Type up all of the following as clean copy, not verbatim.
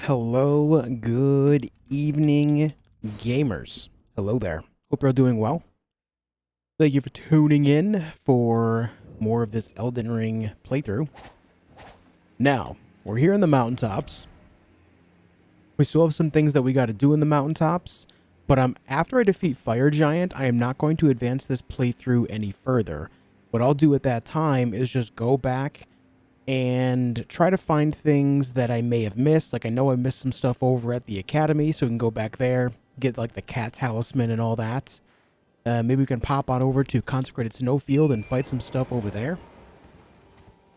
Hello, good evening, gamers. Hello there. Hope you're all doing well. Thank you for tuning in for more of this Elden Ring playthrough. Now, we're here in the Mountaintops. We still have some things that we got to do in the Mountaintops, but after I defeat Fire Giant, I am not going to advance this playthrough any further. What I'll do at that time is just go back and try to find things that I may have missed. Like, I know I missed some stuff over at the academy, so we can go back there, get like the cat talisman and all that. Maybe we can pop on over to Consecrated Snowfield and fight some stuff over there.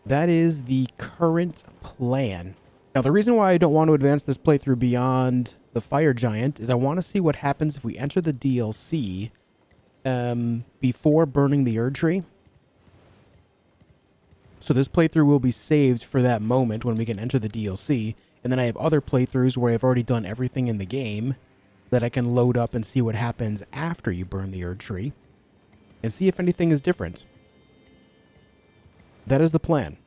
That is the current plan. Now, the reason why I don't want to advance this playthrough beyond the Fire Giant is I want to see what happens if we enter the DLC before burning the Erdtree. So this playthrough will be saved for that moment when we can enter the DLC. And then I have other playthroughs where I've already done everything in the game that I can load up and see what happens after you burn the Erdtree. And see if anything is different. That is the plan.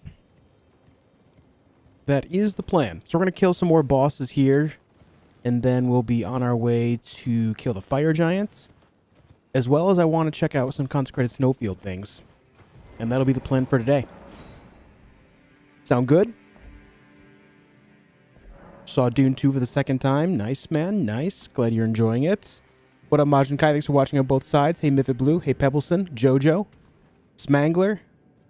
That is the plan. So we're going to kill some more bosses here. And then we'll be on our way to kill the Fire Giants. As well as I want to check out some Consecrated Snowfield things. And that'll be the plan for today. Sound good? Saw Dune 2 for the second time. Nice, man. Nice. Glad you're enjoying it. What up, Majin Kai? Thanks for watching on both sides. Hey, Miffit Blue. Hey, Pebbleson. Jojo. Smangler.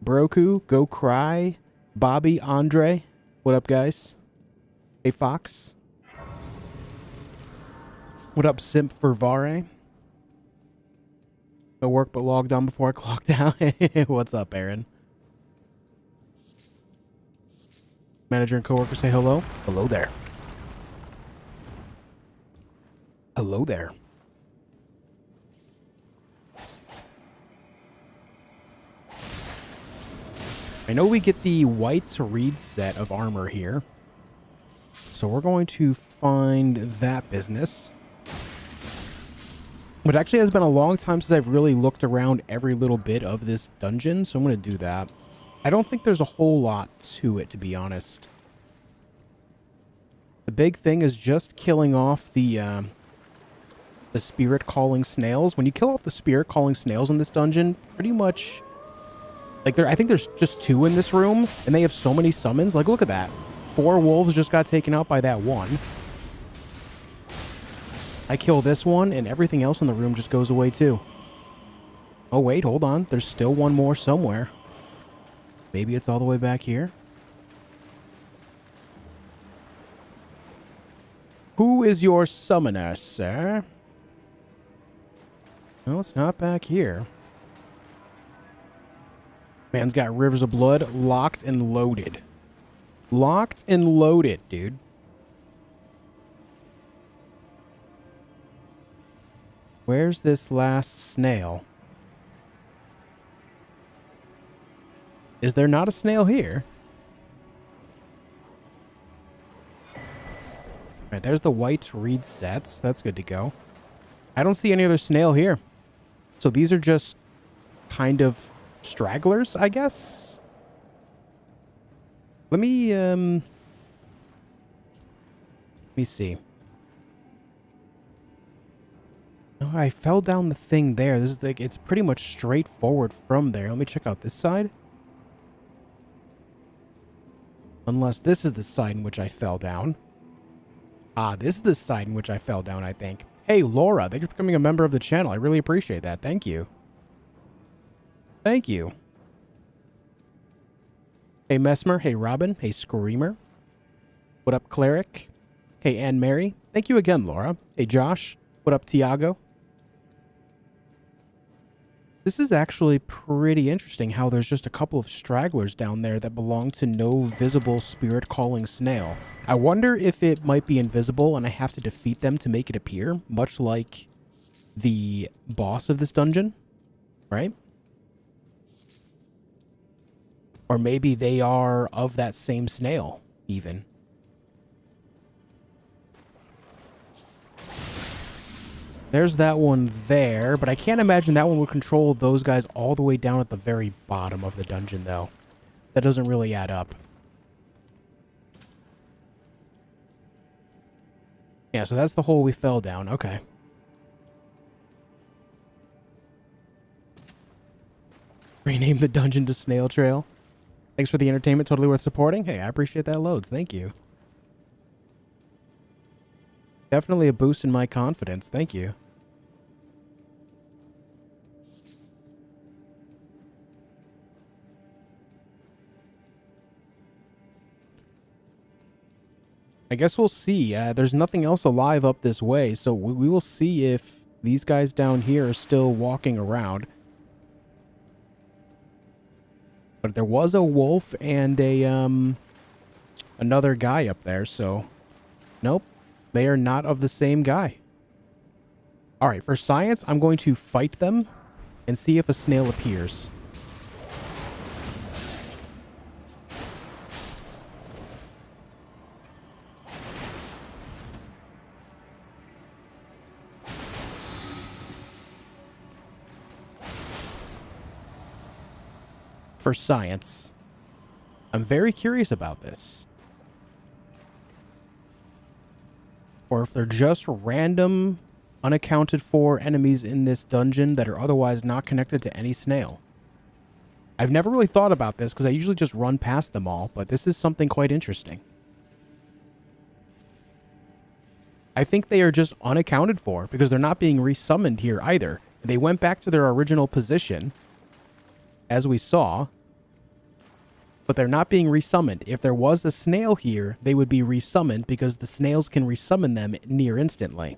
Broku. Go Cry. Bobby. Andre. What up, guys? Hey, Fox. What up, Simp for Vare? No work but logged on before I clocked out. What's up, Aaron? Manager and coworker say hello. Hello there. Hello there. I know we get the white reed set of armor here. So we're going to find that business. But actually it has been a long time since I've really looked around every little bit of this dungeon. So I'm going to do that. I don't think there's a whole lot to it, to be honest. The big thing is just killing off the spirit calling snails. When you kill off the spirit calling snails in this dungeon, pretty much, like, I think there's just 2 in this room, and they have so many summons. Like, look at that. 4 wolves just got taken out by that one. I kill this one, and everything else in the room just goes away too. Oh wait, hold on. There's still one more somewhere. Maybe it's all the way back here. Who is your summoner, sir? No, it's not back here. Man's got Rivers of Blood locked and loaded. Locked and loaded, dude. Where's this last snail? Is there not a snail here? Alright, there's the white reed sets. That's good to go. I don't see any other snail here. So these are just kind of stragglers, I guess? Let me see. Oh, I fell down the thing there. This is like, it's pretty much straightforward from there. Let me check out this side. Unless this is the side in which I fell down. Ah, this is the side in which I fell down, I think. Hey, Laura, thank you for becoming a member of the channel. I really appreciate that. Thank you. Thank you. Hey, Mesmer. Hey, Robin. Hey, Screamer. What up, Cleric? Hey, Anne Mary. Thank you again, Laura. Hey, Josh. What up, Tiago? This is actually pretty interesting how there's just a couple of stragglers down there that belong to no visible spirit calling snail. I wonder if it might be invisible and I have to defeat them to make it appear, much like the boss of this dungeon, right? Or maybe they are of that same snail, even. There's that one there, but I can't imagine that one would control those guys all the way down at the very bottom of the dungeon, though. That doesn't really add up. Yeah, so that's the hole we fell down. Okay. Rename the dungeon to Snail Trail. Thanks for the entertainment. Totally worth supporting. Hey, I appreciate that loads. Thank you. Definitely a boost in my confidence. Thank you. I guess we'll see. There's nothing else alive up this way, so we will see if these guys down here are still walking around. But there was a wolf and a another guy up there, so nope, they are not of the same guy. All right, for science, I'm going to fight them and see if a snail appears. For science. I'm very curious about this. Or if they're just random, unaccounted for enemies in this dungeon that are otherwise not connected to any snail. I've never really thought about this because I usually just run past them all, but this is something quite interesting. I think they are just unaccounted for because they're not being resummoned here either. They went back to their original position, as we saw, but they're not being resummoned. If there was a snail here, they would be resummoned because the snails can resummon them near instantly.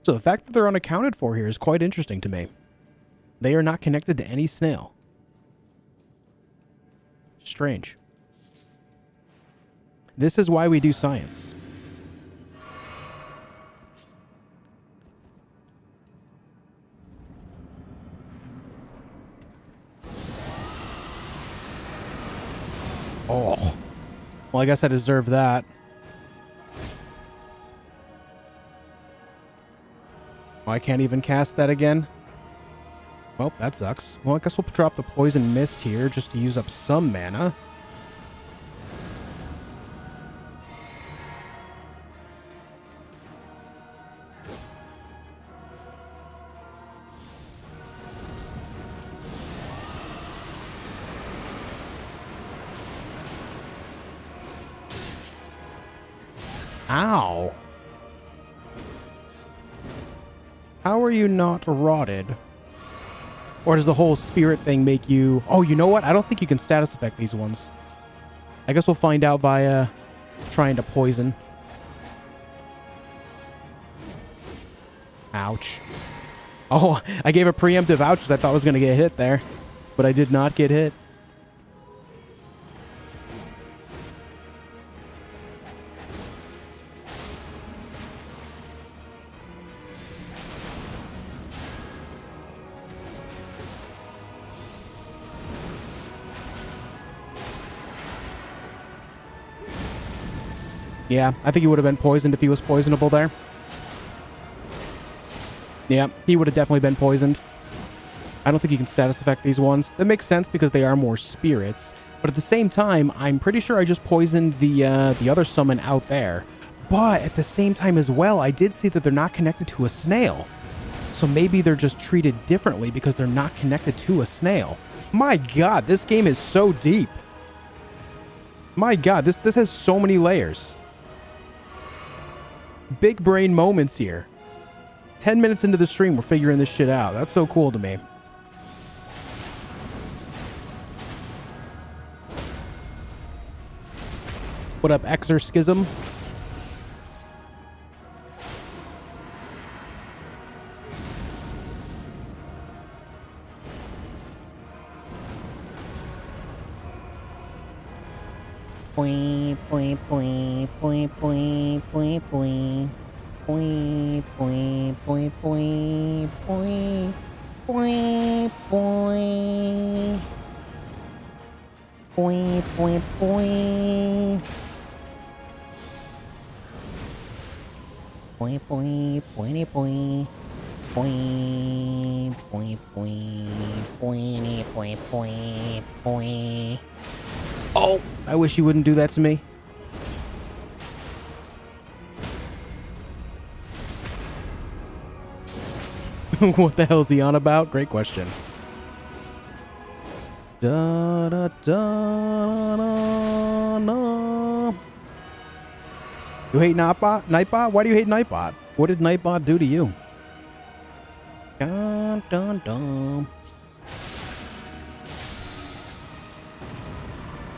So the fact that they're unaccounted for here is quite interesting to me. They are not connected to any snail. Strange. This is why we do science. Oh. Well, I guess I deserve that. Oh, I can't even cast that again? Well, that sucks. Well, I guess we'll drop the poison mist here just to use up some mana. Ow. How are you not rotted? Or does the whole spirit thing make you... Oh, you know what? I don't think you can status effect these ones. I guess we'll find out via trying to poison. Ouch. Oh, I gave a preemptive ouch because I thought I was going to get hit there. But I did not get hit. Yeah, I think he would have been poisoned if he was poisonable there. Yeah, he would have definitely been poisoned. I don't think you can status effect these ones. That makes sense because they are more spirits. But at the same time, I'm pretty sure I just poisoned the other summon out there. But at the same time as well, I did see that they're not connected to a snail. So maybe they're just treated differently because they're not connected to a snail. My God, this game is so deep. My God, this has so many layers. Big brain moments here. 10 minutes into the stream, we're figuring this shit out. That's so cool to me. What up, Exorcism? Boing, boing, boing, boing, boing, boing, boing. Boing, boing, boing, boing, boing, boing, boing. Boing, boing, boing. Boing, boing, boing, boing. Boing, boing, boing, boing, boing, boing, boing. Oh, I wish you wouldn't do that to me. What the hell is he on about? Great question. Da da da da da. You hate Nightbot? Nightbot? Why do you hate Nightbot? What did Nightbot do to you? Dun dun dun.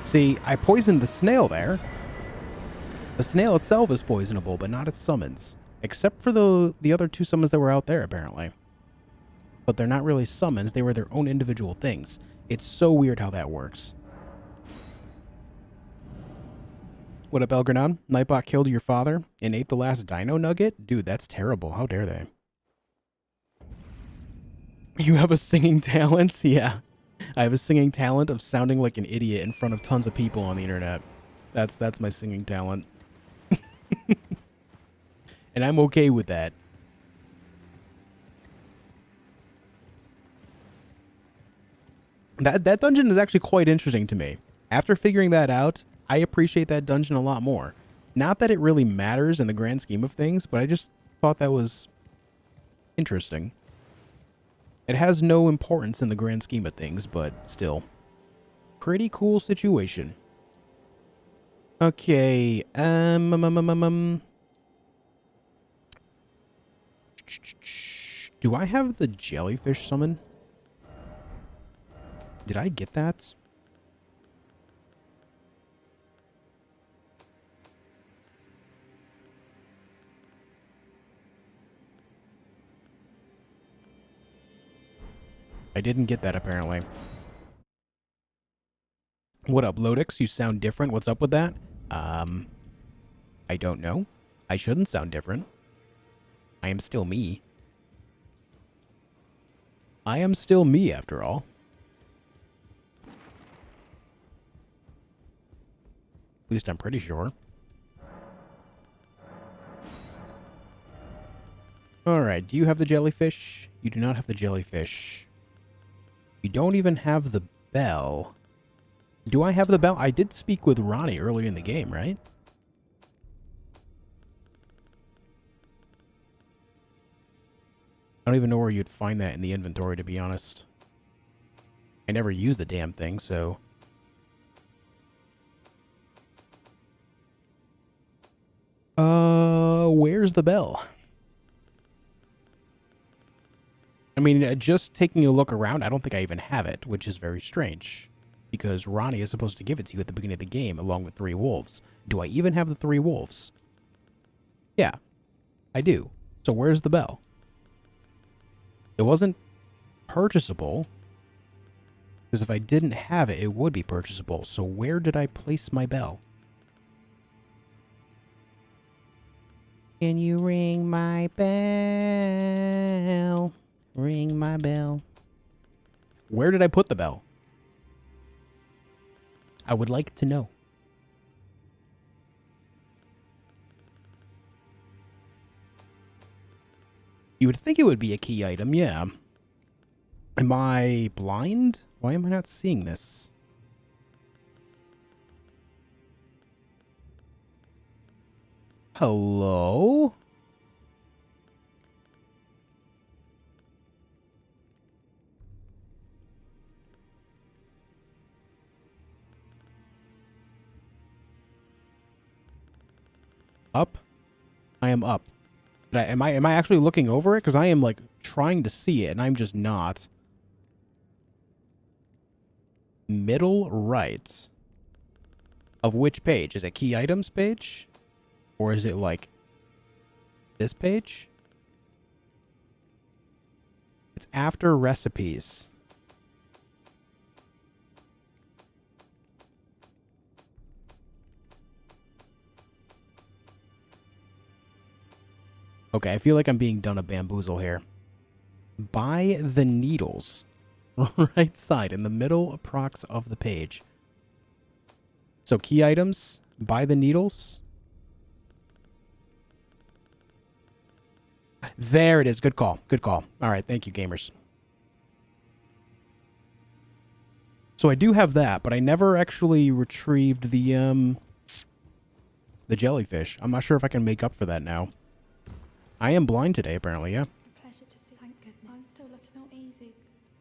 See, I poisoned the snail there. The snail itself is poisonable, but not its summons. Except for the other two summons that were out there, apparently. But they're not really summons, they were their own individual things. It's so weird how that works. What up, Elgranon? Nightbot killed your father and ate the last dino nugget? Dude, that's terrible. How dare they? You have a singing talent? Yeah. I have a singing talent of sounding like an idiot in front of tons of people on the internet. That's my singing talent. And I'm okay with that. That dungeon is actually quite interesting to me. After figuring that out, I appreciate that dungeon a lot more. Not that it really matters in the grand scheme of things, but I just thought that was interesting. It has no importance in the grand scheme of things, but still. Pretty cool situation. Okay, do I have the jellyfish summon? Did I get that? I didn't get that, apparently. What up, Lodix? You sound different. What's up with that? I don't know. I shouldn't sound different. I am still me. I am still me, after all. At least I'm pretty sure. Alright, do you have the jellyfish? You do not have the jellyfish. You don't even have the bell. Do I have the bell? I did speak with Ronnie earlier in the game, right? I don't even know where you'd find that in the inventory, to be honest. I never use the damn thing, so... Where's the bell? I mean, just taking a look around, I don't think I even have it, which is very strange. Because Ronnie is supposed to give it to you at the beginning of the game, along with 3 wolves. Do I even have the 3 wolves? Yeah, I do. So where's the bell? It wasn't purchasable. Because if I didn't have it, it would be purchasable. So where did I place my bell? Can you ring my bell? Ring my bell. Where did I put the bell? I would like to know. You would think it would be a key item, yeah. Am I blind? Why am I not seeing this? Hello? Up? I am up. But am I actually looking over it? Because I am like trying to see it and I'm just not. Middle right. Of which page? Is it key items page? Or is it like this page? It's after recipes. Okay, I feel like I'm being done a bamboozle here. Buy the needles. Right side, in the middle approx of the page. So key items, buy the needles. There it is. Good call. Good call. All right, thank you, gamers. So I do have that, but I never actually retrieved the jellyfish. I'm not sure if I can make up for that now. I am blind today, apparently, yeah. Pleasure to see. Thank goodness.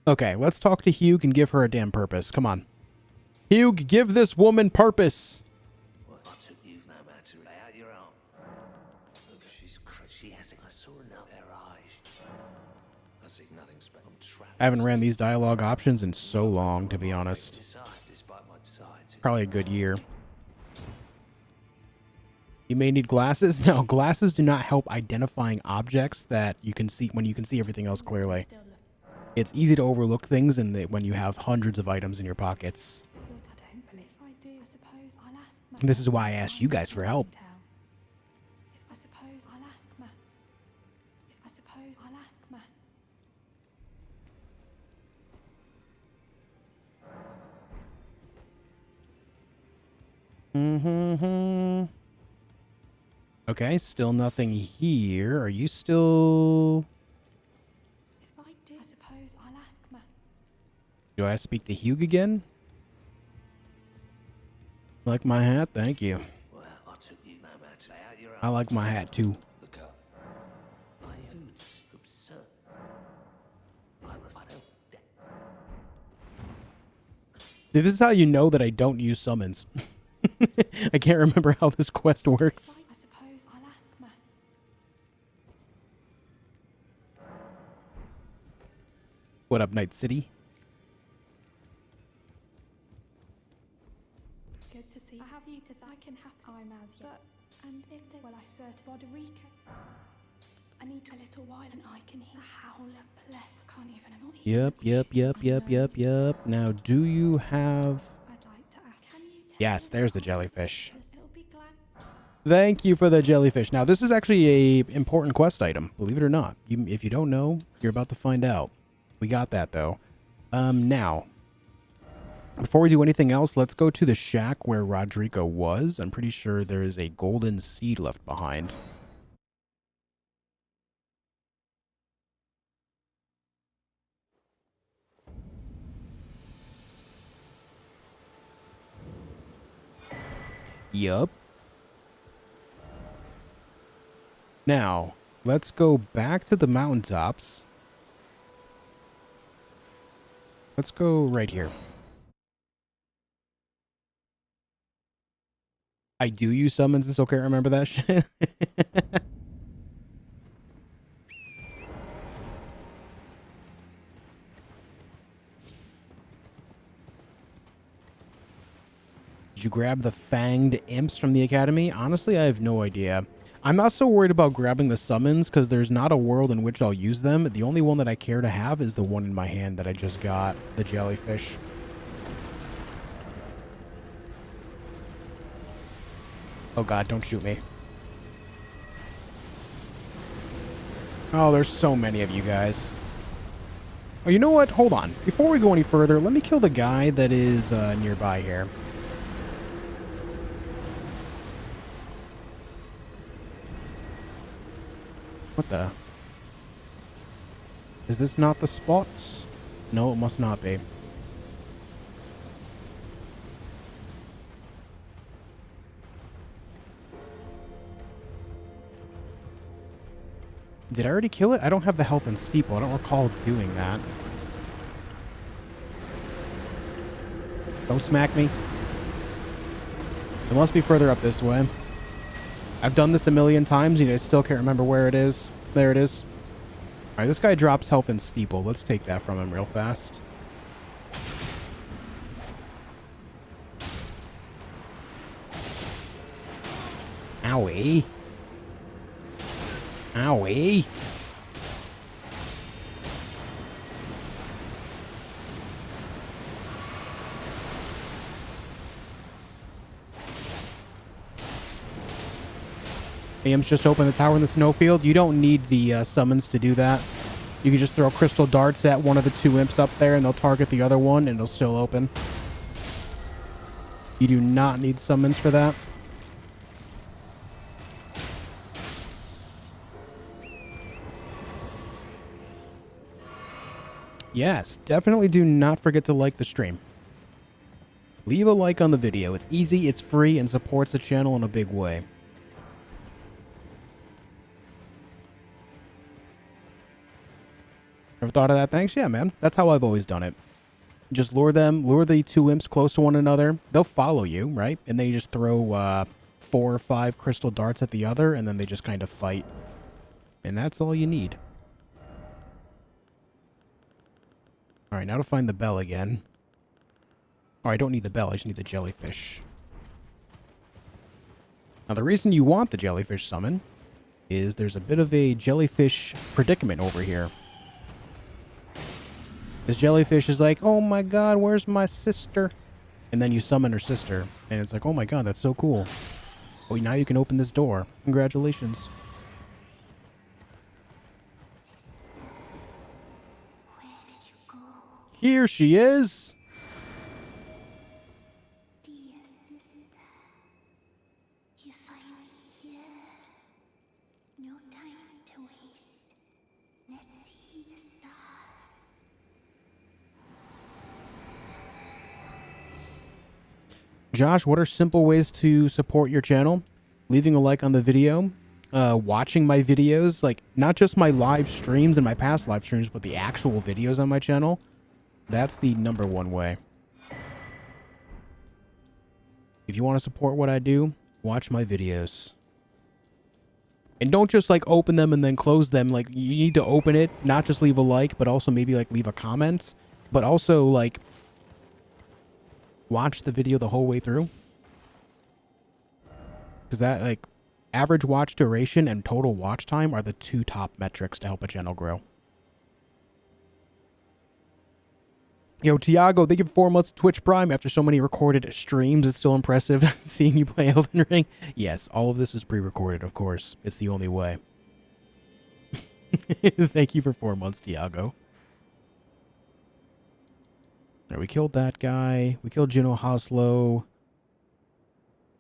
Okay, let's talk to Hugh and give her a damn purpose. Come on. Hugh, give this woman purpose. What took you no matter to lay out your arm? Look, she has it. I saw enough their eyes. I see nothing special. I haven't ran these dialogue options in so long, to be honest. Probably a good year. You may need glasses. No, glasses do not help identifying objects that you can see when you can see everything else clearly. It's easy to overlook things when you have hundreds of items in your pockets. This is why I asked you guys for help. Okay, still nothing here. Are you still... If I do, I suppose I'll ask Matt. Do I speak to Hugh again? Like my hat? Thank you. Well, I took you no matter to lay out your arm. I like my hat too. The cup. I hoots absurd. I was See, this is how you know that I don't use summons. I can't remember how this quest works. I suppose I'll ask Matt. What up, Night City? Good to see. I have you to I can have I'm as yet. And if there's well I search Roderico. I need a little while and I can hear the howl of pleth. Can't even I'm not Yep. Now do you have... I'd like to ask, can you tell Yes, there's the jellyfish. It'll be glad. Thank you for the jellyfish. Now, this is actually a important quest item, believe it or not. If you don't know, you're about to find out. We got that, though. Now, before we do anything else, let's go to the shack where Rodrigo was. I'm pretty sure there is a golden seed left behind. Yup. Now, let's go back to the mountaintops. Let's go right here. I do use summons and still can't remember that shit. Did you grab the fanged imps from the academy? Honestly, I have no idea. I'm not so worried about grabbing the summons because there's not a world in which I'll use them. The only one that I care to have is the one in my hand that I just got, the jellyfish. Oh god, don't shoot me. Oh, there's so many of you guys. Oh, you know what? Hold on. Before we go any further, let me kill the guy that is nearby here. What the? Is this not the spots? No, it must not be. Did I already kill it? I don't have the health and steeple. I don't recall doing that. Don't smack me. It must be further up this way. I've done this a million times, and I still can't remember where it is. There it is. Alright, this guy drops health and steeple. Let's take that from him real fast. Owie. Owie. AM's just open the tower in the Snowfield. You don't need the summons to do that. You can just throw crystal darts at one of the two imps up there and they'll target the other one and it'll still open. You do not need summons for that. Yes, definitely do not forget to like the stream. Leave a like on the video. It's easy, it's free, and supports the channel in a big way. Ever thought of that? Thanks. Yeah, man. That's how I've always done it. Just lure the two imps close to one another. They'll follow you, right? And then you just throw 4 or 5 crystal darts at the other, and then they just kind of fight. And that's all you need. All right, now to find the bell again. Oh, I don't need the bell. I just need the jellyfish. Now, the reason you want the jellyfish summon is there's a bit of a jellyfish predicament over here. This jellyfish is like, oh my god, where's my sister? And then you summon her sister, and it's like, oh my god, that's so cool. Oh, now you can open this door. Congratulations. Where did you go? Here she is! Dear sister, you find me here. No time to waste. Let's see the stars. Josh, what are simple ways to support your channel? Leaving a like on the video, watching my videos, like not just my live streams and my past live streams, but the actual videos on my channel. That's the #1 way. If you want to support what I do, watch my videos. And don't just like open them and then close them. Like you need to open it, not just leave a like, but also maybe like leave a comment, but also like watch the video the whole way through. Because that, like, average watch duration and total watch time are the 2 top metrics to help a channel grow. Yo, Tiago, thank you for 4 months Twitch Prime. After so many recorded streams, it's still impressive seeing you play Elden Ring. Yes, all of this is pre-recorded, of course. It's the only way. Thank you for 4 months, Tiago. There, we killed that guy. We killed Juno Hoslow.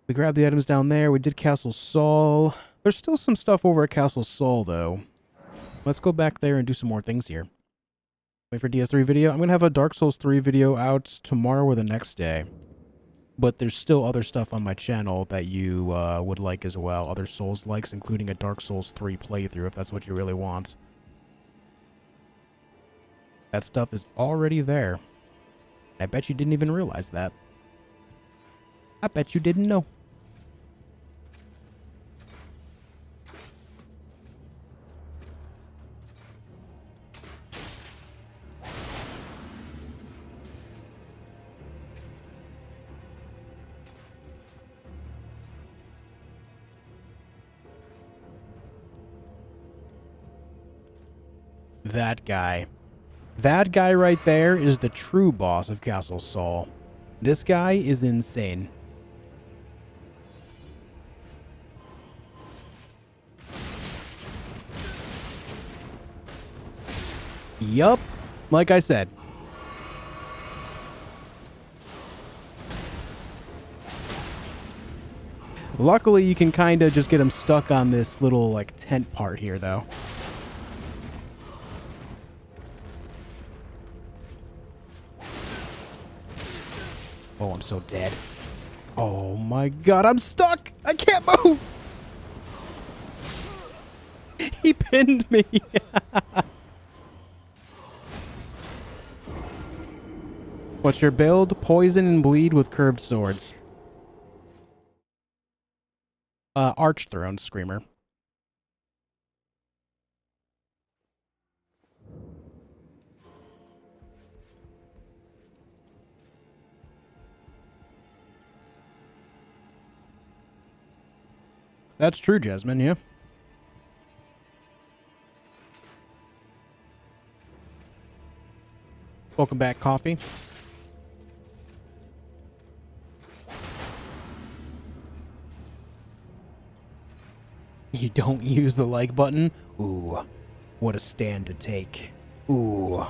We grabbed the items down there. We did Castle Sol. There's still some stuff over at Castle Sol, though. Let's go back there and do some more things here. Wait for DS3 video. I'm going to have a Dark Souls 3 video out tomorrow or the next day. But there's still other stuff on my channel that you would like as well. Other Souls likes, including a Dark Souls 3 playthrough, if that's what you really want. That stuff is already there. I bet you didn't even realize that. I bet you didn't know. That guy. That guy right there is the true boss of Castle Sol. This guy is insane. Yup. Like I said. Luckily, you can kind of just get him stuck on this little, like, tent part here, though. Oh, I'm so dead. Oh my god, I'm stuck! I can't move! He pinned me! What's your build? Poison and bleed with curved swords. Archthrone Screamer. That's true, Jasmine, yeah. Welcome back, Coffee. You don't use the like button? Ooh, what a stand to take. Ooh.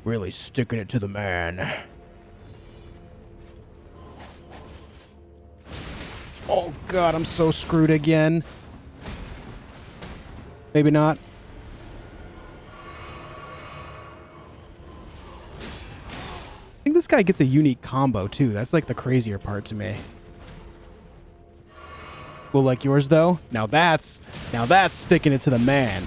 Really sticking it to the man. Oh god, I'm so screwed again. Maybe not. I think this guy gets a unique combo too. That's like the crazier part to me. Well, like yours though? Now that's sticking it to the man.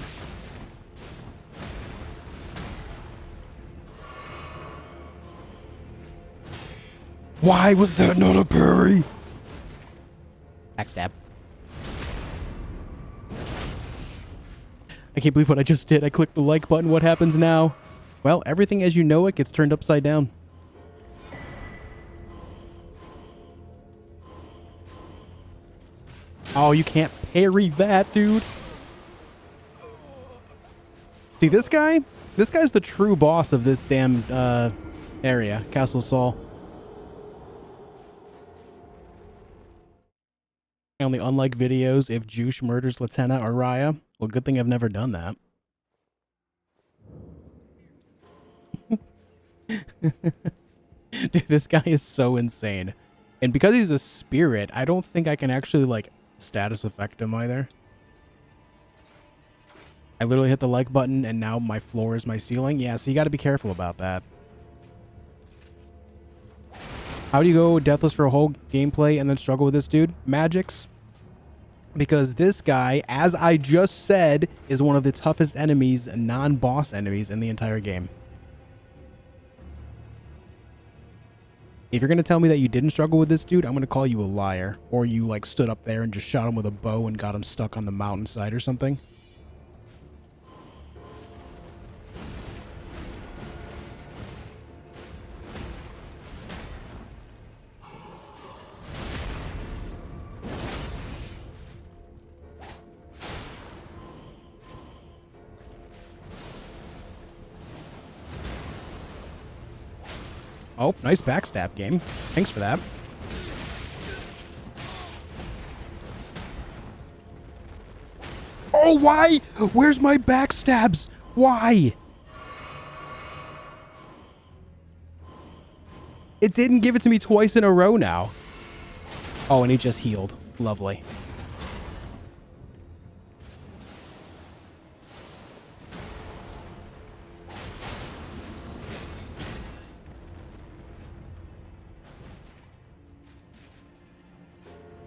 Why was that not a parry? Backstab. I can't believe what I just did. I clicked the like button. What happens now? Well, everything as you know it gets turned upside down. Oh, you can't parry that, dude. See, this guy? This guy's the true boss of this damn area, Castle Sol. I only unlike videos if Juice murders Lieutenant or Raya. Well, good thing I've never done that. Dude, this guy is so insane. And because he's a spirit, I don't think I can actually, like, status effect him either. I literally hit the like button, and now my floor is my ceiling. Yeah, so you gotta be careful about that. How do you go deathless for a whole gameplay and then struggle with this dude? Magics. Because this guy, as I just said, is one of the toughest enemies, non-boss enemies in the entire game. If you're going to tell me that you didn't struggle with this dude, I'm going to call you a liar. Or you, like, stood up there and just shot him with a bow and got him stuck on the mountainside or something. Oh, nice backstab game. Thanks for that. Oh, why? Where's my backstabs? Why? It didn't give it to me twice in a row now. Oh, and he just healed. Lovely.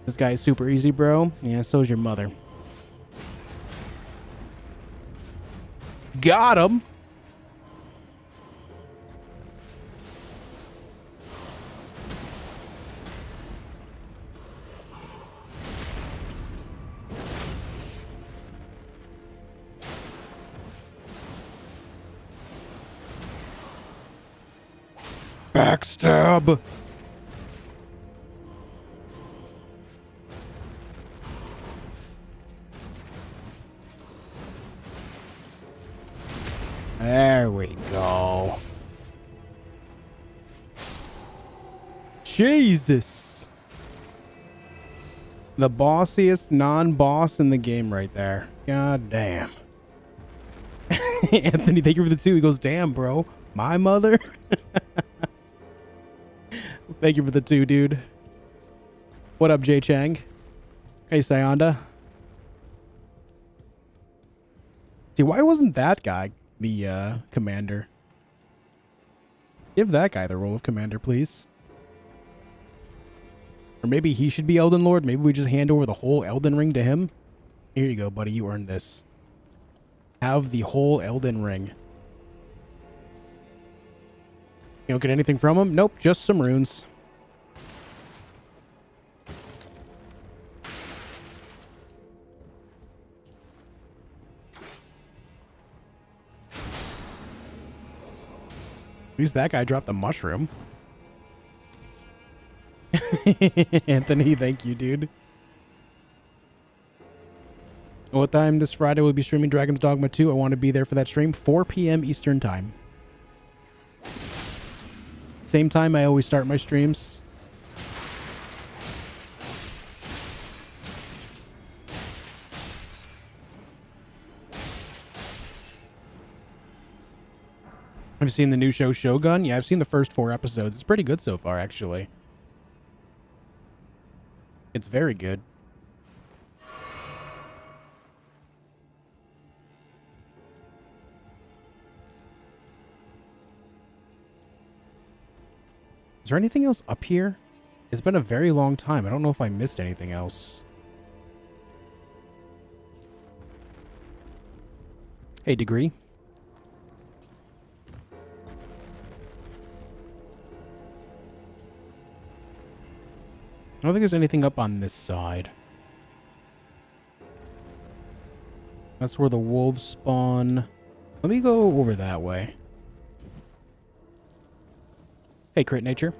This guy is super easy, bro. Yeah, so's your mother. Got him. Backstab. There we go. Jesus. The bossiest non-boss in the game right there. God damn. Anthony, thank you for the 2. He goes, damn, bro. My mother? Thank you for the 2, dude. What up, Jay Chang? Hey, Sayonda. See, why wasn't that guy the commander? Give that guy the role of commander, please. Or maybe he should be Elden Lord. Maybe we just hand over the whole Elden Ring to him. Here you go, buddy. You earned this. Have the whole Elden Ring. You don't get anything from him? Nope, just some runes. At least that guy dropped a mushroom. Anthony, thank you, dude. What time this Friday will be streaming Dragon's Dogma 2? I want to be there for that stream. 4 p.m. Eastern time. Same time I always start my streams. Have you seen the new show Shogun? Yeah, I've seen the first 4 episodes. It's pretty good so far, actually. It's very good. Is there anything else up here? It's been a very long time. I don't know if I missed anything else. Hey, Degree. I don't think there's anything up on this side. That's where the wolves spawn. Let me go over that way. Hey, Crit Nature.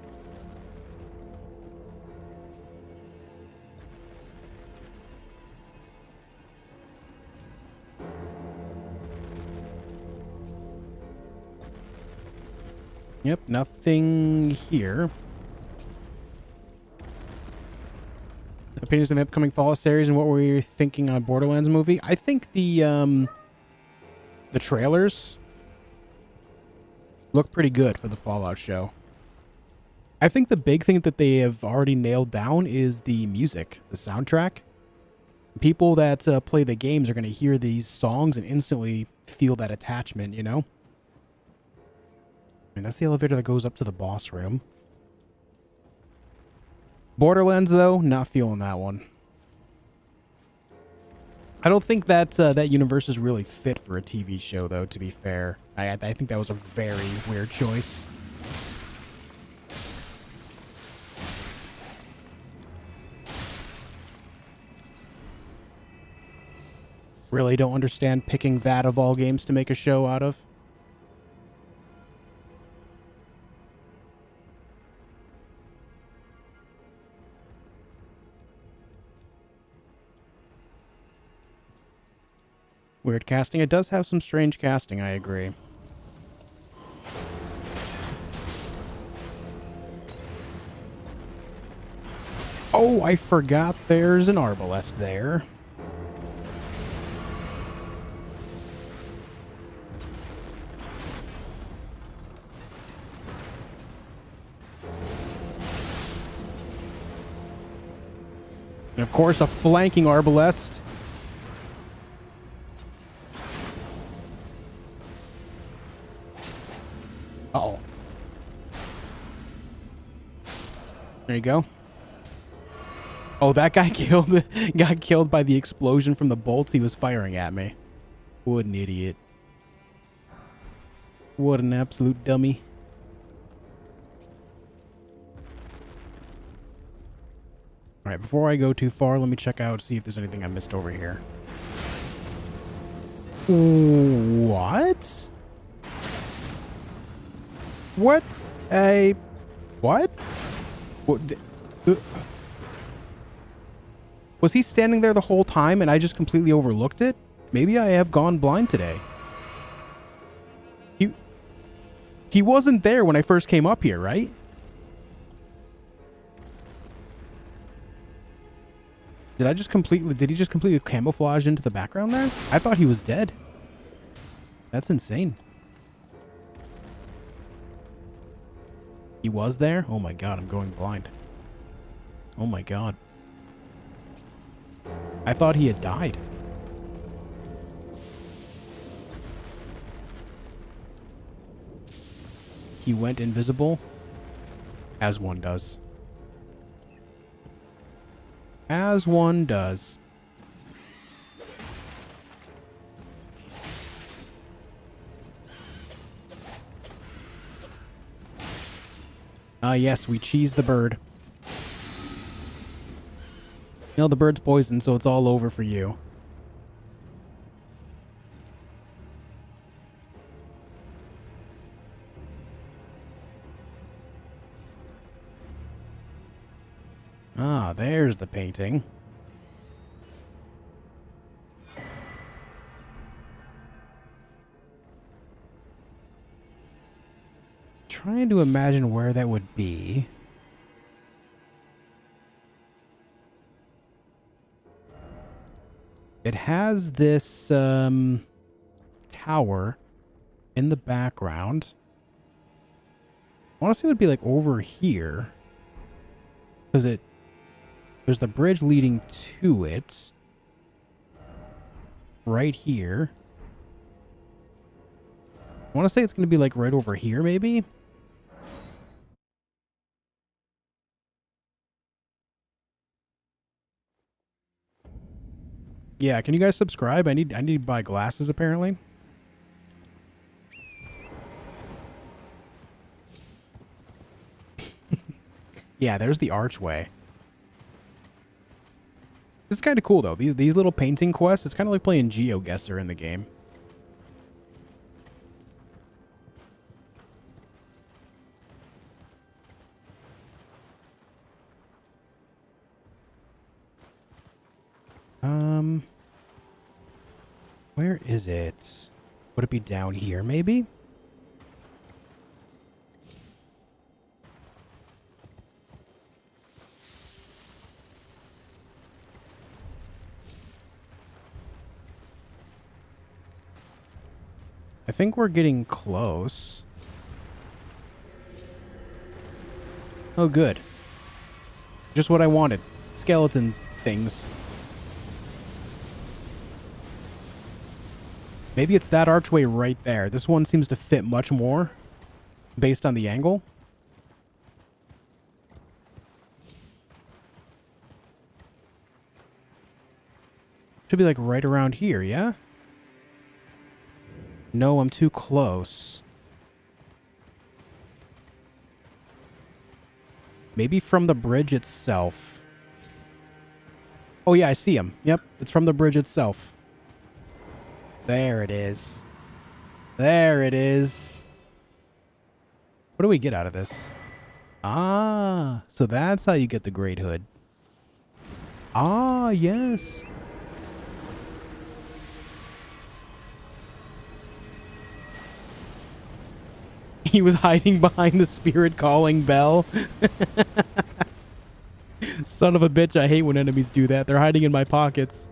Yep, nothing here. Opinions on the upcoming Fallout series and what were you thinking on Borderlands movie? I think the trailers look pretty good for the Fallout show. I think the big thing that they have already nailed down is the music, the soundtrack. People that play the games are going to hear these songs and instantly feel that attachment, you know? And that's the elevator that goes up to the boss room. Borderlands, though, not feeling that one. I don't think that that universe is really fit for a TV show, though, to be fair. I think that was a very weird choice. Really don't understand picking that of all games to make a show out of. Weird casting. It does have some strange casting, I agree. Oh, I forgot there's an arbalest there. And of course, a flanking arbalest. Uh-oh. There you go. Oh, that guy got killed by the explosion from the bolts he was firing at me. What an idiot. What an absolute dummy. Alright, before I go too far, let me check out, see if there's anything I missed over here. What? What? What? Was he standing there the whole time and I just completely overlooked it? Maybe I have gone blind today. He wasn't there when I first came up here, right? Did he just completely camouflage into the background there? I thought he was dead. That's insane. He was there? Oh my god, I'm going blind. Oh my god. I thought he had died. He went invisible, as one does. As one does. Ah, yes, we cheese the bird. No, the bird's poisoned, so it's all over for you. Ah, there's the painting. Trying to imagine where that would be. It has this tower in the background. I want to say it would be like over here. Because there's the bridge leading to it. Right here. I want to say it's going to be like right over here, maybe? Yeah, can you guys subscribe? I need to buy glasses, apparently. Yeah, there's the archway. kind of cool, though. These little painting quests, it's kind of like playing GeoGuessr in the game. Where is it? Would it be down here, maybe? I think we're getting close. Oh, good. Just what I wanted. Skeleton things. Maybe it's that archway right there. This one seems to fit much more based on the angle. Should be like right around here, yeah? No, I'm too close. Maybe from the bridge itself. Oh yeah, I see him. Yep, it's from the bridge itself. There it is. There it is. What do we get out of this? Ah, so that's how you get the Great Hood. Ah, yes. He was hiding behind the spirit calling bell. Son of a bitch, I hate when enemies do that. They're hiding in my pockets.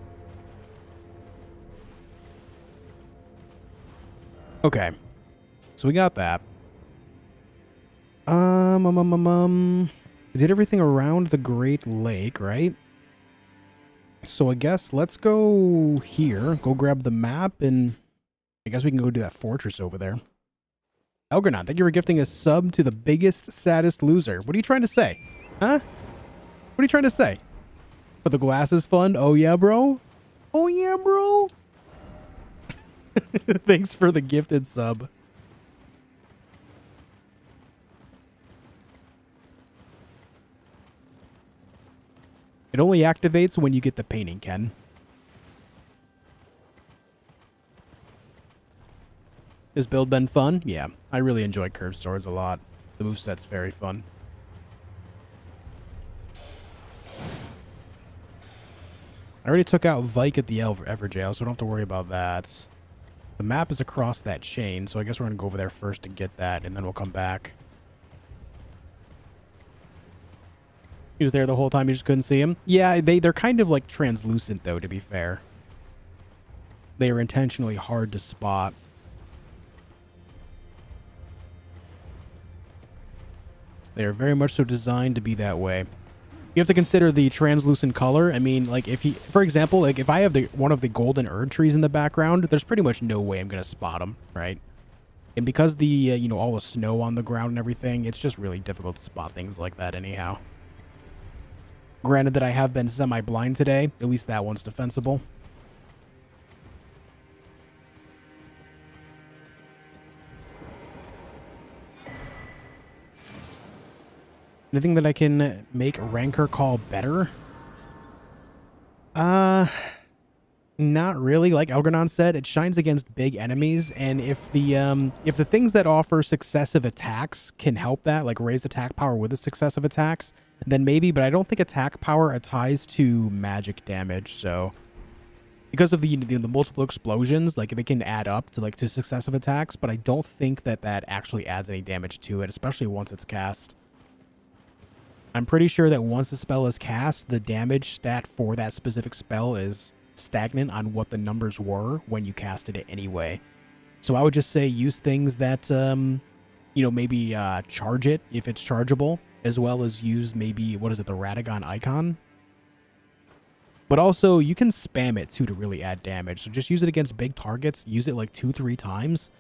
Okay. So we got that. We did everything around the Great Lake, right? So I guess let's go here. Go grab the map, and I guess we can go do that fortress over there. Elgernon, thank you for gifting a sub to the biggest, saddest loser. What are you trying to say? Huh? What are you trying to say? For the glasses fund? Oh yeah, bro? Oh yeah, bro? Thanks for the gifted sub. It only activates when you get the painting, Ken. Has build been fun? Yeah, I really enjoy curved swords a lot. The moveset's very fun. I already took out Vike at the Everjail, so I don't have to worry about that. The map is across that chain, so I guess we're going to go over there first to get that, and then we'll come back. He was there the whole time, you just couldn't see him? Yeah, they're kind of like translucent, though, to be fair. They are intentionally hard to spot. They are very much so designed to be that way. You have to consider the translucent color. I mean, like, if he, for example, like, if I have one of the golden Erdtrees in the background, there's pretty much no way I'm going to spot him, right? And because the, you know, all the snow on the ground and everything, it's just really difficult to spot things like that anyhow. Granted that I have been semi-blind today, at least that one's defensible. Anything that I can make Rancor call better? Not really. Like Elgernon said, it shines against big enemies, and if the things that offer successive attacks can help that, like raise attack power with the successive attacks, then maybe, but I don't think attack power ties to magic damage, so because of the multiple explosions, like they can add up to to successive attacks, but I don't think that actually adds any damage to it, especially once it's cast. I'm pretty sure that once the spell is cast, the damage stat for that specific spell is stagnant on what the numbers were when you casted it anyway. So I would just say use things that, you know, maybe charge it if it's chargeable, as well as use maybe, what is it, the Radagon icon? But also, you can spam it too to really add damage. So just use it against big targets. Use it like 2-3 times.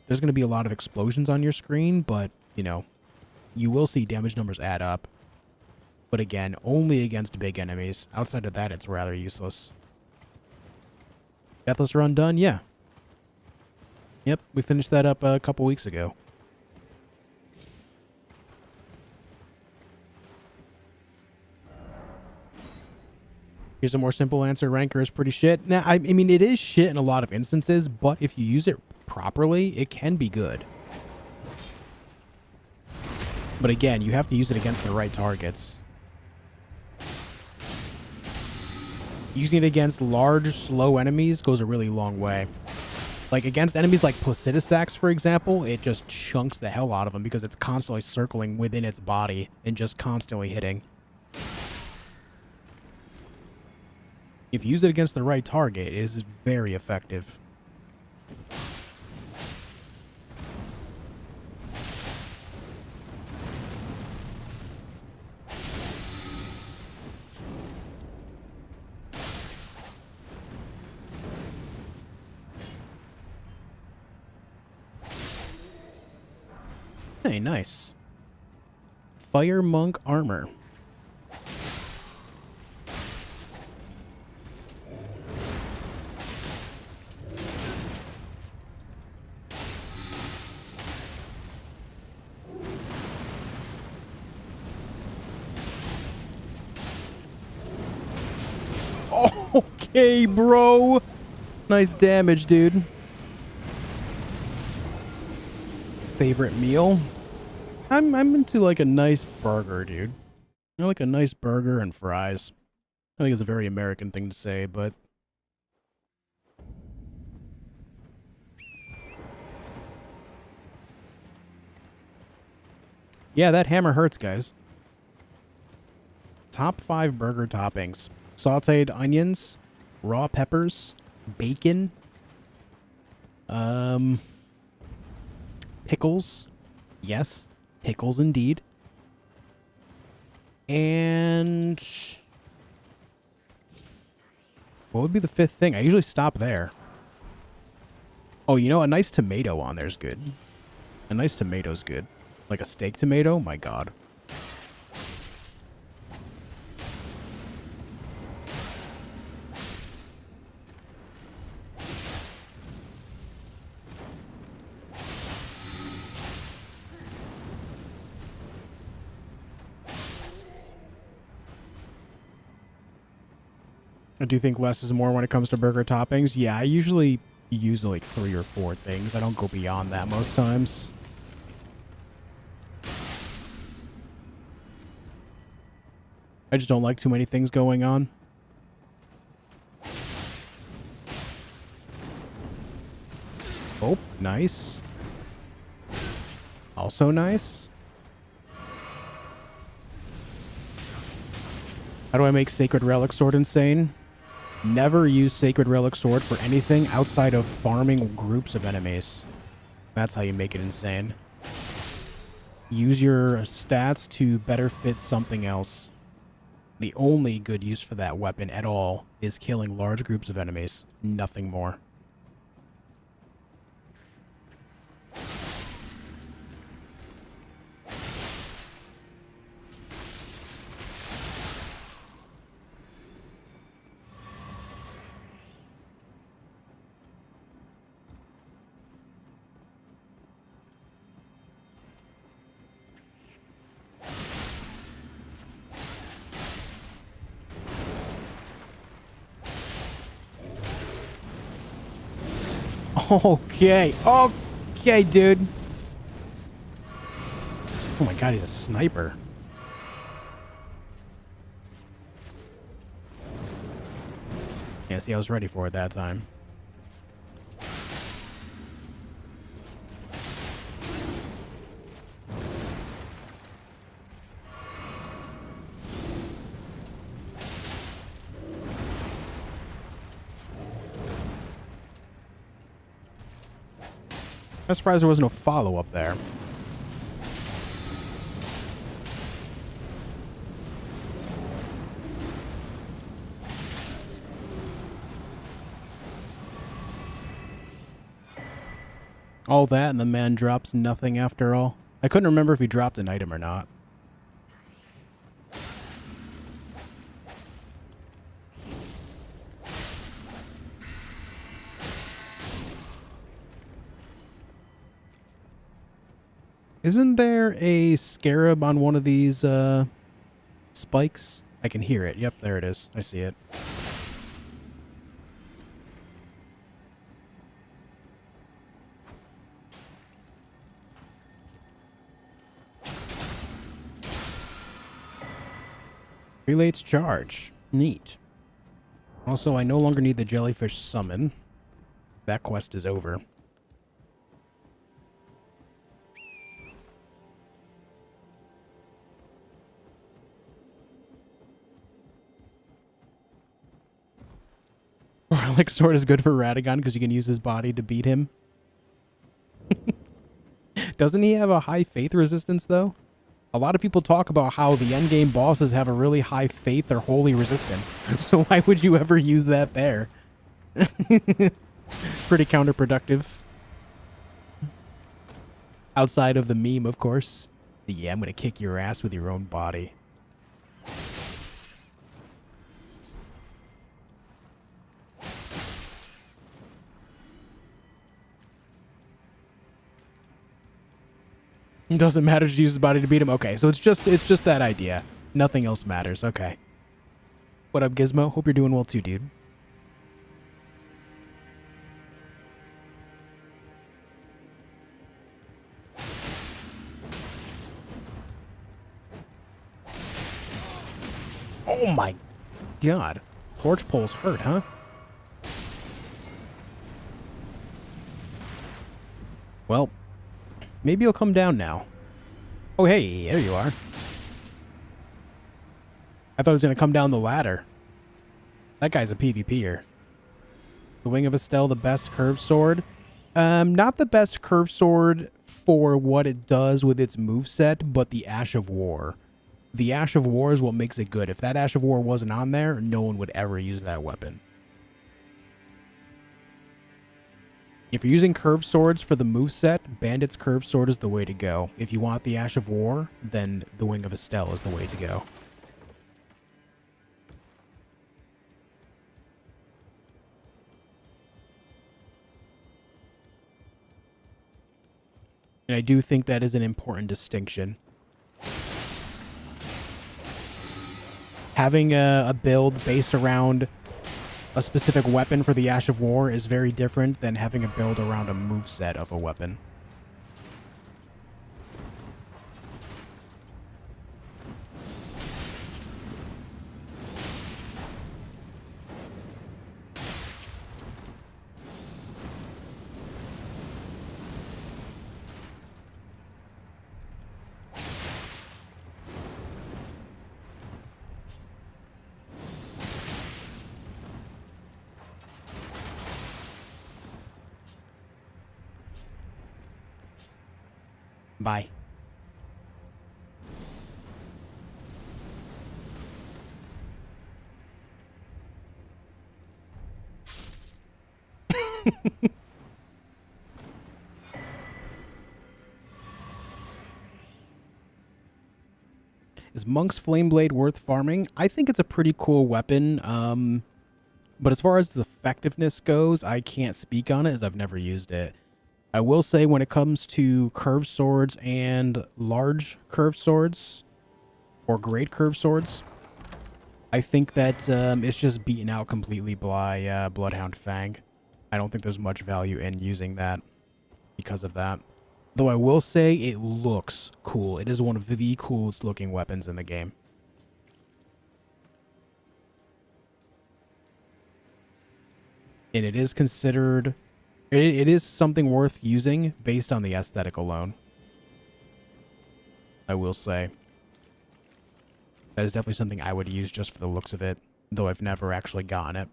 There's going to be a lot of explosions on your screen, but, you know, you will see damage numbers add up. But again, only against big enemies. Outside of that, it's rather useless. Deathless run done? Yeah. Yep, we finished that up a couple weeks ago. Here's a more simple answer. Ranker is pretty shit. Now, I mean, it is shit in a lot of instances, but if you use it properly, it can be good. But again, you have to use it against the right targets. Using it against large, slow enemies goes a really long way. Like, against enemies like Placidusax, for example, it just chunks the hell out of them because it's constantly circling within its body and just constantly hitting. If you use it against the right target, it is very effective. Hey, nice. Fire Monk armor. Okay, bro. Nice damage, dude. Favorite meal? I'm into like a nice burger, dude. I like a nice burger and fries. I think it's a very American thing to say, but yeah, that hammer hurts, guys. Top 5 burger toppings. Sauteed onions, raw peppers, bacon, pickles. Yes, pickles indeed. And what would be the 5th thing? I usually stop there. Oh, you know, a nice tomato on there's good. A nice tomato's good. Like a steak tomato? My God. I do think less is more when it comes to burger toppings. Yeah, I usually use like 3 or 4 things. I don't go beyond that most times. I just don't like too many things going on. Oh, nice. Also nice. How do I make Sacred Relic Sword insane? Never use Sacred Relic Sword for anything outside of farming groups of enemies. That's how you make it insane. Use your stats to better fit something else. The only good use for that weapon at all is killing large groups of enemies. Nothing more. Okay. Okay, dude. Oh my God, he's a sniper. Yeah, see, I was ready for it that time. I'm surprised there was no follow-up there. All that and the man drops nothing after all. I couldn't remember if he dropped an item or not. Isn't there a scarab on one of these spikes? I can hear it. Yep, there it is. I see it. Relates charge. Neat. Also, I no longer need the jellyfish summon. That quest is over. Relic sword is good for Radagon because you can use his body to beat him. Doesn't he have a high faith resistance, though? A lot of people talk about how the endgame bosses have a really high faith or holy resistance. So why would you ever use that there? Pretty counterproductive. Outside of the meme, of course. Yeah, I'm gonna kick your ass with your own body. It doesn't matter to use his body to beat him. Okay, so it's just that idea. Nothing else matters. Okay. What up, Gizmo? Hope you're doing well too, dude. Oh my god. Torch poles hurt, huh? Well, maybe he'll come down now. Oh, hey, there you are. I thought he was going to come down the ladder. That guy's a PvPer. The Wing of Estelle, the best curved sword. Not the best curved sword for what it does with its moveset, but the Ash of War. The Ash of War is what makes it good. If that Ash of War wasn't on there, no one would ever use that weapon. If you're using curved swords for the moveset, Bandit's curved sword is the way to go. If you want the Ash of War, then the Wing of Estelle is the way to go. And I do think that is an important distinction. Having a build based around a specific weapon for the Ash of War is very different than having a build around a moveset of a weapon. Bye. Is Monk's Flame Blade worth farming? I think it's a pretty cool weapon. But as far as the effectiveness goes, I can't speak on it as I've never used it. I will say when it comes to curved swords and large curved swords or great curved swords, I think that it's just beaten out completely by Bloodhound Fang. I don't think there's much value in using that because of that. Though I will say it looks cool. It is one of the coolest looking weapons in the game. And it is considered... It is something worth using based on the aesthetic alone. I will say. That is definitely something I would use just for the looks of it, though I've never actually gotten it.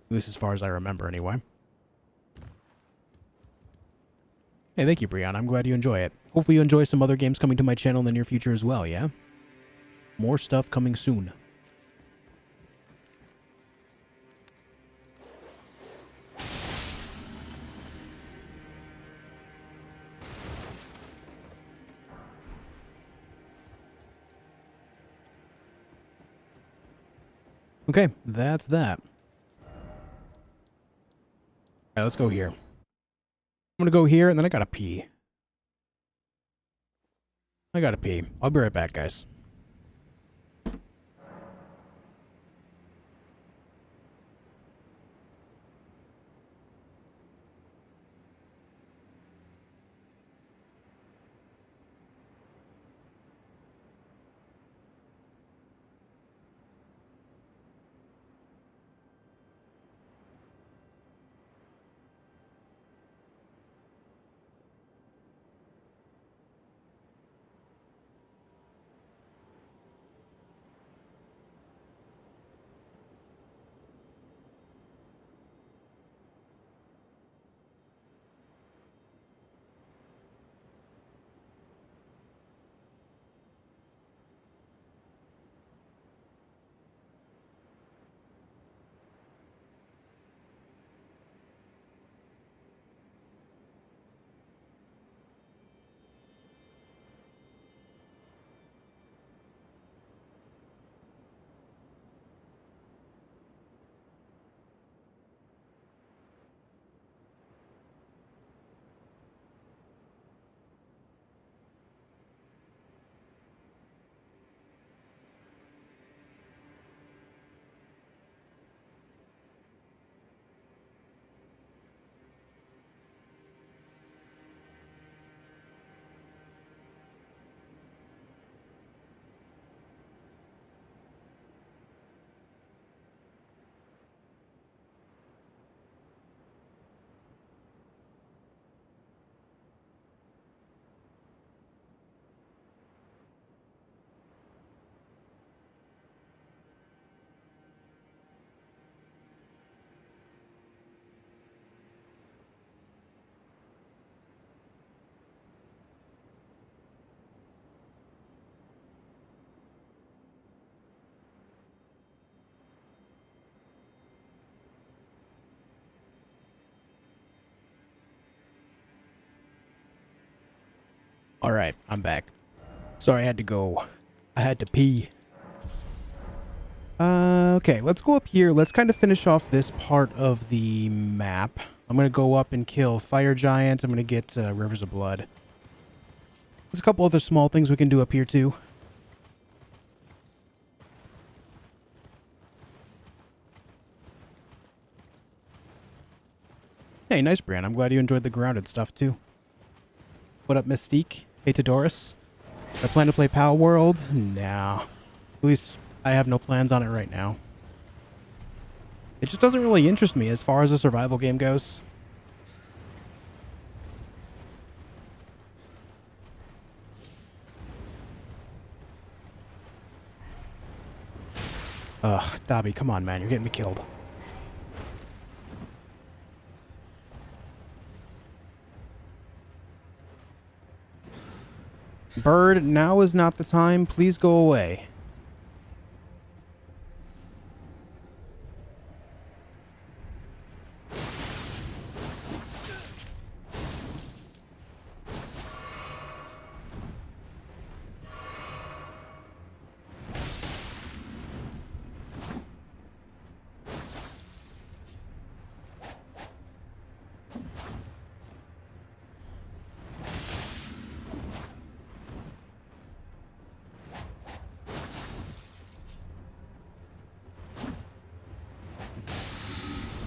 At least as far as I remember, anyway. Hey, thank you, Brianna. I'm glad you enjoy it. Hopefully you enjoy some other games coming to my channel in the near future as well, yeah? More stuff coming soon. Okay, that's that. Alright, let's go here. I'm gonna go here, and then I gotta pee. I'll be right back, guys. Alright, I'm back. Sorry, I had to go. I had to pee. Okay, let's go up here. Let's kind of finish off this part of the map. I'm going to go up and kill fire giants. I'm going to get rivers of blood. There's a couple other small things we can do up here too. Hey, nice, Bran. I'm glad you enjoyed the grounded stuff too. What up, Mystique? Hey, Todoris. I plan to play Power World? No. At least I have no plans on it right now. It just doesn't really interest me as far as a survival game goes. Ugh, Dobby, come on, man. You're getting me killed. Bird, now is not the time. Please go away.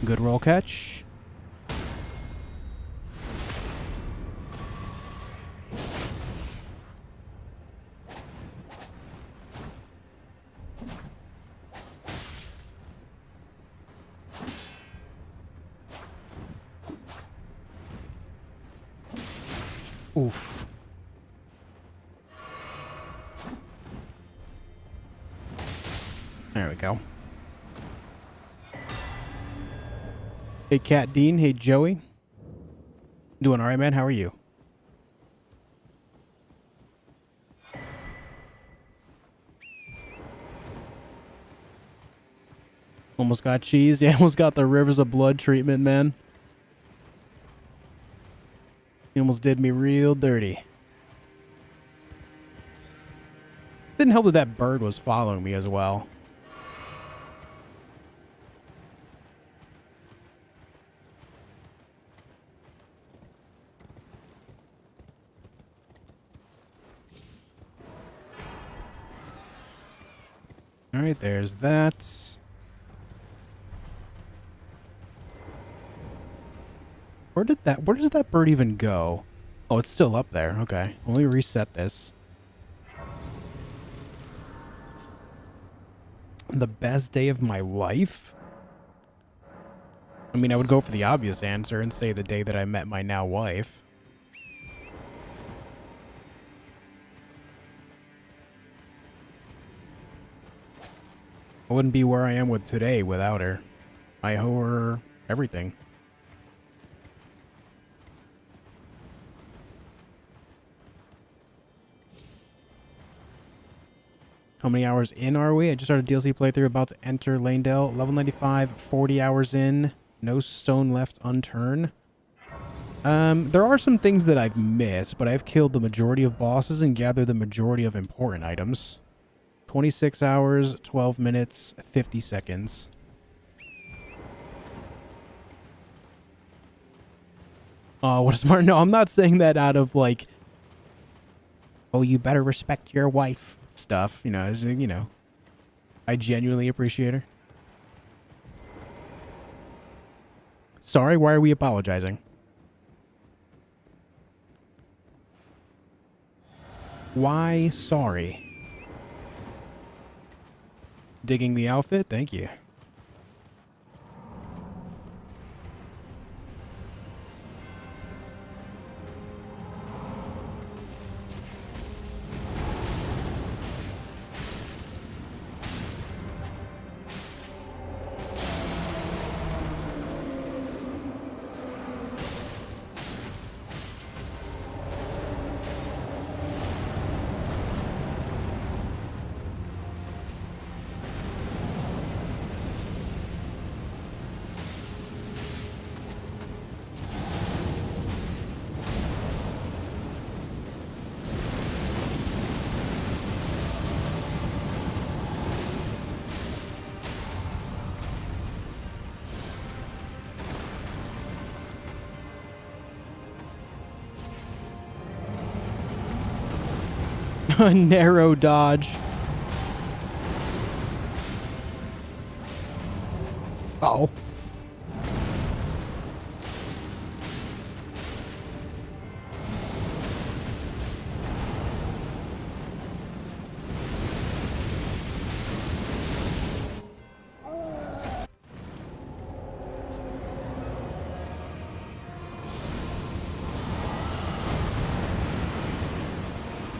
Good roll catch. Oof. There we go. Hey, Cat Dean. Hey, Joey. Doing all right, man? How are you? Almost got cheesed. Yeah, almost got the rivers of blood treatment, man. He almost did me real dirty. Didn't help that that bird was following me as well. All right, there's that. Where does that bird even go? Oh, it's still up there. Okay. Let me reset this. The best day of my life? I mean, I would go for the obvious answer and say the day that I met my now wife. I wouldn't be where I am with today without her. I owe her everything. How many hours in are we? I just started DLC playthrough, about to enter Lanedale. Level 95, 40 hours in. No stone left unturned. There are some things that I've missed, but I've killed the majority of bosses and gathered the majority of important items. 26 hours, 12 minutes, 50 seconds. Oh, what a smart... No, I'm not saying that out of, like... Oh, you better respect your wife stuff. You know, I genuinely appreciate her. Sorry, why are we apologizing? Why sorry? Digging the outfit? Thank you. A narrow dodge. Uh-oh.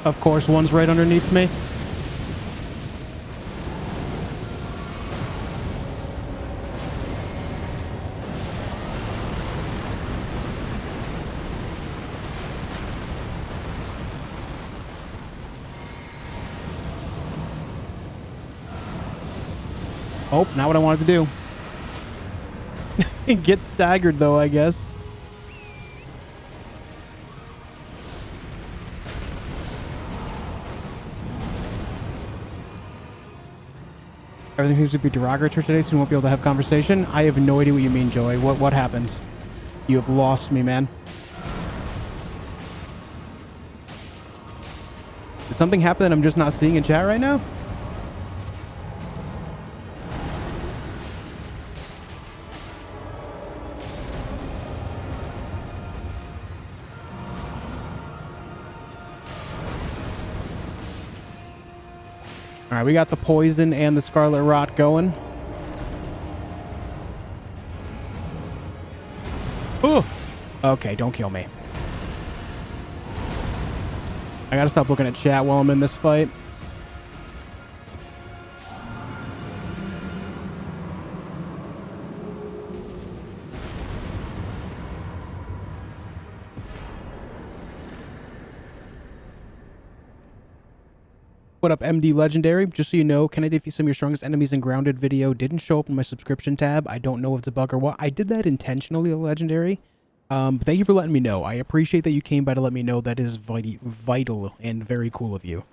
Of course, one's right underneath me. Oh, not what I wanted to do. Get staggered, though, I guess. Everything seems to be derogatory today, so we won't be able to have conversation. I have no idea what you mean, Joey. What happened? You have lost me, man. Did something happen that I'm just not seeing in chat right now? All right, we got the poison and the scarlet rot going. Ooh. Okay, don't kill me. I gotta stop looking at chat while I'm in this fight. What up, MD Legendary? Just so you know, can I defeat some of your strongest enemies in Grounded video didn't show up in my subscription tab. I don't know if it's a bug or what. I did that intentionally, Legendary. But thank you for letting me know. I appreciate that you came by to let me know. That is vital and very cool of you.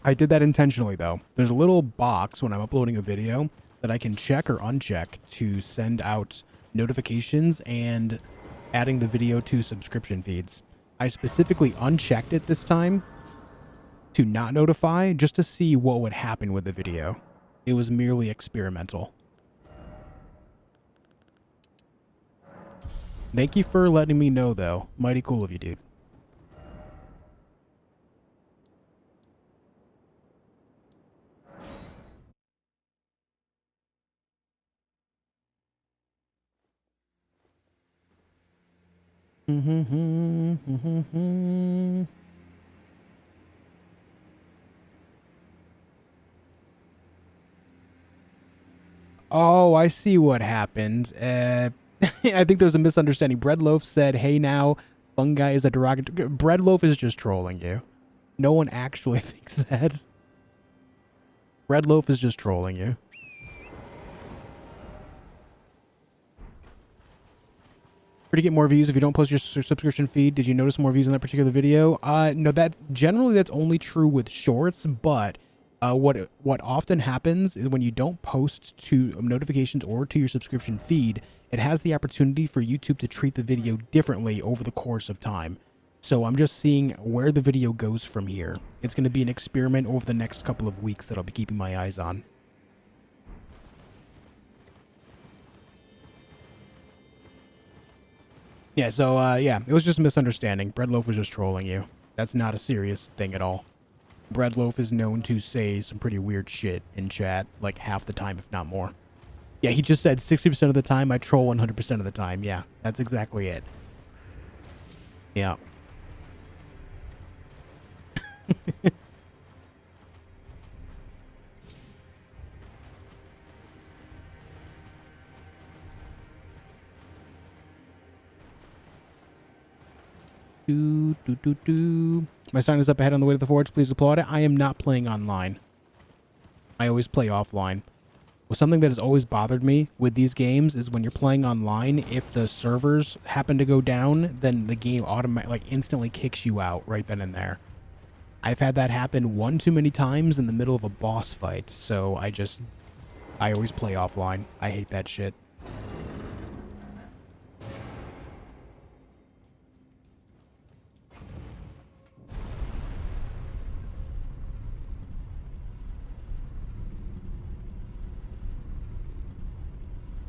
I did that intentionally, though. There's a little box when I'm uploading a video that I can check or uncheck to send out notifications and adding the video to subscription feeds. I specifically unchecked it this time to not notify, just to see what would happen with the video. It was merely experimental. Thank you for letting me know, though. Mighty cool of you, dude. Oh, I see what happened. I think there's a misunderstanding. Breadloaf said, hey now, fungi is a derogatory. Breadloaf is just trolling you. No one actually thinks that. Breadloaf is just trolling you. To get more views if you don't post your subscription feed. Did you notice more views in that particular video? No, that's only true with shorts, but what often happens is when you don't post to notifications or to your subscription feed, it has the opportunity for YouTube to treat the video differently over the course of time. So I'm just seeing where the video goes from here. It's going to be an experiment over the next couple of weeks that I'll be keeping my eyes on. Yeah, so, yeah, it was just a misunderstanding. Breadloaf was just trolling you. That's not a serious thing at all. Breadloaf is known to say some pretty weird shit in chat, like half the time, if not more. Yeah, he just said 60% of the time, I troll 100% of the time. Yeah, that's exactly it. Yeah. My sign is up ahead on the way to the forge. Please applaud it. I am not playing online. I always play offline. Well, something that has always bothered me with these games is when you're playing online, if the servers happen to go down, then the game automatically, instantly kicks you out right then and there. I've had that happen one too many times in the middle of a boss fight, so I always play offline. I hate that shit.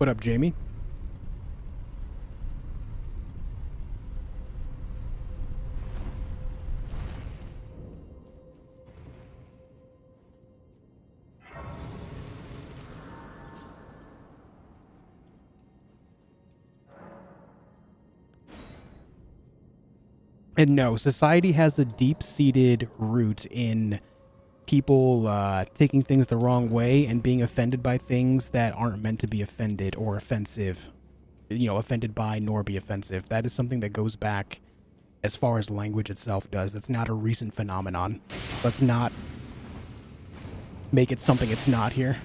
What up, Jamie? And no, society has a deep-seated root in people taking things the wrong way and being offended by things that aren't meant to be offended or offensive. You know, offended by nor be offensive. That is something that goes back as far as language itself does. That's not a recent phenomenon. Let's not make it something it's not here.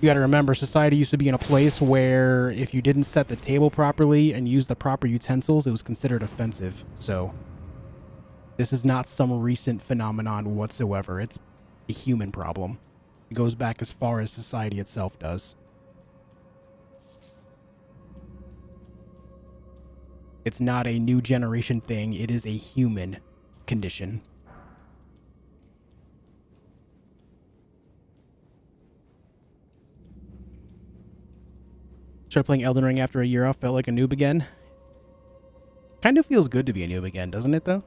You gotta remember, society used to be in a place where if you didn't set the table properly and use the proper utensils, it was considered offensive. So, this is not some recent phenomenon whatsoever. It's a human problem. It goes back as far as society itself does. It's not a new generation thing. It is a human condition. Started playing Elden Ring after a year off, felt like a noob again. Kind of feels good to be a noob again, doesn't it, though?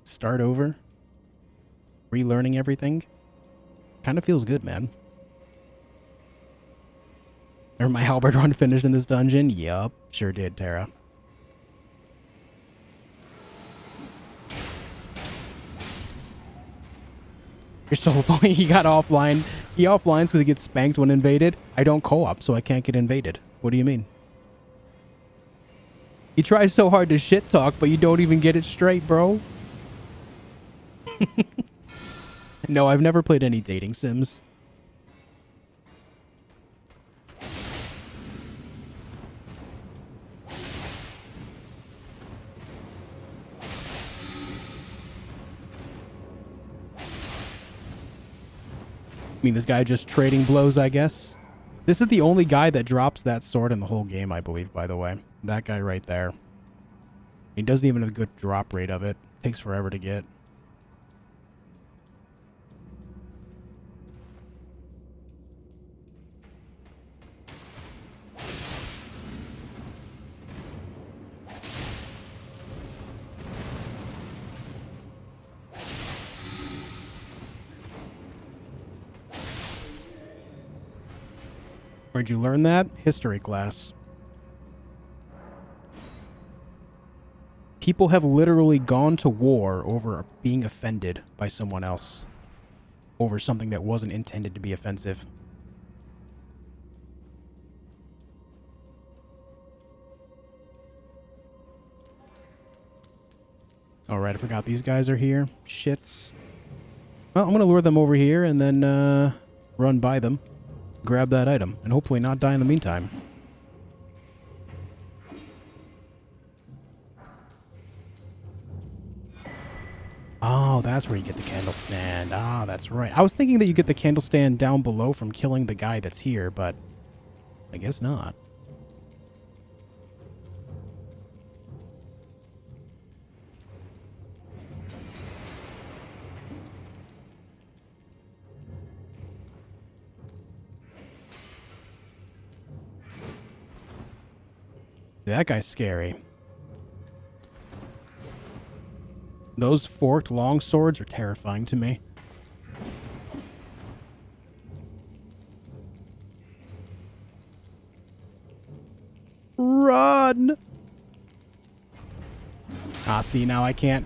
Start over. Relearning everything. Kind of feels good, man. Remember my halberd run finished in this dungeon? Yup, sure did, Tara. You're so funny. He got offline. He offlines because he gets spanked when invaded. I don't co-op, so I can't get invaded. What do you mean? You try so hard to shit talk, but you don't even get it straight, bro. No, I've never played any dating sims. I mean, this guy just trading blows, I guess. This is the only guy that drops that sword in the whole game, I believe, by the way. That guy right there. He doesn't even have a good drop rate of it. Takes forever to get. Where'd you learn that? History class. People have literally gone to war over being offended by someone else. Over something that wasn't intended to be offensive. Alright, I forgot these guys are here. Shits. Well, I'm gonna lure them over here and then run by them. Grab that item, and hopefully not die in the meantime. Oh, that's where you get the candle stand. Ah, that's right. I was thinking that you get the candle stand down below from killing the guy that's here, but I guess not. That guy's scary. Those forked long swords are terrifying to me. Run! Ah, see, now I can't.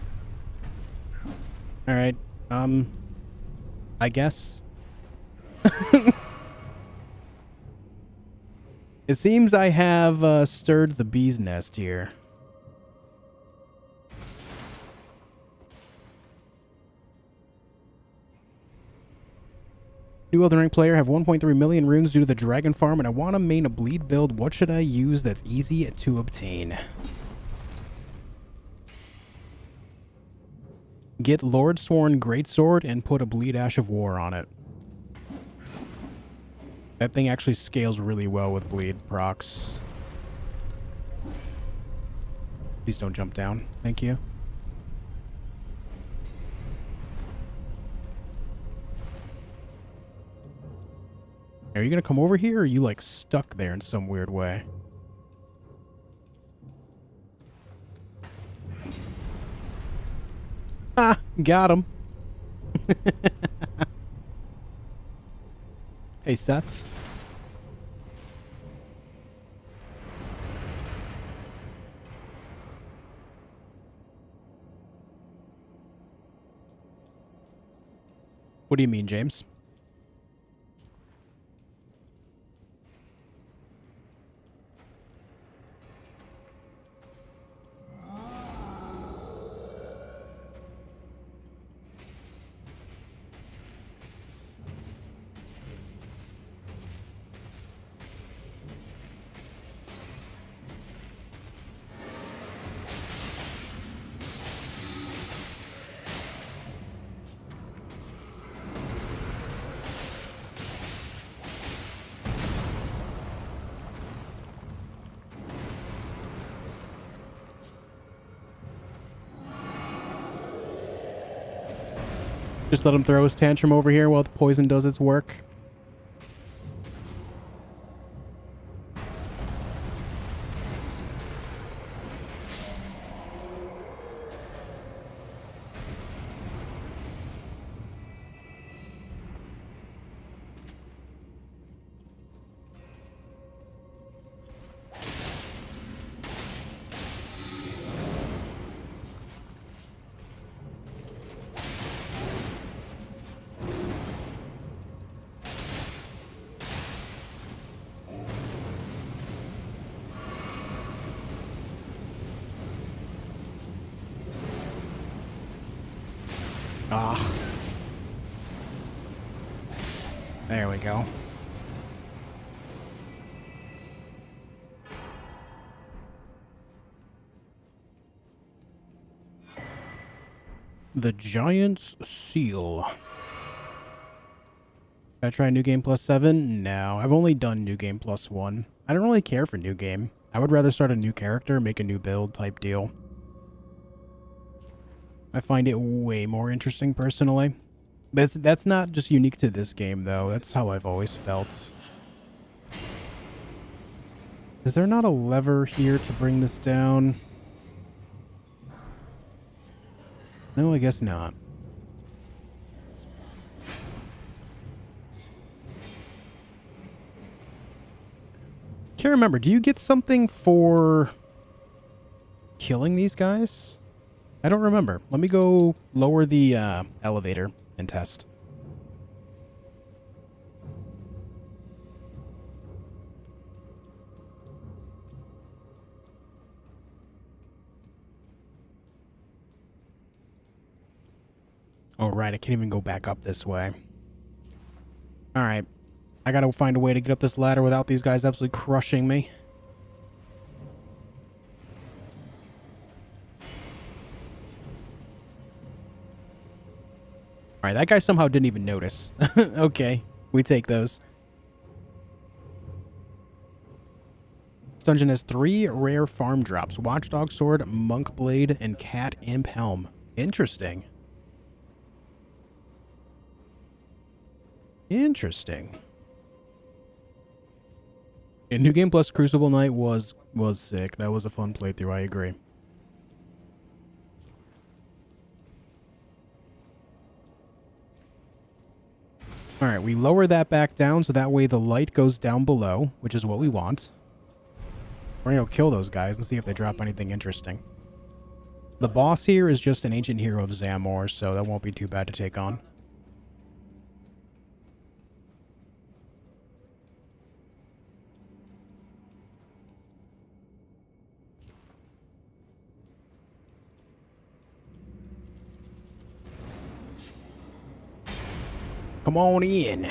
Alright, I guess. It seems I have stirred the bee's nest here. New Elden Ring player, have 1.3 million runes due to the dragon farm, and I want to main a bleed build. What should I use that's easy to obtain? Get Lord Sworn Greatsword and put a Bleed Ash of War on it. That thing actually scales really well with bleed procs. Please don't jump down. Thank you. Are you gonna come over here, or are you, like, stuck there in some weird way? Ah, got him. Hey, Seth. What do you mean, James? Just let him throw his tantrum over here while the poison does its work. Ah. There we go. The Giant's Seal. Did I try New Game Plus 7? No, I've only done New Game Plus 1. I don't really care for New Game. I would rather start a new character, make a new build type deal. I find it way more interesting personally. But that's not just unique to this game, though. That's how I've always felt. Is there not a lever here to bring this down? No, I guess not. Can't remember. Do you get something for killing these guys? I don't remember. Let me go lower the elevator and test. Oh, right. I can't even go back up this way. All right. I gotta find a way to get up this ladder without these guys absolutely crushing me. Alright, that guy somehow didn't even notice. Okay, we take those. This dungeon has 3 rare farm drops. Watchdog Sword, Monk Blade, and Cat Imp Helm. Interesting. Interesting. And New Game Plus Crucible Night was sick. That was a fun playthrough, I agree. Alright, we lower that back down so that way the light goes down below, which is what we want. We're gonna go kill those guys and see if they drop anything interesting. The boss here is just an ancient hero of Zamor, so that won't be too bad to take on. Come on in.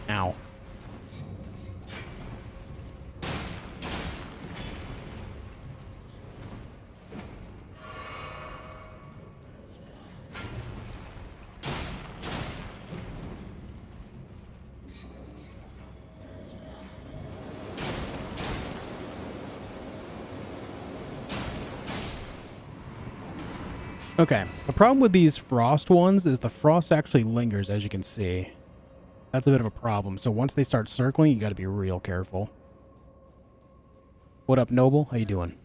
Ow. Okay, the problem with these frost ones is the frost actually lingers, as you can see. That's a bit of a problem. So once they start circling, you got to be real careful. What up, Noble? How you doing?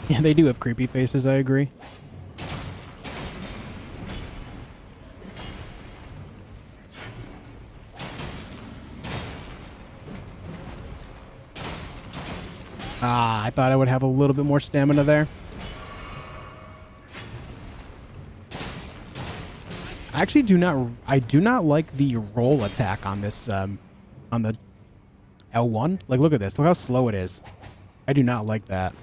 Yeah, they do have creepy faces, I agree. Ah, I thought I would have a little bit more stamina there. I actually do not like the roll attack on this, on the L1. Like, look at this. Look how slow it is. I do not like that.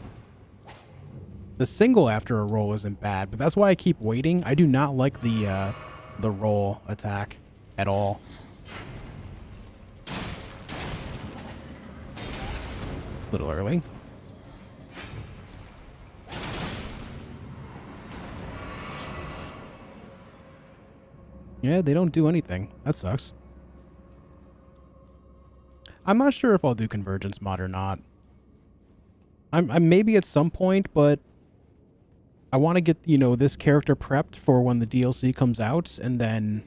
The single after a roll isn't bad, but that's why I keep waiting. I do not like the roll attack at all. A little early. Yeah, they don't do anything. That sucks. I'm not sure if I'll do Convergence mod or not. I'm maybe at some point, but I want to get, you know, this character prepped for when the DLC comes out, and then,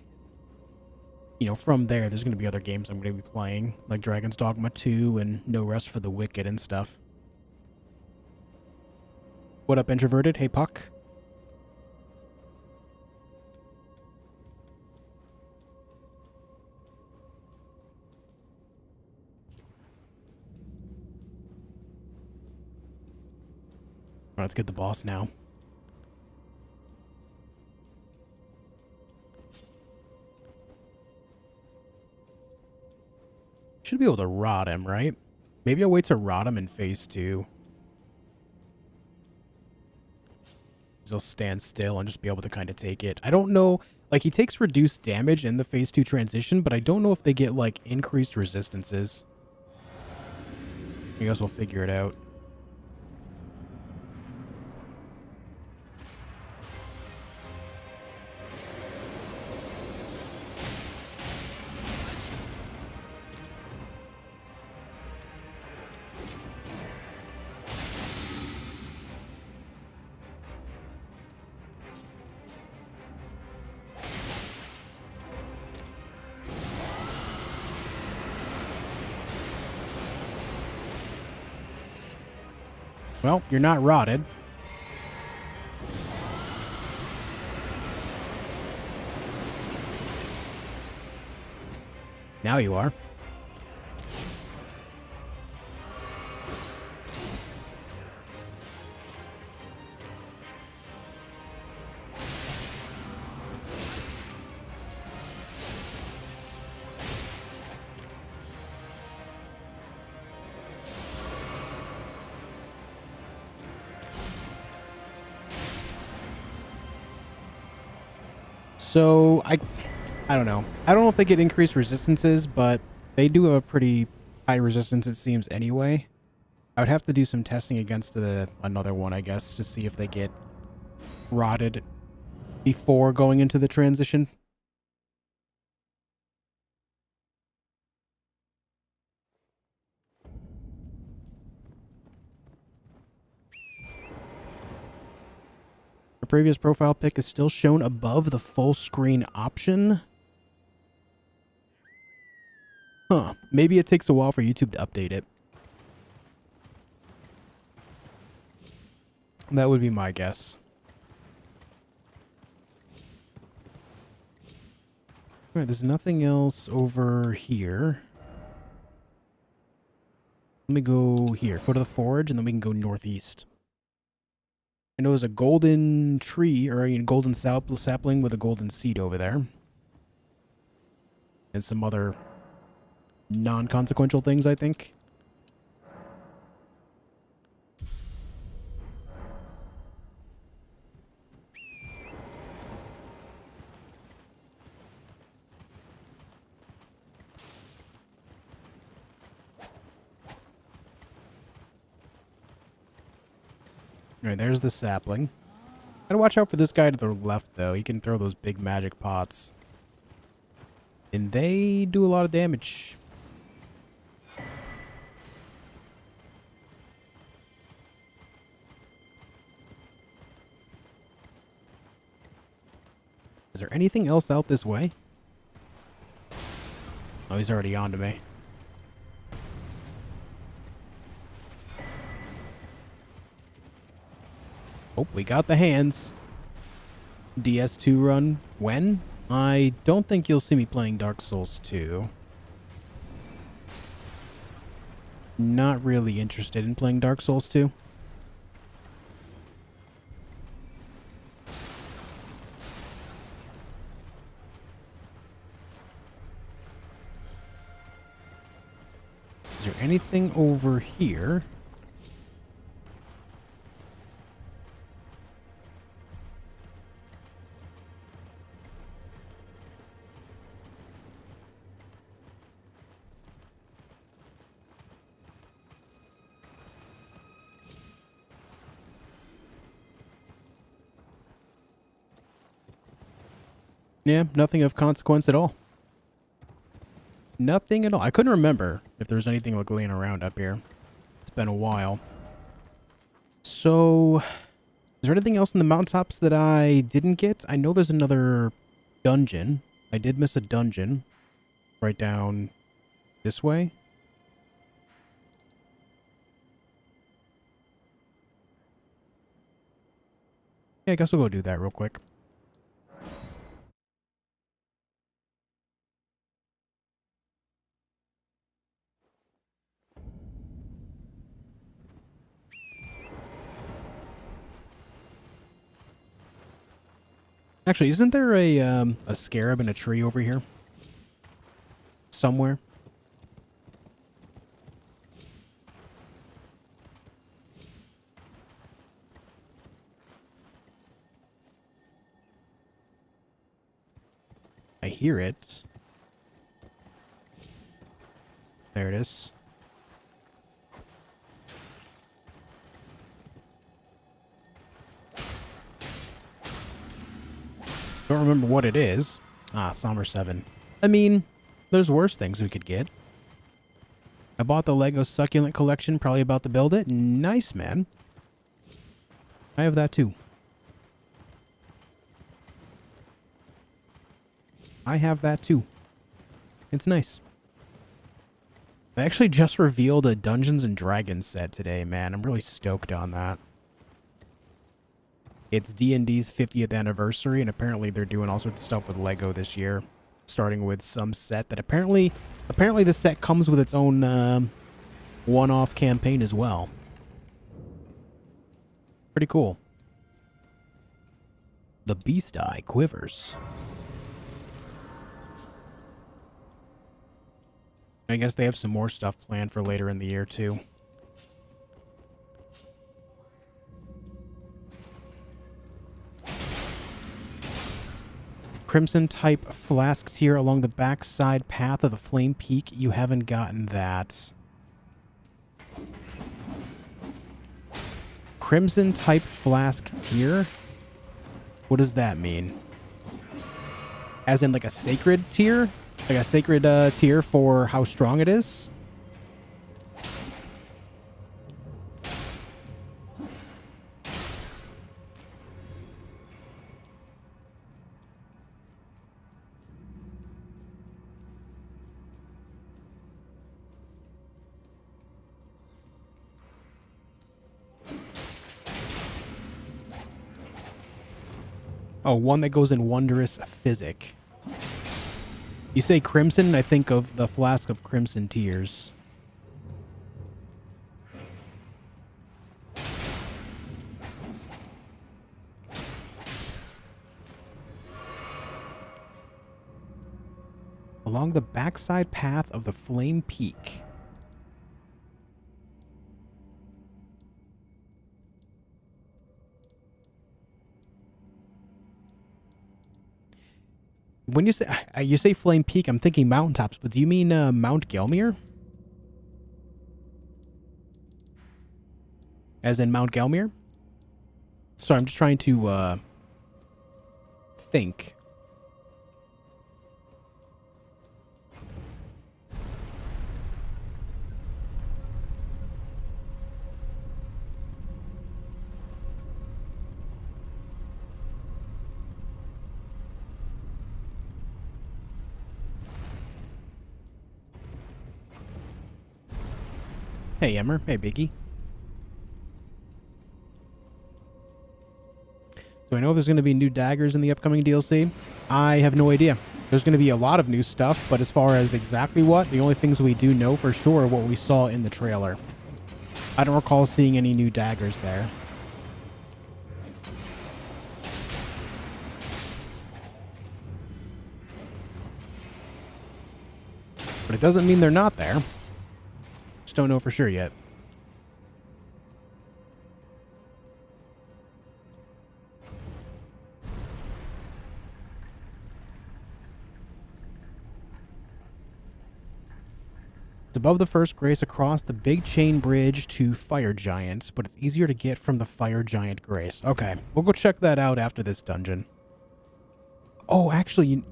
you know, from there, there's going to be other games I'm going to be playing, like Dragon's Dogma 2 and No Rest for the Wicked and stuff. What up, Introverted? Hey, Puck. All right, let's get the boss now. Should be able to rot him, right? Maybe I'll wait to rot him in phase 2. He'll stand still and just be able to kind of take it. I don't know, like, he takes reduced damage in the phase 2 transition, but I don't know if they get, like, increased resistances. I guess we'll figure it out. Well, you're not rotted. Now you are. So, I don't know. I don't know if they get increased resistances, but they do have a pretty high resistance, it seems, anyway. I would have to do some testing against another one, I guess, to see if they get rotted before going into the transition. The previous profile pic is still shown above the full screen option. Huh. Maybe it takes a while for YouTube to update it. That would be my guess. Alright, there's nothing else over here. Let me go here. Go to the forge, and then we can go northeast. I know there's a golden tree, or a golden sapling with a golden seed over there. And some other non-consequential things, I think. All right, there's the sapling. Gotta watch out for this guy to the left, though. He can throw those big magic pots. And they do a lot of damage. Is there anything else out this way? Oh, he's already on to me. Oh, we got the hands. DS2 run. When? I don't think you'll see me playing Dark Souls 2. Not really interested in playing Dark Souls 2. Is there anything over here? Yeah, nothing of consequence at all. Nothing at all. I couldn't remember if there was anything like laying around up here. It's been a while. So, is there anything else in the mountaintops that I didn't get? I know there's another dungeon. I did miss a dungeon right down this way. Yeah, I guess we'll go do that real quick. Actually, isn't there a scarab in a tree over here? Somewhere? I hear it. There it is. Don't remember what it is. Ah, Somber 7. I mean, there's worse things we could get. I bought the Lego Succulent Collection, probably about to build it. Nice, man. I have that too. I have that too. It's nice. I actually just revealed a Dungeons and Dragons set today, man. I'm really stoked on that. It's D&D's 50th anniversary, and apparently they're doing all sorts of stuff with Lego this year. Starting with some set that apparently the set comes with its own one-off campaign as well. Pretty cool. The Beast Eye quivers. I guess they have some more stuff planned for later in the year, too. Crimson type flask tier along the backside path of the Flame Peak. You haven't gotten that. Crimson type flask tier? What does that mean? As in like a sacred tier? Like a sacred tier for how strong it is? Oh, one that goes in Wondrous Physic. You say Crimson, and I think of the Flask of Crimson Tears. Along the backside path of the Flame Peak. When you say Flame Peak, I'm thinking Mountaintops, but do you mean Mount Gelmir? As in Mount Gelmir? Sorry, I'm just trying to think. Hey, Emmer. Hey, Biggie. Do I know if there's going to be new daggers in the upcoming DLC? I have no idea. There's going to be a lot of new stuff, but as far as exactly what, the only things we do know for sure are what we saw in the trailer. I don't recall seeing any new daggers there. But it doesn't mean they're not there. Just don't know for sure yet. It's above the first grace across the big chain bridge to Fire Giants, but it's easier to get from the Fire Giant grace. Okay, we'll go check that out after this dungeon. Oh, actually,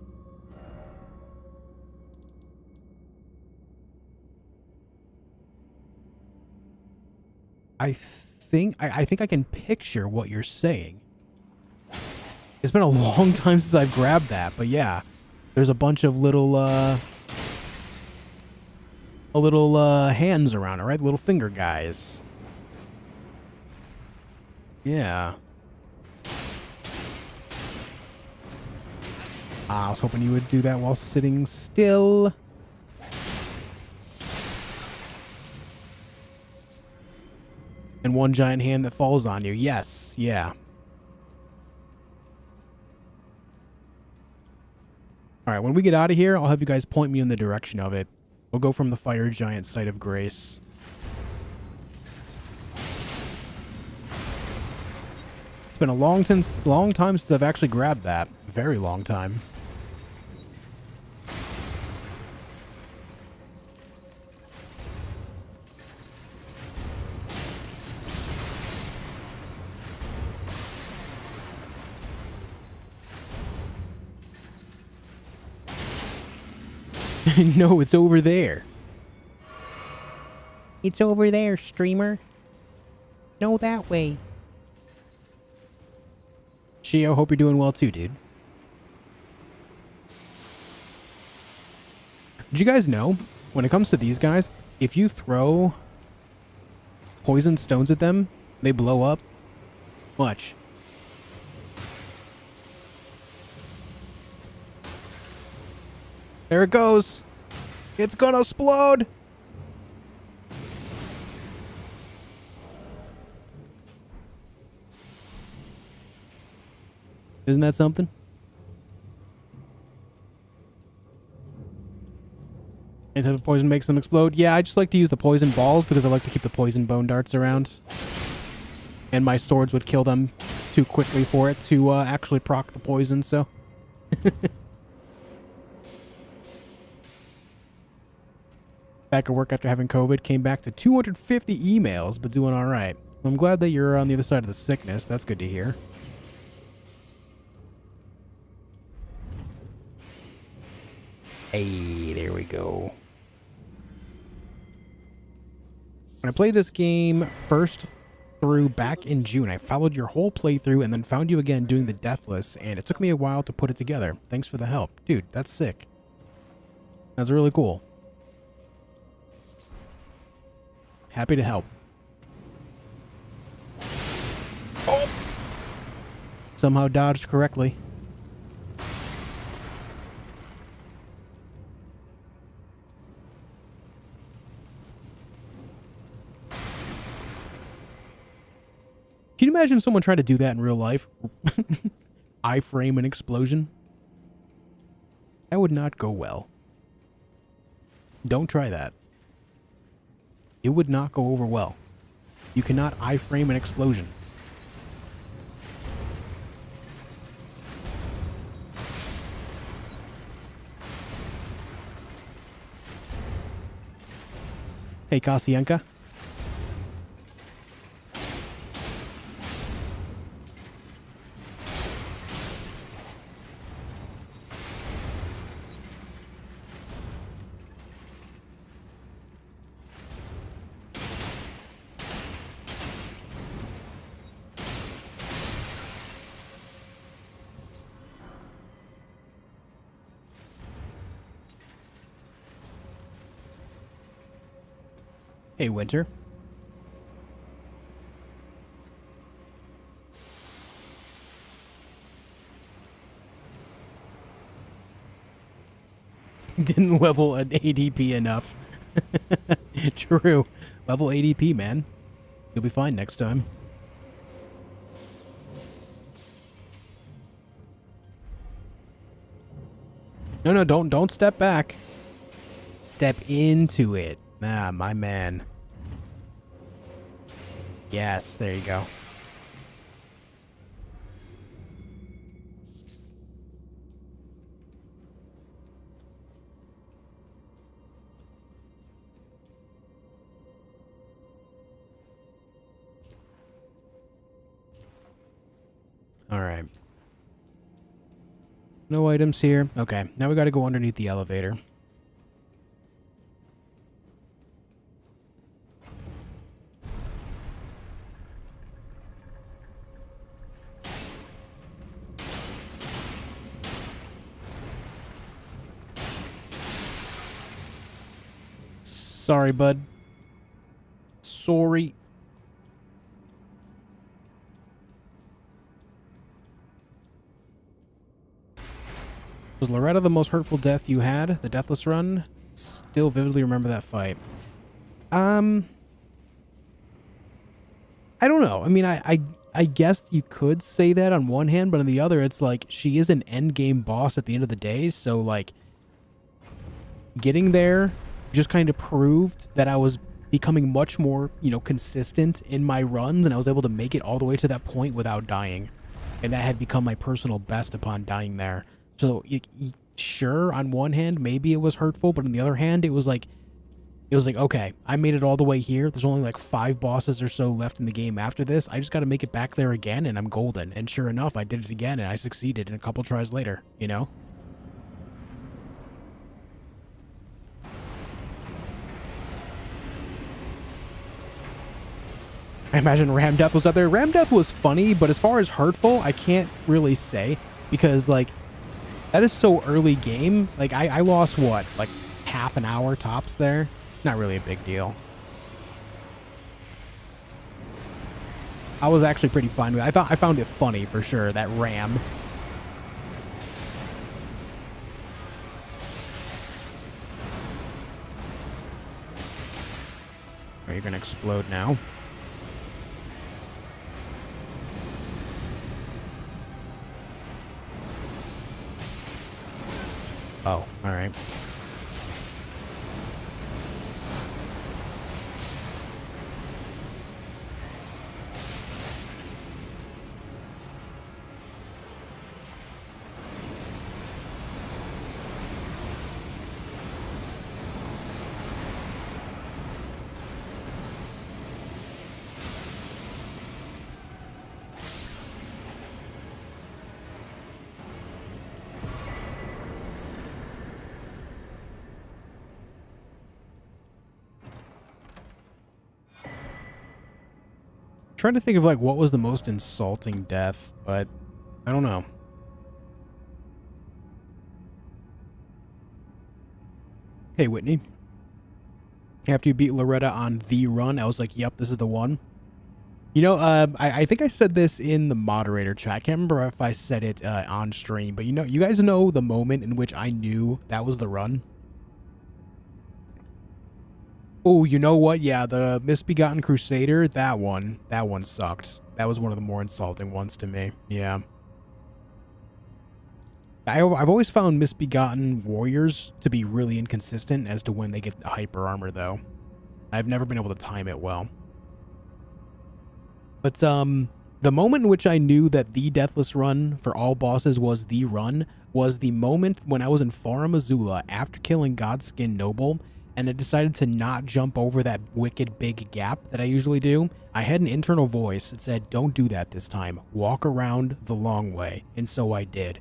I think I can picture what you're saying. It's been a long time since I've grabbed that, but yeah, there's a bunch of little hands around it, right? Little finger guys. Yeah. I was hoping you would do that while sitting still. And one giant hand that falls on you. Yes, yeah. Alright, when we get out of here, I'll have you guys point me in the direction of it. We'll go from the Fire Giant site of grace. It's been a long time since I've actually grabbed that. Very long time. No, it's over there. It's over there, streamer. No, that way. Shio, hope you're doing well too, dude. Did you guys know, when it comes to these guys, if you throw poison stones at them, they blow up? Watch. There it goes. It's gonna explode. Isn't that something? Any type of poison makes them explode? Yeah, I just like to use the poison balls because I like to keep the poison bone darts around. And my swords would kill them too quickly for it to actually proc the poison, so... Back at work after having COVID, came back to 250 emails, but doing all right. I'm glad that you're on the other side of the sickness. That's good to hear. Hey, there we go. When I played this game first through back in June, I followed your whole playthrough and then found you again doing the Deathless, and it took me a while to put it together. Thanks for the help. Dude, that's sick. That's really cool. Happy to help. Oh! Somehow dodged correctly. Can you imagine someone trying to do that in real life? Iframe an explosion? That would not go well. Don't try that. It would not go over well. You cannot iframe an explosion. Hey, Kasienka. Hey, Winter. Didn't level an ADP enough. True. Level ADP, man. You'll be fine next time. No, don't step back. Step into it. Ah, my man. Yes, there you go. All right. No items here. Okay, now we got to go underneath the elevator. Sorry, bud. Sorry. Was Loretta the most hurtful death you had? The Deathless Run? Still vividly remember that fight. I don't know. I mean, I guess you could say that on one hand, but on the other, it's like she is an endgame boss at the end of the day. So, like, getting there just kind of proved that I was becoming much more, you know, consistent in my runs, and I was able to make it all the way to that point without dying. And that had become my personal best upon dying there. So, sure, on one hand, maybe it was hurtful, but on the other hand, it was like, okay, I made it all the way here. There's only like 5 bosses or so left in the game after this. I just got to make it back there again, and I'm golden. And sure enough, I did it again, and I succeeded in a couple tries later, you know? I imagine Ram Death was out there. Ram Death was funny, but as far as hurtful, I can't really say, because, like, that is so early game. Like, I lost, what, like half an hour tops there? Not really a big deal. I was actually pretty fine with it. I found it funny for sure, that ram. Are you gonna explode now? Oh, all right. Trying to think of like what was the most insulting death, but I don't know. Hey Whitney, after you beat Loretta on the run, I was like, yep, this is the one. You know, I think I said this in the moderator chat. I can't remember if I said it on stream, but you guys know the moment in which I knew that was the run. Oh, you know what? Yeah, the Misbegotten Crusader, that one sucked. That was one of the more insulting ones to me. Yeah. I've always found Misbegotten Warriors to be really inconsistent as to when they get the hyper armor, though. I've never been able to time it well. But, the moment in which I knew that the Deathless Run for all bosses was the run was the moment when I was in Farum Azula after killing Godskin Noble, and I decided to not jump over that wicked big gap that I usually do. I had an internal voice that said, don't do that this time. Walk around the long way. And so I did.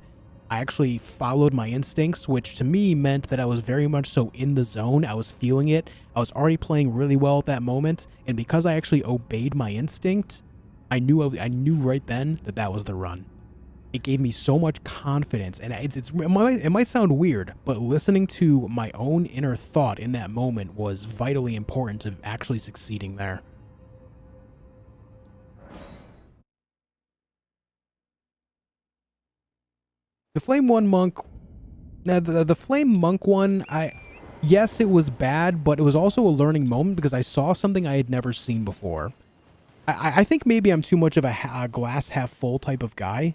I actually followed my instincts, which to me meant that I was very much so in the zone. I was feeling it. I was already playing really well at that moment. And because I actually obeyed my instinct, I knew right then that that was the run. it gave me so much confidence. And it might sound weird, but listening to my own inner thought in that moment was vitally important to actually succeeding there. The Flame 1 Monk, the Flame Monk one, yes, it was bad, but it was also a learning moment because I saw something I had never seen before. I think maybe I'm too much of a glass half full type of guy.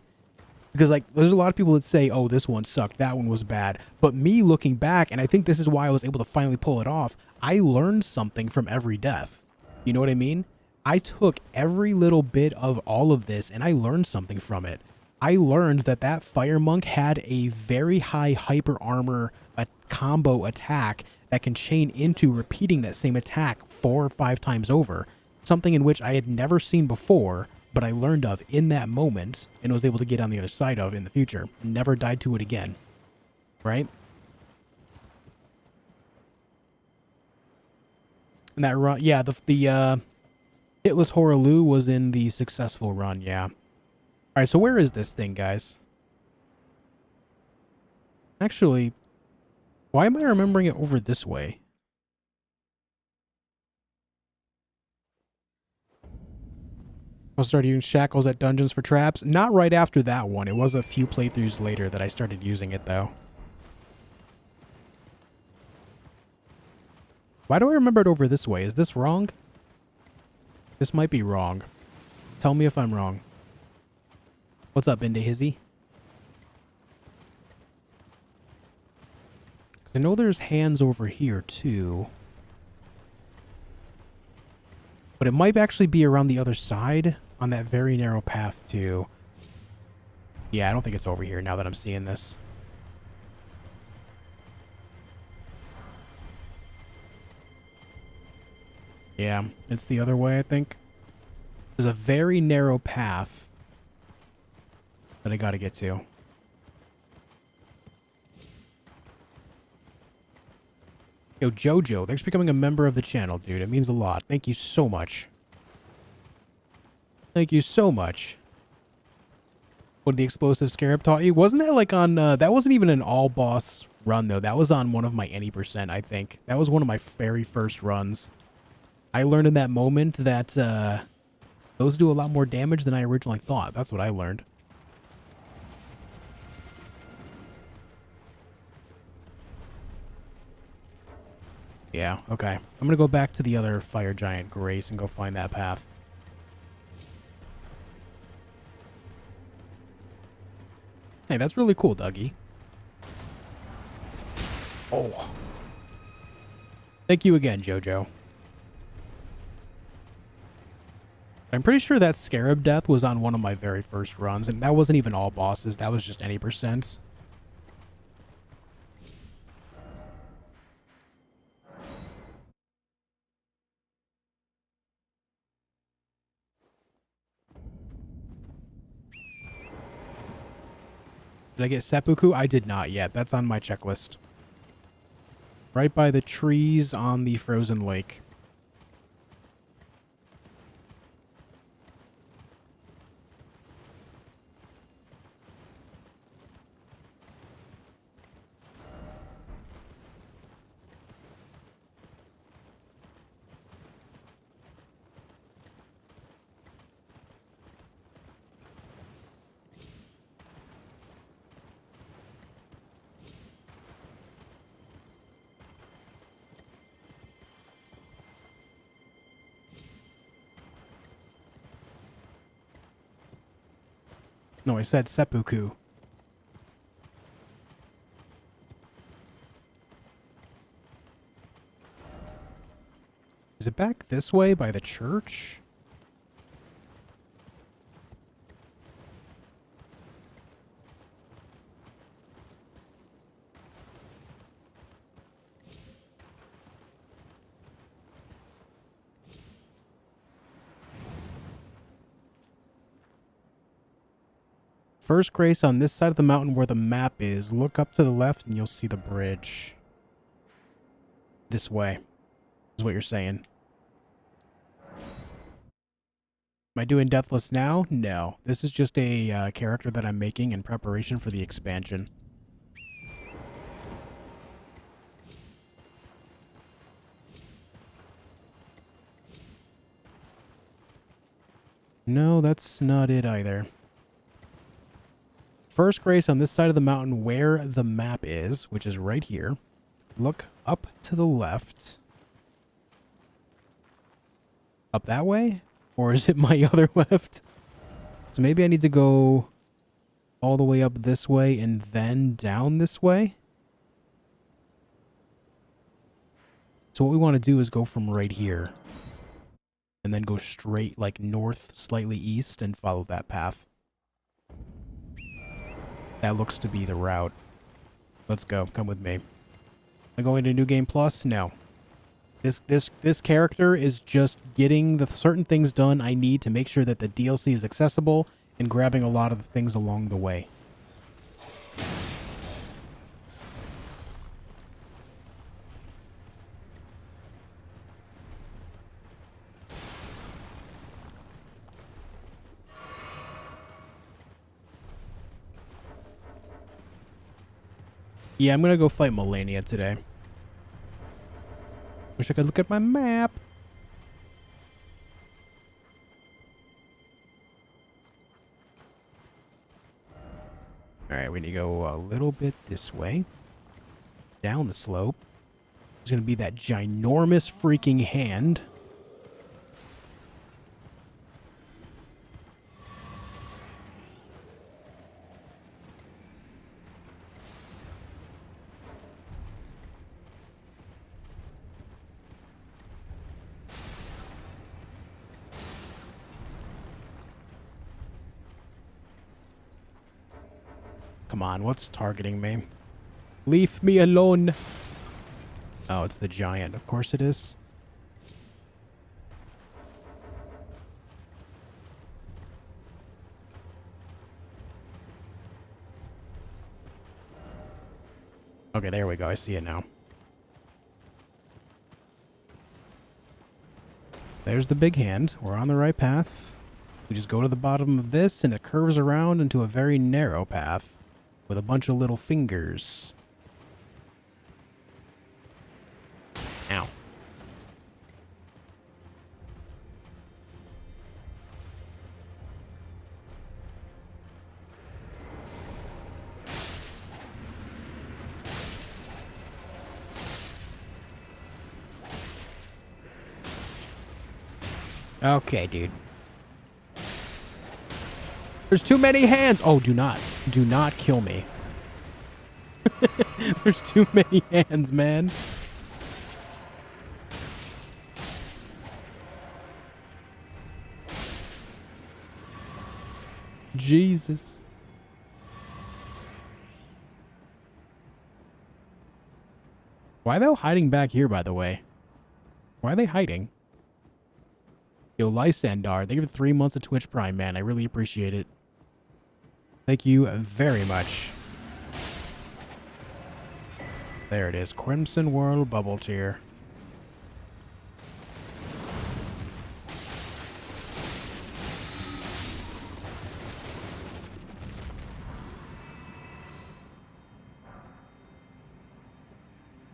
Because, like, there's a lot of people that say, oh, this one sucked, that one was bad. But me looking back, and I think this is why I was able to finally pull it off, I learned something from every death. You know what I mean? I took every little bit of all of this, and I learned something from it. I learned that that Fire Monk had a very high hyper armor combo attack that can chain into repeating that same attack 4 or 5 times over. Something in which I had never seen before, but I learned of in that moment and was able to get on the other side of in the future. Never died to it again. Right? And that run, yeah, the Hitless Horaloo was in the successful run, yeah. Alright, so where is this thing, guys? Actually, why am I remembering it over this way? I started using shackles at dungeons for traps. Not right after that one. It was a few playthroughs later that I started using it, though. Why do I remember it over this way? Is this wrong? This might be wrong. Tell me if I'm wrong. What's up, Binde Hizzy? Because I know there's hands over here, too. But it might actually be around the other side on that very narrow path, too. Yeah, I don't think it's over here now that I'm seeing this. Yeah, it's the other way, I think. There's a very narrow path that I gotta get to. Yo, Jojo, thanks for becoming a member of the channel, dude. It means a lot. Thank you so much. Thank you so much. What the explosive scarab taught you? Wasn't that like on, that wasn't even an all boss run though. That was on one of my any %, I think. That was one of my very first runs. I learned in that moment that, those do a lot more damage than I originally thought. That's what I learned. Yeah, okay. I'm gonna go back to the other fire giant Grace and go find that path. Hey, that's really cool, Dougie. Oh. Thank you again, Jojo. I'm pretty sure that Scarab death was on one of my very first runs, and that wasn't even all bosses. That was just any %. Did I get seppuku? I did not yet. That's on my checklist. Right by the trees on the frozen lake. No, I said seppuku. Is it back this way by the church? First Grace on this side of the mountain where the map is. Look up to the left and you'll see the bridge. This way is what you're saying. Am I doing Deathless now? No. This is just a character that I'm making in preparation for the expansion. No, that's not it either. First grace on this side of the mountain where the map is, which is right here. Look up to the left. Up that way? Or is it my other left? So maybe I need to go all the way up this way and then down this way. So what we want to do is go from right here. And then go straight, like north, slightly east, and follow that path. That looks to be the route. Let's go. Come with me. Am I going to New Game Plus? No. This character is just getting the certain things done I need to make sure that the DLC is accessible and grabbing a lot of the things along the way. Yeah, I'm gonna go fight Malenia today. Wish I could look at my map. Alright, we need to go a little bit this way. Down the slope. There's gonna be that ginormous freaking hand. Come on, what's targeting me? Leave me alone. Oh, it's the giant. Of course it is. Okay, there we go. I see it now. There's the big hand. We're on the right path. We just go to the bottom of this, and it curves around into a very narrow path with a bunch of little fingers. Ow. Okay, dude. There's too many hands. Oh, do not kill me. There's too many hands, man. Jesus. Why are they all hiding back here, by the way? Why are they hiding? Yo, Lysandar, thank you for 3 months of Twitch Prime, man. I really appreciate it. Thank you very much. There it is. Crimson World Bubble Tier.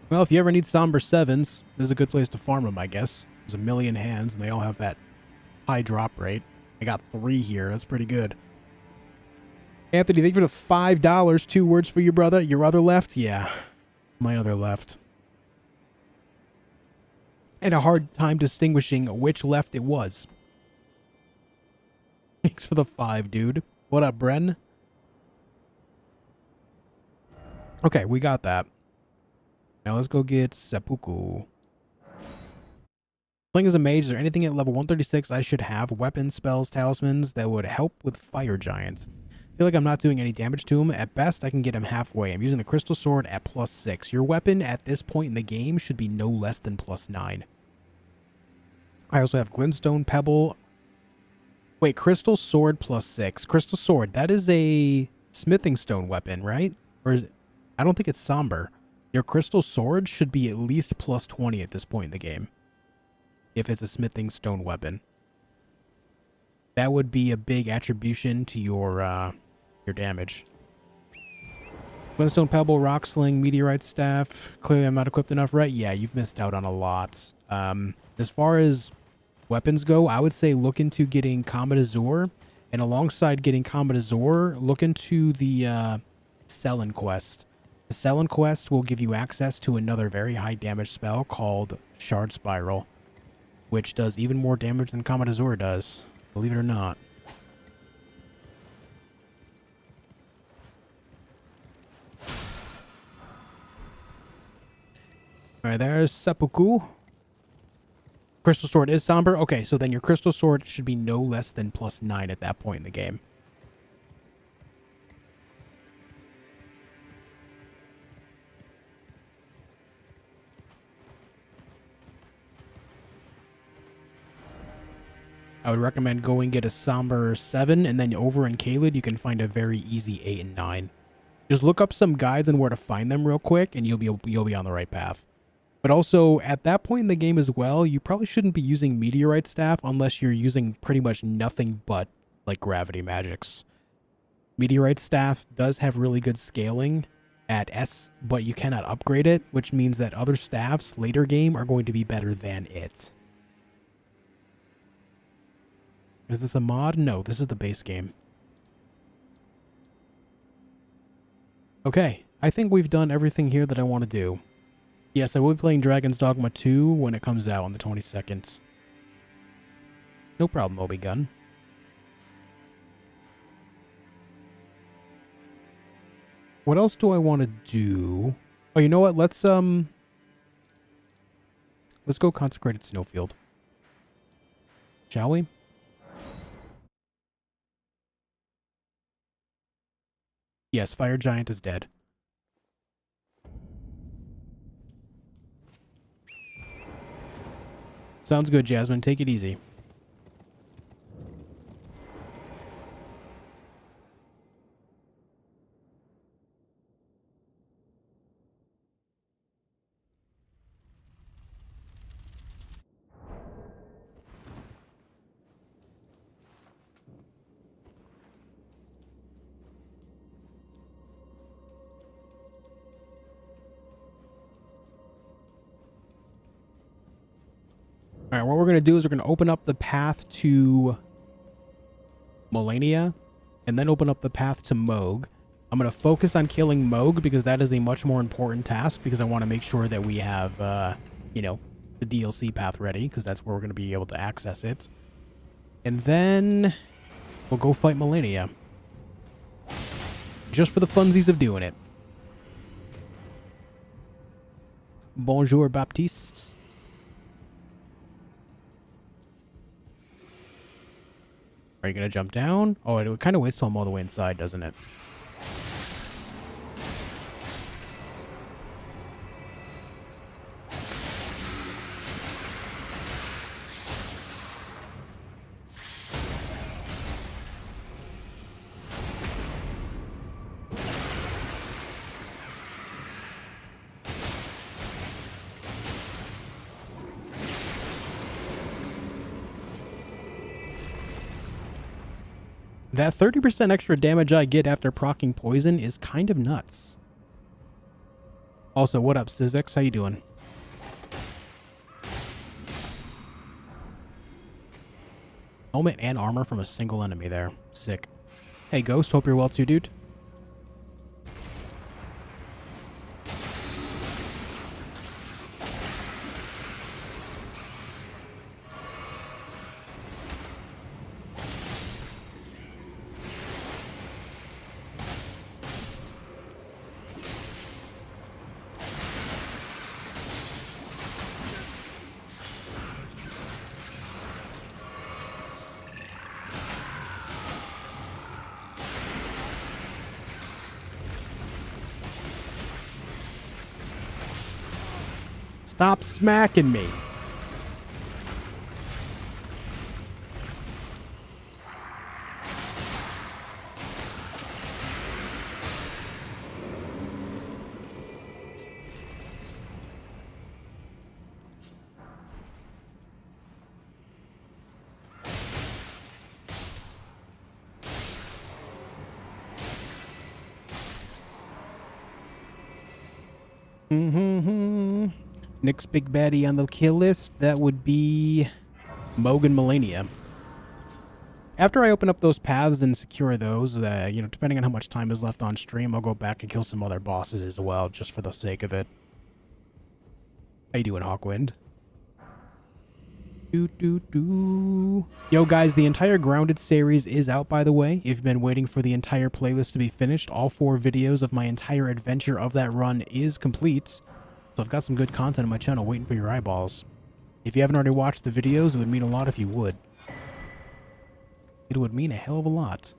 Well, if you ever need somber 7s, this is a good place to farm them, I guess. There's a million hands, and they all have that high drop rate. I got 3 here. That's pretty good. Anthony, thank you for the $5. 2 words for your brother. Your other left? Yeah, my other left. And a hard time distinguishing which left it was. Thanks for the 5, dude. What up, Bren? Okay, we got that. Now let's go get Seppuku. Playing as a mage, is there anything at level 136 I should have? Weapons, spells, talismans that would help with fire giants. I feel like I'm not doing any damage to him. At best, I can get him halfway. I'm using the crystal sword at +6. Your weapon at this point in the game should be no less than +9. I also have glintstone, pebble. Wait, crystal sword +6. Crystal sword, that is a smithing stone weapon, right? Or is it? I don't think it's somber. Your crystal sword should be at least +20 at this point in the game, if it's a smithing stone weapon. that would be a big attribution to your damage. Glintstone Pebble, Rock Sling, Meteorite Staff. Clearly I'm not equipped enough, right? Yeah, you've missed out on a lot. As far as weapons go, I would say look into getting Comet Azure, and alongside getting Comet Azure, look into the Selin Quest. The Selin Quest will give you access to another very high damage spell called Shard Spiral, which does even more damage than Comet Azure does, believe it or not. Alright, there's Seppuku. Crystal Sword is somber. Okay, so then your Crystal Sword should be no less than +9 at that point in the game. I would recommend going get a somber 7, and then over in Caelid you can find a very easy 8 and 9. Just look up some guides on where to find them real quick, and you'll be on the right path. But also, at that point in the game as well, you probably shouldn't be using Meteorite Staff unless you're using pretty much nothing but, like, gravity magics. Meteorite Staff does have really good scaling at S, but you cannot upgrade it, which means that other staffs later game are going to be better than it. Is this a mod? No, this is the base game. Okay, I think we've done everything here that I want to do. Yes, I will be playing Dragon's Dogma 2 when it comes out on the 22nd. No problem, Obi-Gun. What else do I want to do? Oh, you know what? Let's go Consecrated Snowfield. Shall we? Yes, Fire Giant is dead. Sounds good, Jasmine. Take it easy. All right, what we're going to do is we're going to open up the path to Malenia and then open up the path to Mohg. I'm going to focus on killing Mohg because that is a much more important task because I want to make sure that we have, you know, the DLC path ready because that's where we're going to be able to access it. And then we'll go fight Malenia. Just for the funsies of doing it. Bonjour, Baptiste. Are you going to jump down? Oh, it kind of waits till I'm all the way inside, doesn't it? That 30% extra damage I get after proccing poison is kind of nuts. Also, what up, Syzex? How you doing? Helmet and armor from a single enemy there. Sick. Hey, Ghost. Hope you're well too, dude. Stop smacking me. Next big baddie on the kill list, that would be Mohg and Malenia. After I open up those paths and secure those, you know, depending on how much time is left on stream, I'll go back and kill some other bosses as well, just for the sake of it. How you doing, Hawkwind? Yo, guys, the entire Grounded series is out, by the way. If you've been waiting for the entire playlist to be finished, all 4 videos of my entire adventure of that run is complete. So I've got some good content on my channel waiting for your eyeballs. If you haven't already watched the videos, it would mean a lot if you would. It would mean a hell of a lot.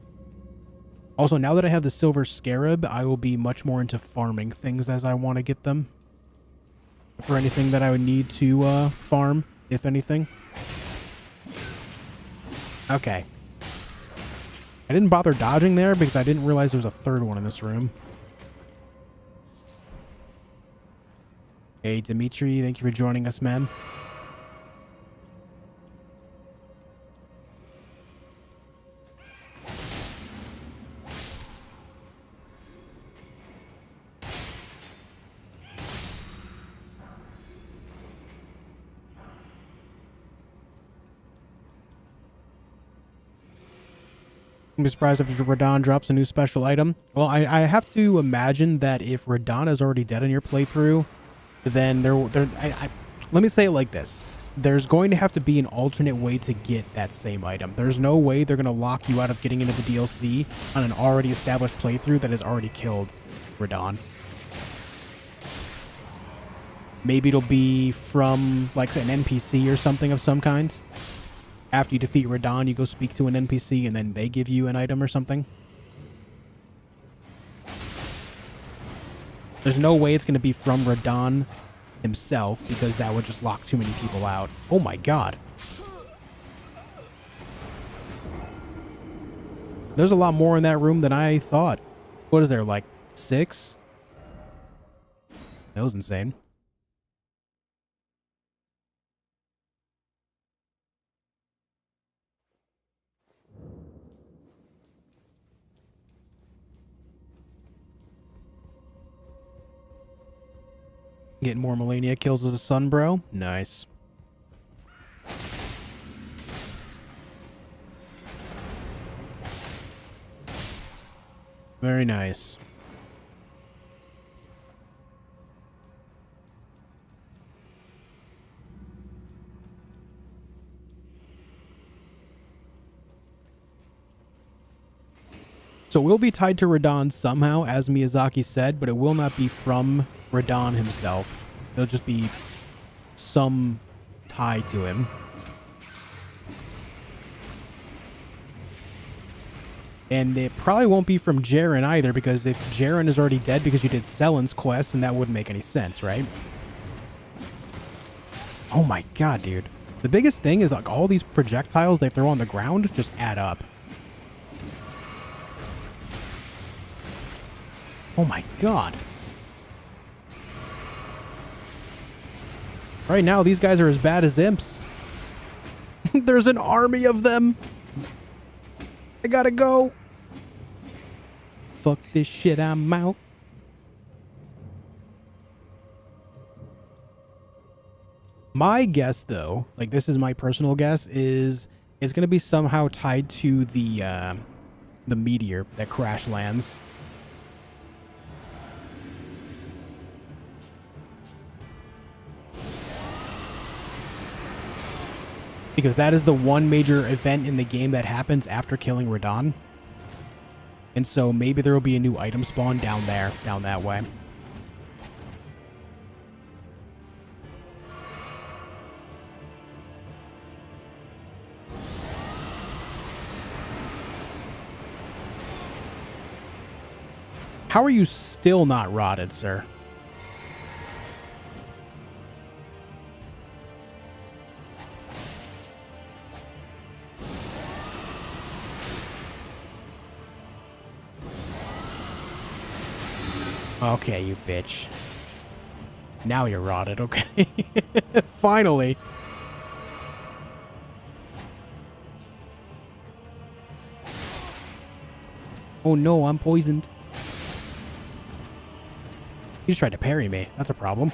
Also, now that I have the Silver Scarab, I will be much more into farming things as I want to get them. For anything that I would need to farm, if anything. Okay. I didn't bother dodging there because I didn't realize there was a third one in this room. Hey, Dimitri, thank you for joining us, man. I'm surprised if Radon drops a new special item. Well, I have to imagine that if Radon is already dead in your playthrough, then let me say it like this. There's going to have to be an alternate way to get that same item. There's no way they're going to lock you out of getting into the DLC on an already established playthrough that has already killed Radon. Maybe it'll be from like an NPC or something of some kind. After you defeat Radon, you go speak to an NPC and then they give you an item or something. There's no way it's going to be from Radon himself because that would just lock too many people out. Oh my god. There's a lot more in that room than I thought. What is there, like 6? That was insane. Getting more Malenia kills as a son, bro. Nice. Very nice. So it will be tied to Radon somehow, as Miyazaki said, but it will not be from Radon himself. It'll just be some tie to him. And it probably won't be from Jaren either, because if Jaren is already dead because you did Selen's quest, then that wouldn't make any sense, right? Oh my god, dude. The biggest thing is like all these projectiles they throw on the ground just add up. Oh my god. Right now, these guys are as bad as imps. There's an army of them. I gotta go. Fuck this shit, I'm out. My guess, though, like this is my personal guess, is it's gonna be somehow tied to the meteor that crash lands. Because that is the one major event in the game that happens after killing Radon. And so maybe there will be a new item spawn down there, down that way. How are you still not rotted, sir? Okay, you bitch. Now you're rotted, okay? Finally. Oh no, I'm poisoned. He just tried to parry me. That's a problem.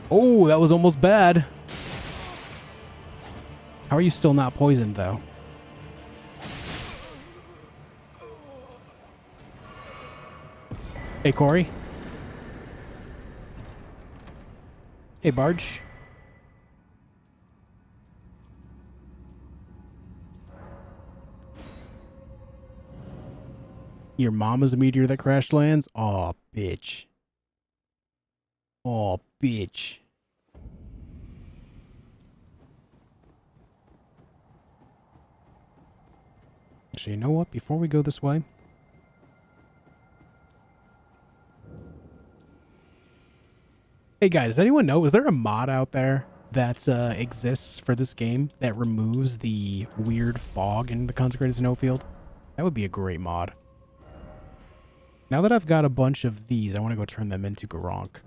Oh, that was almost bad. How are you still not poisoned, though? Hey, Corey. Hey, Barge. Your mama's a meteor that crash lands? Aw, bitch. Aw, bitch. Actually, you know what? Before we go this way... Hey guys, does anyone know, is there a mod out there that exists for this game that removes the weird fog in the Consecrated Snowfield? That would be a great mod. Now that I've got a bunch of these, I want to go turn them into Gronk.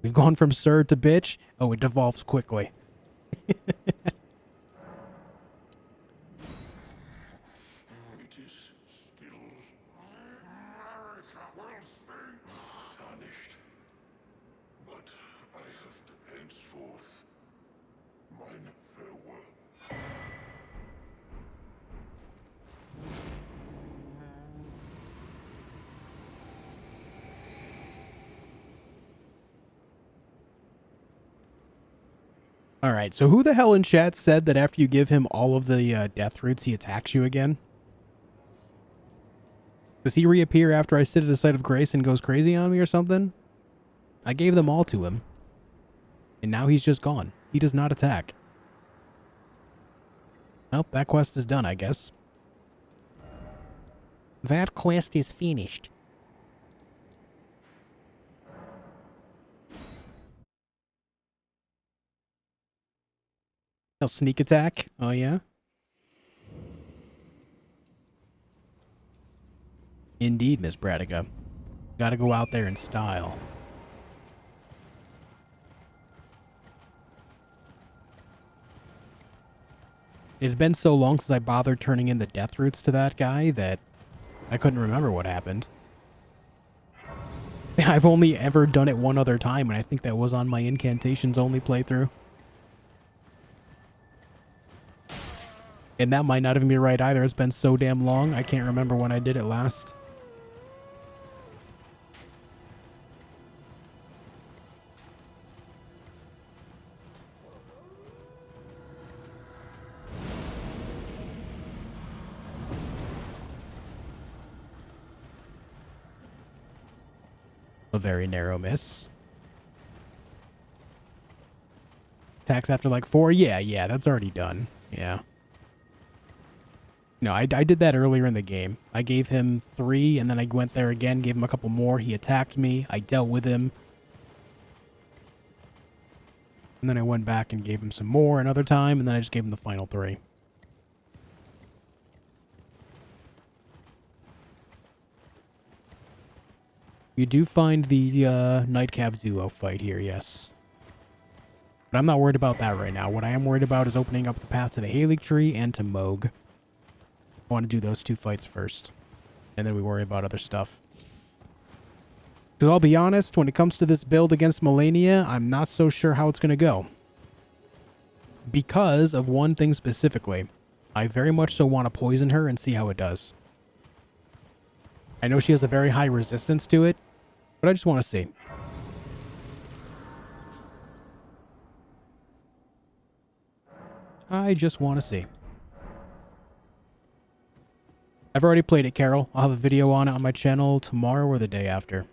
We've gone from sir to bitch. Oh, it devolves quickly. It is still America will stay tarnished. But I have to henceforth mine farewell. All right, so who the hell in chat said that after you give him all of the death roots, he attacks you again? Does he reappear after I sit at a site of grace and goes crazy on me or something? I gave them all to him. And now he's just gone. He does not attack. Well, that quest is done, I guess. That quest is finished. He'll sneak attack? Oh, yeah? Indeed, Miss Bradiga. Gotta go out there in style. It had been so long since I bothered turning in the death roots to that guy that I couldn't remember what happened. I've only ever done it one other time, and I think that was on my incantations only playthrough. And that might not even be right either. It's been so damn long, I can't remember when I did it last. A very narrow miss. Attacks after like 4? Yeah, that's already done. Yeah. No, I did that earlier in the game. I gave him 3, and then I went there again, gave him a couple more. He attacked me. I dealt with him. And then I went back and gave him some more another time, and then I just gave him the final 3. You do find the Nightcap duo fight here, yes. But I'm not worried about that right now. What I am worried about is opening up the path to the Halig Tree and to Mohg. I want to do those 2 fights first. And then we worry about other stuff. Because I'll be honest, when it comes to this build against Malenia, I'm not so sure how it's going to go. Because of one thing specifically. I very much so want to poison her and see how it does. I know she has a very high resistance to it, but I just want to see. I just want to see. I've already played it, Carol. I'll have a video on it on my channel tomorrow or the day after.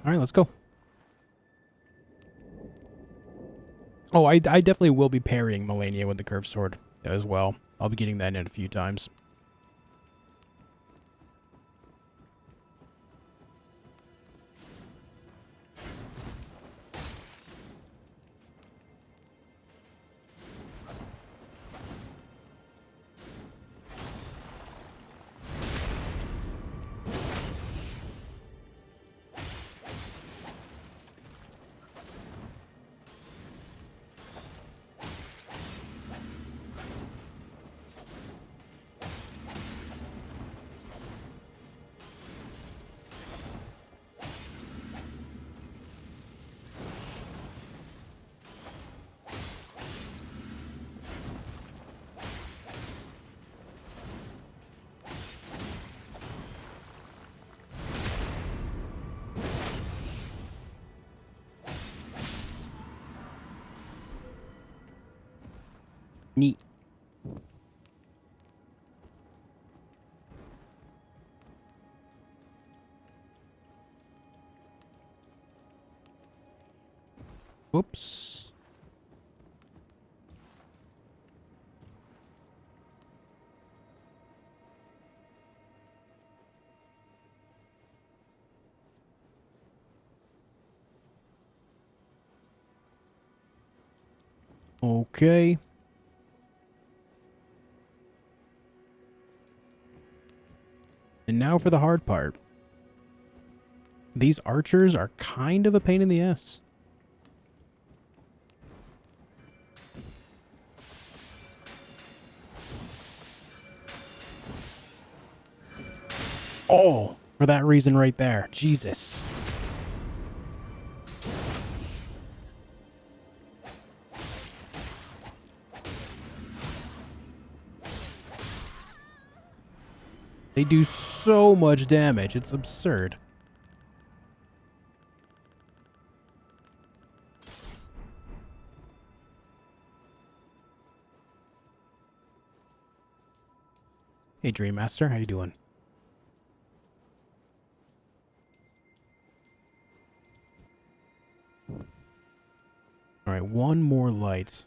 All right, let's go. Oh, I definitely will be parrying Malenia with the curved sword as well. I'll be getting that in a few times. Neat. Whoops. Okay. And now for the hard part. These archers are kind of a pain in the ass. Oh, for that reason right there. Jesus. They do so much damage. It's absurd. Hey, Dream Master, how you doing? All right, one more light.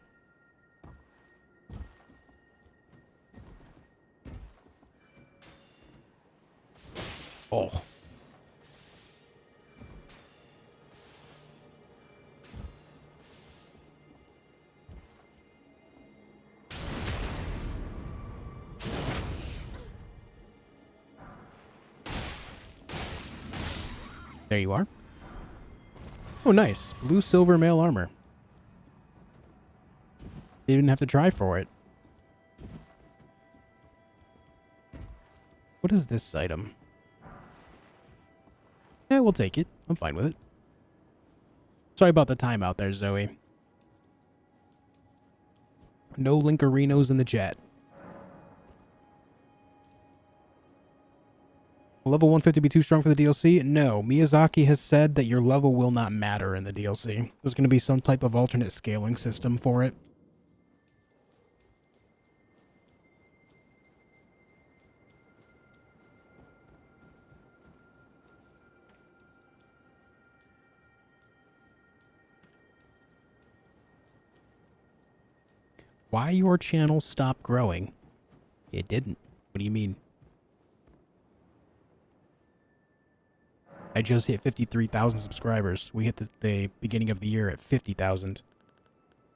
Oh. There you are. Oh, nice. Blue silver mail armor. You didn't have to try for it. What is this item? Yeah, we'll take it. I'm fine with it. Sorry about the timeout there, Zoe. No Linkarinos in the chat. Will level 150 be too strong for the DLC? No. Miyazaki has said that your level will not matter in the DLC. There's going to be some type of alternate scaling system for it. Why your channel stopped growing? It didn't. What do you mean? I just hit 53,000 subscribers. We hit the beginning of the year at 50,000.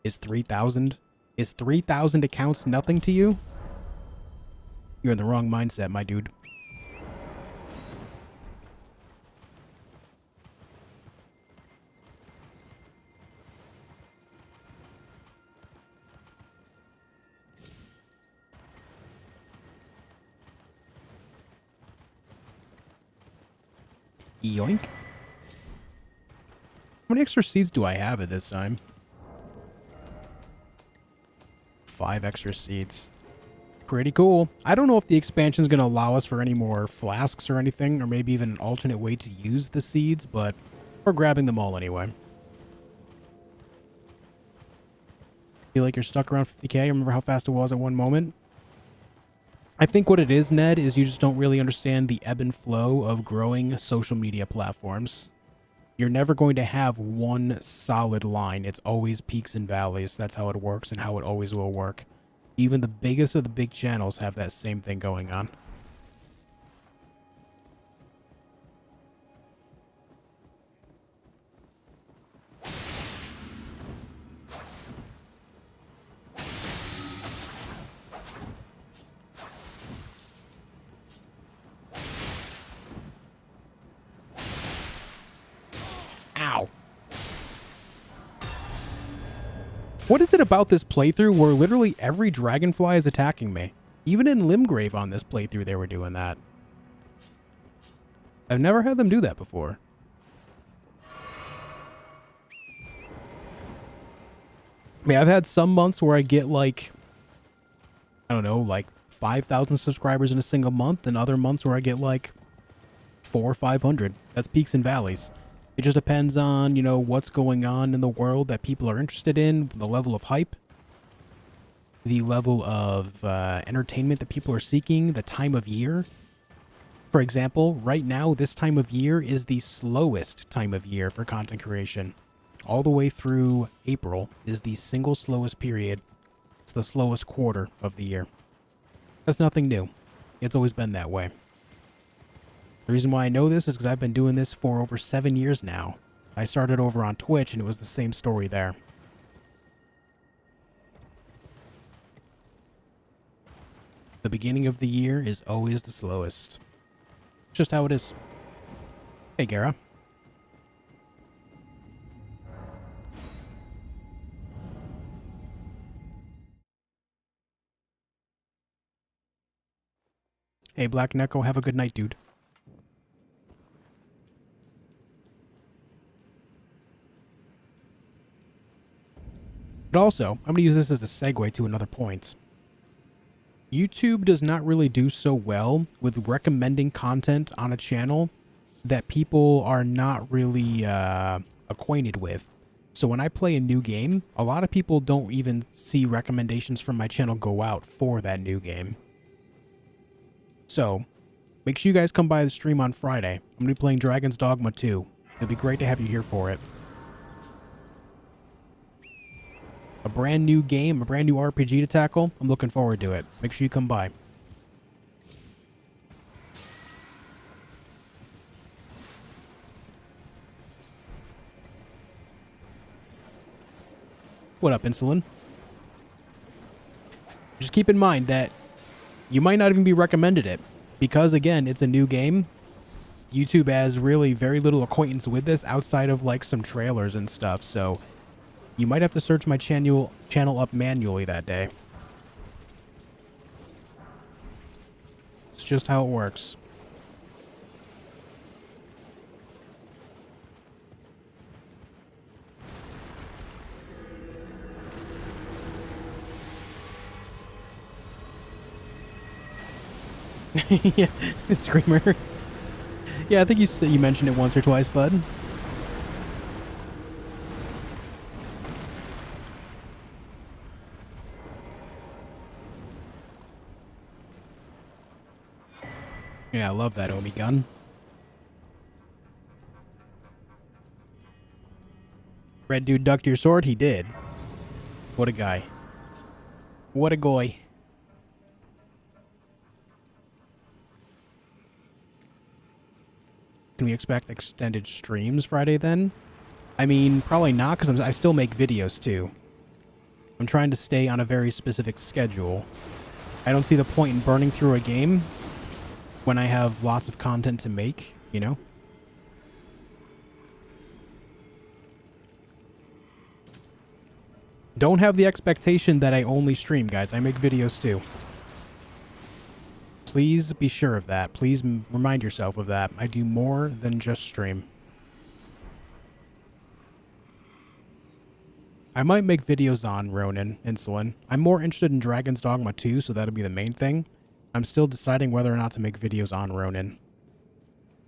Is 3,000 accounts nothing to you? You're in the wrong mindset, my dude. Yoink. How many extra seeds do I have at this time? 5 extra seeds. Pretty cool. I don't know if the expansion is going to allow us for any more flasks or anything, or maybe even an alternate way to use the seeds, but we're grabbing them all anyway. Feel like you're stuck around 50k? Remember how fast it was at one moment? I think what it is, Ned, is you just don't really understand the ebb and flow of growing social media platforms. You're never going to have one solid line. It's always peaks and valleys. That's how it works and how it always will work. Even the biggest of the big channels have that same thing going on. Ow. What is it about this playthrough where literally every dragonfly is attacking me? Even in Limgrave on this playthrough, they were doing that. I've never had them do that before. I mean, I've had some months where I get like, I don't know, like 5,000 subscribers in a single month, and other months where I get like 400 or 500. That's peaks and valleys. It just depends on, you know, what's going on in the world that people are interested in, the level of hype, the level of entertainment that people are seeking, the time of year. For example, right now, this time of year is the slowest time of year for content creation. All the way through April is the single slowest period. It's the slowest quarter of the year. That's nothing new. It's always been that way. The reason why I know this is because I've been doing this for over 7 years now. I started over on Twitch and it was the same story there. The beginning of the year is always the slowest. It's just how it is. Hey, Gara. Hey, Black Neko, have a good night, dude. But also, I'm going to use this as a segue to another point. YouTube does not really do so well with recommending content on a channel that people are not really acquainted with. So when I play a new game, a lot of people don't even see recommendations from my channel go out for that new game. So, make sure you guys come by the stream on Friday. I'm going to be playing Dragon's Dogma 2. It'll be great to have you here for it. A brand new game, a brand new RPG to tackle. I'm looking forward to it. Make sure you come by. What up, Insulin? Just keep in mind that you might not even be recommended it. Because, again, it's a new game. YouTube has really very little acquaintance with this outside of, like, some trailers and stuff, so you might have to search my channel up manually that day. It's just how it works. Yeah, Screamer. Yeah, I think you mentioned it once or twice, bud. Yeah, I love that Omi gun. Red dude ducked your sword? He did. What a guy. What a goy. Can we expect extended streams Friday then? I mean, probably not, because I still make videos too. I'm trying to stay on a very specific schedule. I don't see the point in burning through a game when I have lots of content to make, you know? Don't have the expectation that I only stream, guys. I make videos too. Please be sure of that. Please remind yourself of that. I do more than just stream. I might make videos on Ronin, Insulin. I'm more interested in Dragon's Dogma 2, so that'll be the main thing. I'm still deciding whether or not to make videos on Ronin.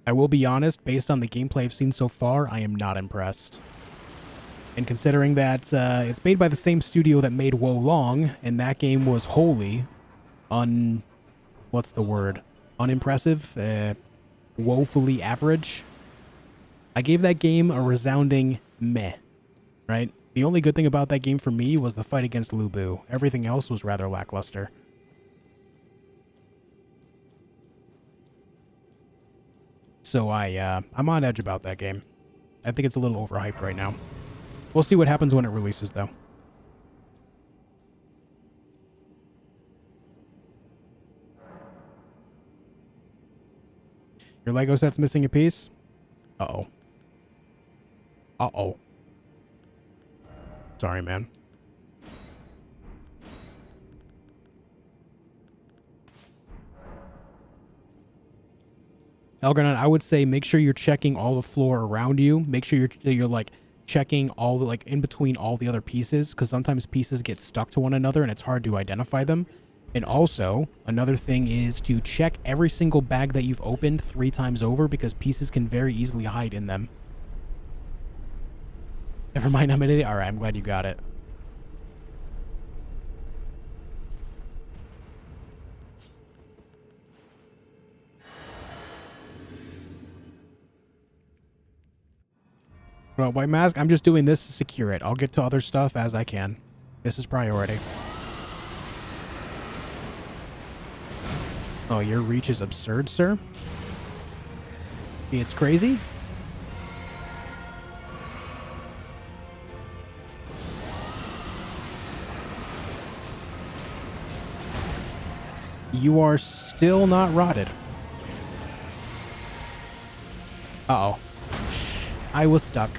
I will be honest, based on the gameplay I've seen so far, I am not impressed. And considering that it's made by the same studio that made Wo Long, and that game was wholly what's the word? Unimpressive? Woefully average? I gave that game a resounding meh, right? The only good thing about that game for me was the fight against Lu Bu. Everything else was rather lackluster. So I'm on edge about that game. I think it's a little overhyped right now. We'll see what happens when it releases, though. Your Lego set's missing a piece? Uh-oh. Uh-oh. Sorry, man. Elgarnon, I would say make sure you're checking all the floor around you. Make sure you're like checking all the like in between all the other pieces, because sometimes pieces get stuck to one another and it's hard to identify them. And also, another thing is to check every single bag that you've opened 3 times over, because pieces can very easily hide in them. Never mind, I'm an idiot. Alright, I'm glad you got it. Well, White Mask, I'm just doing this to secure it. I'll get to other stuff as I can. This is priority. Oh, your reach is absurd, sir? It's crazy? You are still not rotted. Uh-oh. I was stuck.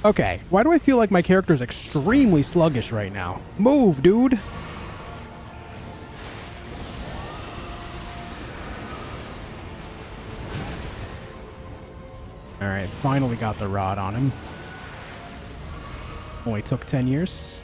Okay, why do I feel like my character's extremely sluggish right now? Move, dude! Alright, finally got the rod on him. Only took 10 years.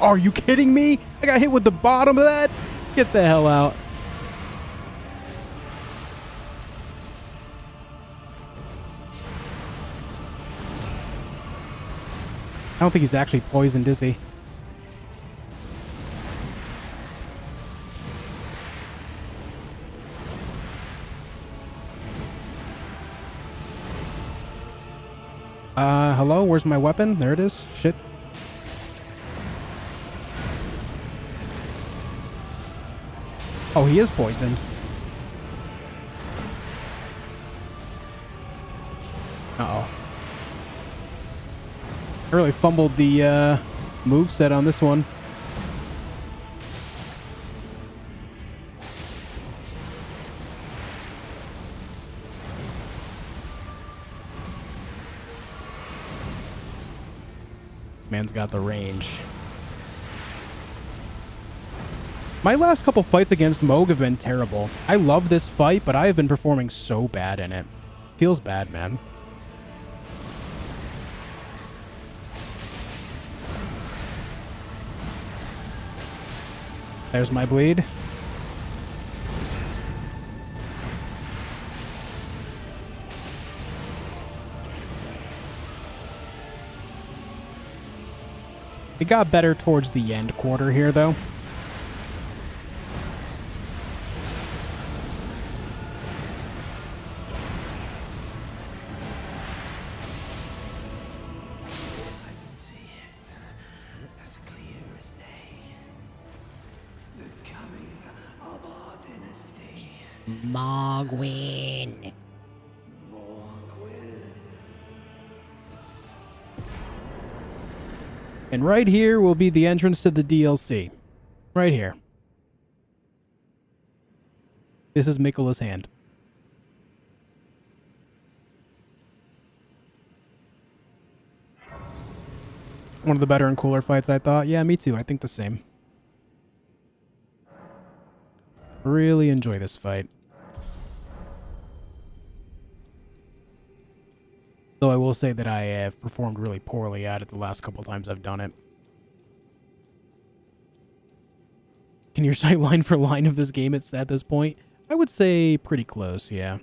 Are you kidding me? I got hit with the bottom of that? Get the hell out. I don't think he's actually poisoned, is he? Hello? Where's my weapon? There it is. Shit. Oh, he is poisoned. Uh-oh. I really fumbled the moveset on this one. Man's got the range. My last couple fights against Mohg have been terrible. I love this fight, but I have been performing so bad in it. Feels bad, man. There's my bleed. It got better towards the end quarter here, though. Mohg win. And right here will be the entrance to the DLC. Right here. This is Mikola's hand. One of the better and cooler fights, I thought. Yeah, me too. I think the same. Really enjoy this fight. Though I will say that I have performed really poorly at it the last couple times I've done it. Can you cite line for line of this game at this point? I would say pretty close, yeah.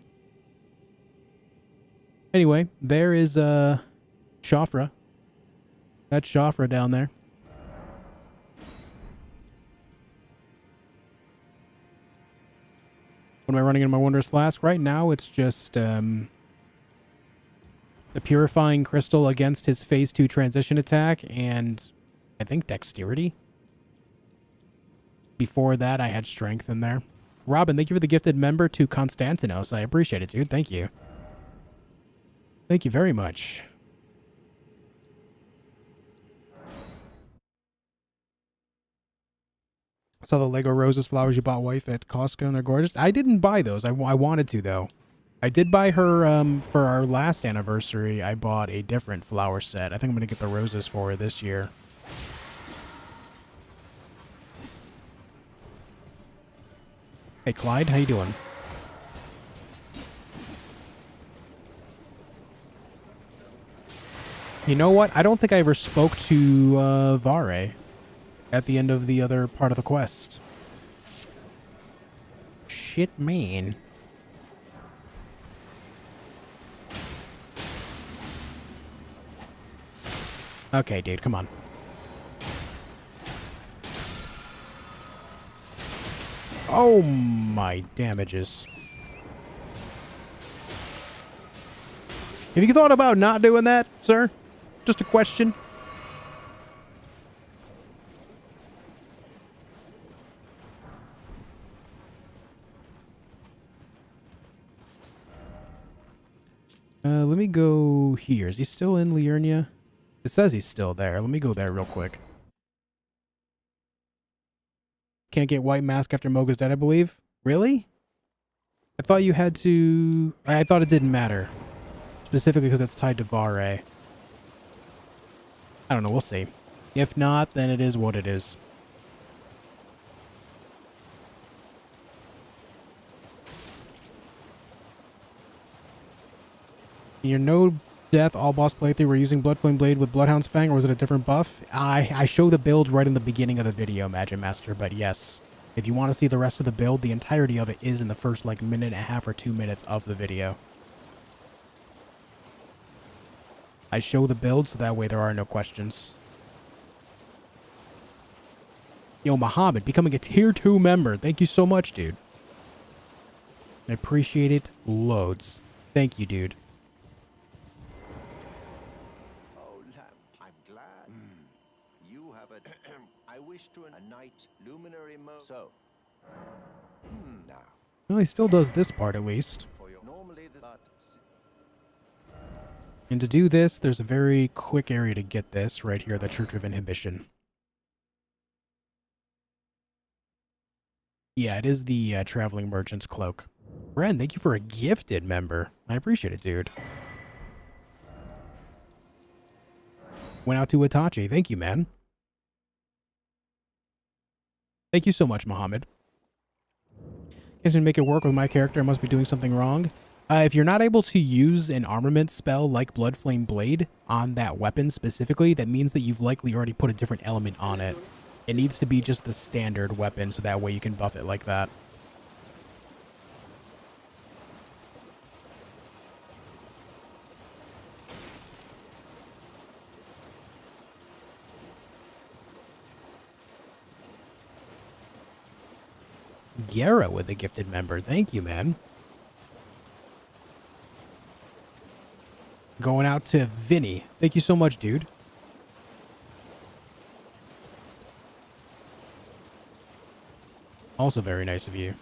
Anyway, there is Shofra. That's Shofra down there. What am I running in my Wondrous Flask? Right now, it's just the Purifying Crystal against his Phase 2 transition attack, and I think Dexterity. Before that, I had Strength in there. Robin, thank you for the gifted member to Konstantinos. I appreciate it, dude. Thank you. Thank you very much. I saw the Lego roses flowers you bought wife at Costco, and they're gorgeous. I didn't buy those. I wanted to, though. I did buy her, for our last anniversary, I bought a different flower set. I think I'm going to get the roses for her this year. Hey, Clyde, how you doing? You know what? I don't think I ever spoke to, Vare at the end of the other part of the quest. Shit, man. Okay, dude, come on. Oh, my damages. Have you thought about not doing that, sir? Just a question. Let me go here. Is he still in Liurnia? It says he's still there. Let me go there real quick. Can't get White Mask after Mohg is dead, I believe. Really? I thought you had to... I thought it didn't matter. Specifically because it's tied to Vare. I don't know. We'll see. If not, then it is what it is. In your no death all boss playthrough, we're using Bloodflame Blade with Bloodhound's Fang, or was it a different buff? I show the build right in the beginning of the video, Magic Master, but yes. If you want to see the rest of the build, the entirety of it is in the first, like, minute and a half or 2 minutes of the video. I show the build, so that way there are no questions. Yo, Muhammad, becoming a Tier 2 member. Thank you so much, dude. I appreciate it loads. Thank you, dude. I wish to a night luminary mode. So, now. Well, he still does this part at least. Normally And to do this, there's a very quick area to get this right here, the Church of Inhibition. Yeah, it is the Traveling Merchant's Cloak. Ren, thank you for a gifted member. I appreciate it, dude. Went out to Itachi. Thank you, man. Thank you so much, Mohammed. Guess to make it work with my character, I must be doing something wrong. If you're not able to use an armament spell like Bloodflame Blade on that weapon specifically, that means that you've likely already put a different element on it. It needs to be just the standard weapon, so that way you can buff it like that. Guerra with a gifted member. Thank you, man. Going out to Vinny. Thank you so much, dude. Also very nice of you.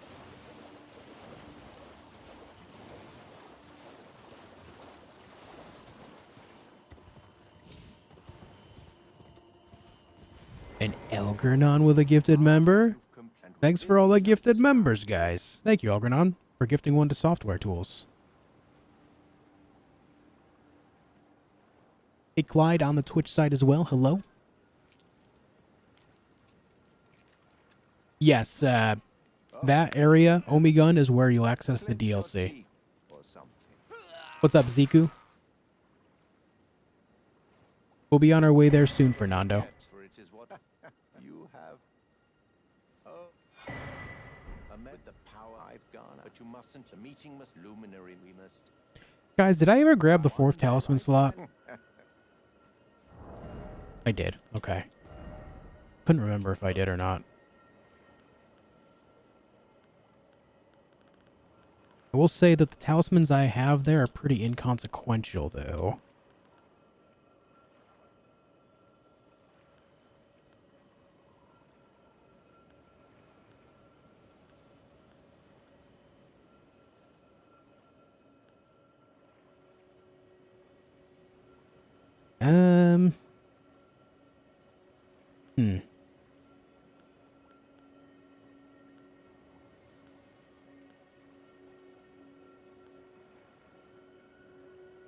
An Elgernon with a gifted member? Thanks for all the gifted members, guys. Thank you, Elgernon, for gifting one to Software Tools. Hey, Clyde on the Twitch side as well. Hello. Yes, that area, Omegun, is where you'll access the DLC. What's up, Ziku? We'll be on our way there soon, Fernando. You have the power I've gone, but you mustn't. The meeting must luminary. We must. Guys, did I ever grab the 4th talisman slot? I did. Okay. Couldn't remember if I did or not. I will say that the talismans I have there are pretty inconsequential, though.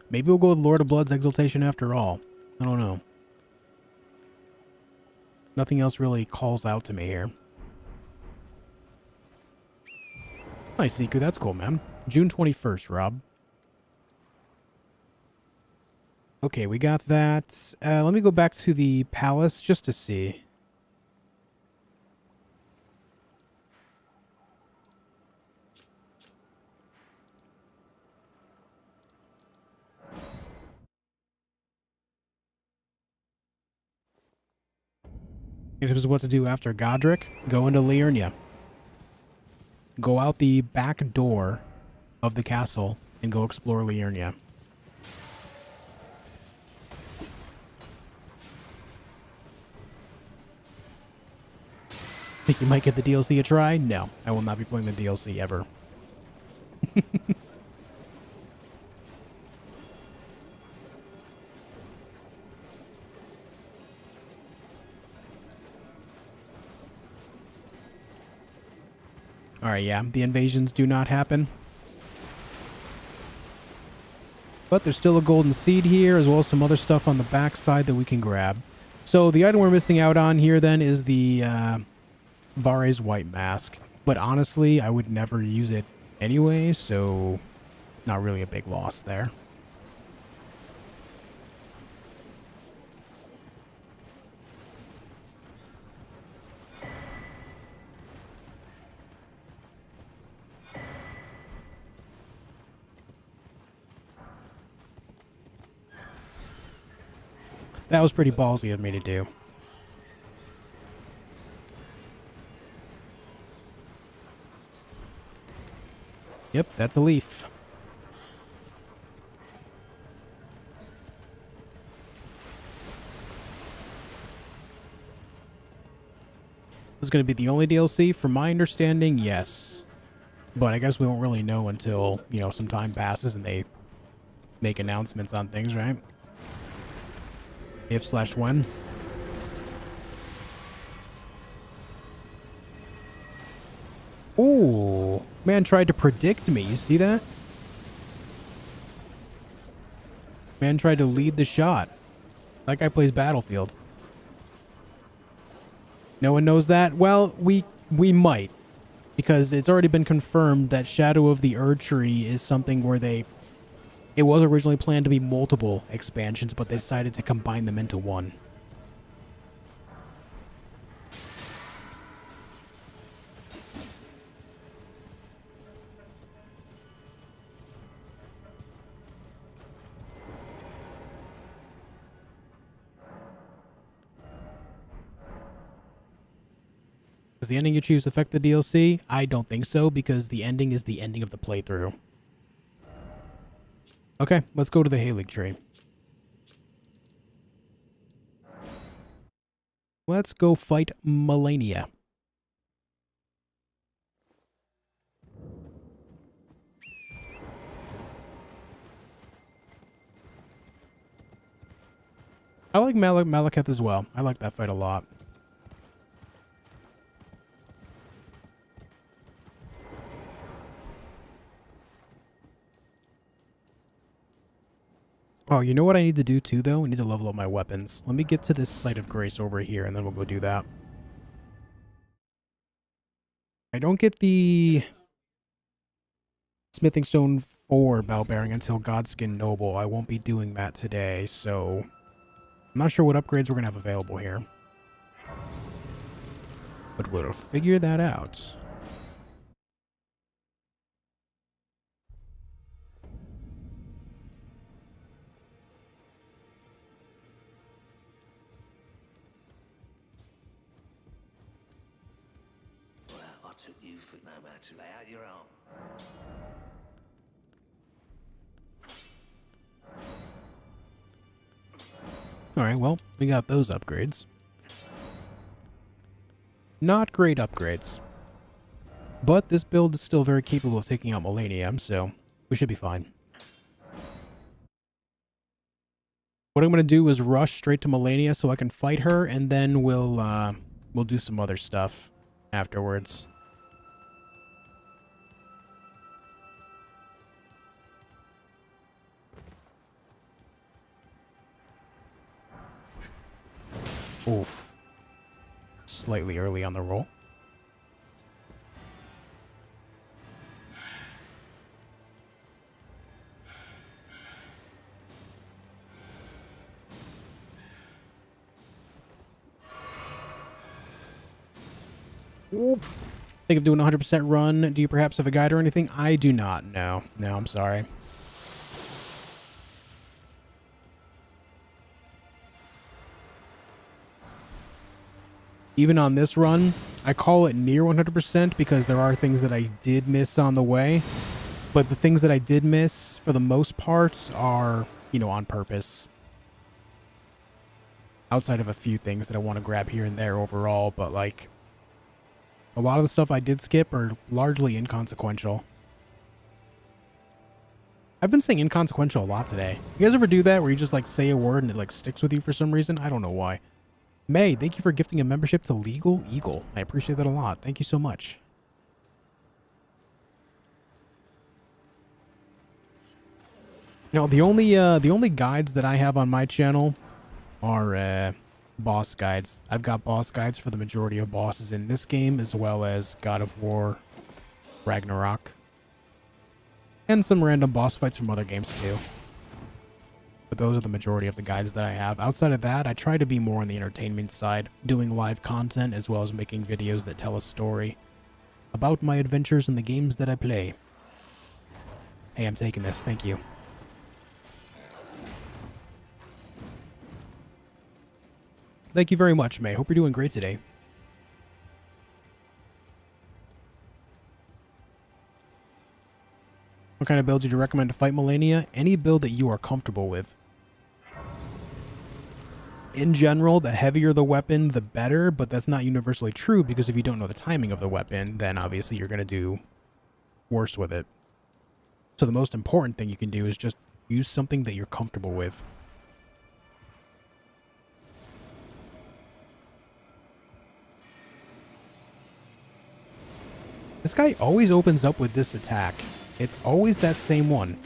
Maybe we'll go with Lord of Blood's Exaltation after all. I don't know. Nothing else really calls out to me here. Nice, Niku. That's cool, man. June 21st, Rob. Okay, we got that. Let me go back to the palace just to see. This is what to do after Godric. Go into Liurnia. Go out the back door of the castle and go explore Liurnia. Think you might get the DLC a try? No, I will not be playing the DLC ever. Alright, yeah, the invasions do not happen. But there's still a golden seed here, as well as some other stuff on the back side that we can grab. So the item we're missing out on here then is the Vare's White Mask. But honestly, I would never use it anyway, so not really a big loss there. That was pretty ballsy of me to do. Yep, that's a leaf. This is going to be the only DLC? From my understanding, yes. But I guess we won't really know until, you know, some time passes and they make announcements on things, right? If/when. Ooh, man tried to predict me. You see that? Man tried to lead the shot. That guy plays Battlefield. No one knows that? Well, we might. Because it's already been confirmed that Shadow of the Erdtree is something where it was originally planned to be multiple expansions, but they decided to combine them into one. Does the ending you choose affect the DLC? I don't think so, because the ending is the ending of the playthrough. Okay, let's go to the Halig tree. Let's go fight Malenia. I like Malekith as well. I like that fight a lot. Oh, you know what I need to do too, though? I need to level up my weapons. Let me get to this site of grace over here, and then we'll go do that. I don't get the Smithing Stone 4 bell bearing until Godskin Noble. I won't be doing that today, so I'm not sure what upgrades we're going to have available here. But we'll figure that out. Well, I took you for no matter. Lay out your arm. Alright, well, we got those upgrades. Not great upgrades. But this build is still very capable of taking out Malenia, so we should be fine. What I'm going to do is rush straight to Malenia so I can fight her, and then we'll do some other stuff afterwards. Oof. Slightly early on the roll. Oop. Think of doing a 100% run. Do you perhaps have a guide or anything? I do not. No. No, I'm sorry. Even on this run, I call it near 100% because there are things that I did miss on the way. But the things that I did miss, for the most part, are, you know, on purpose. Outside of a few things that I want to grab here and there overall, but, like, a lot of the stuff I did skip are largely inconsequential. I've been saying inconsequential a lot today. You guys ever do that where you just, like, say a word and it, like, sticks with you for some reason? I don't know why. May, thank you for gifting a membership to Legal Eagle. I appreciate that a lot. Thank you so much. You know, the only guides that I have on my channel are boss guides. I've got boss guides for the majority of bosses in this game, as well as God of War, Ragnarok, and some random boss fights from other games too. But those are the majority of the guides that I have. Outside of that, I try to be more on the entertainment side, doing live content as well as making videos that tell a story about my adventures in the games that I play. Hey, I'm taking this. Thank you. Thank you very much, May. Hope you're doing great today. What kind of build would you recommend to fight Malenia? Any build that you are comfortable with. In general, the heavier the weapon, the better, but that's not universally true because if you don't know the timing of the weapon, then obviously you're going to do worse with it. So the most important thing you can do is just use something that you're comfortable with. This guy always opens up with this attack. It's always that same one.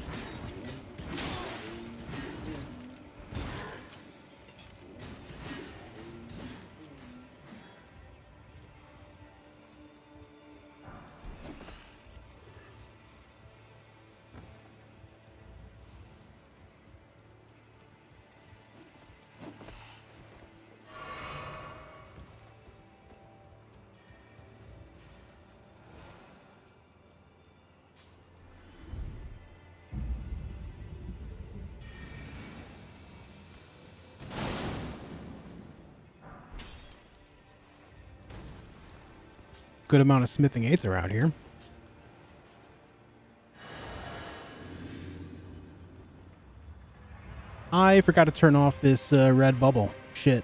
Good amount of smithing 8s around here. I forgot to turn off this red bubble. Shit.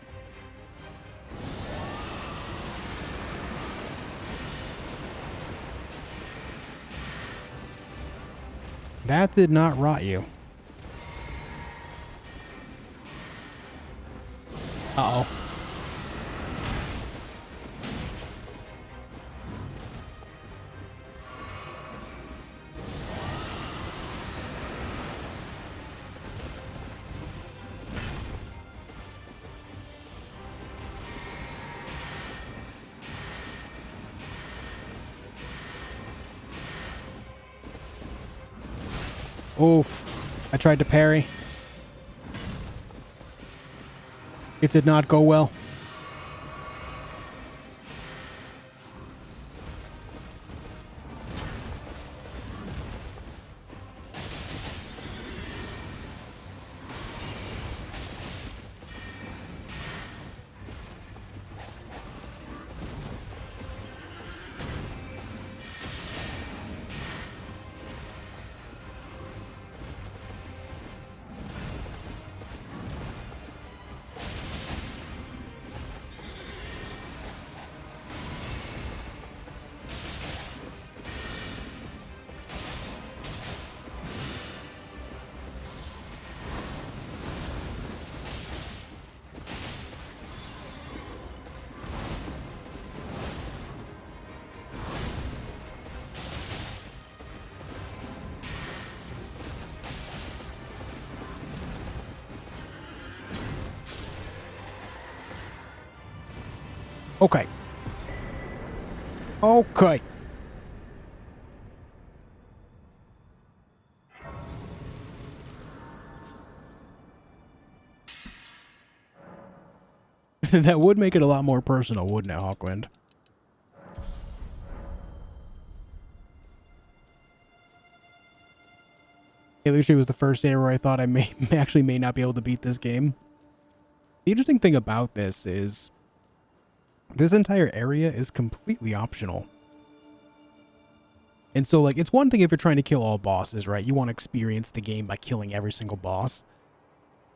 That did not rot you. Uh-oh. Oof. I tried to parry. It did not go well. Okay. Okay. That would make it a lot more personal, wouldn't it, Hawkwind? Erdtree was the first area where I thought I may not be able to beat this game. The interesting thing about this is this entire area is completely optional. And so, like, it's one thing if you're trying to kill all bosses, right? You want to experience the game by killing every single boss.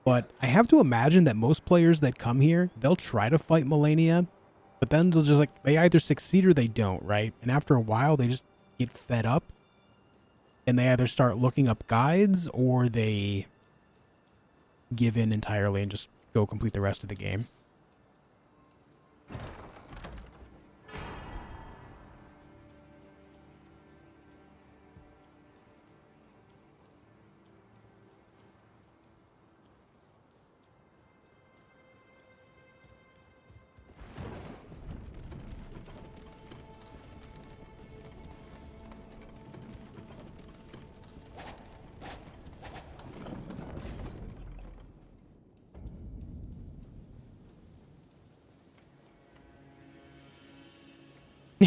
But I have to imagine that most players that come here, they'll try to fight Malenia, but then they'll just, like, they either succeed or they don't, right? And after a while, they just get fed up. And they either start looking up guides or they give in entirely and just go complete the rest of the game.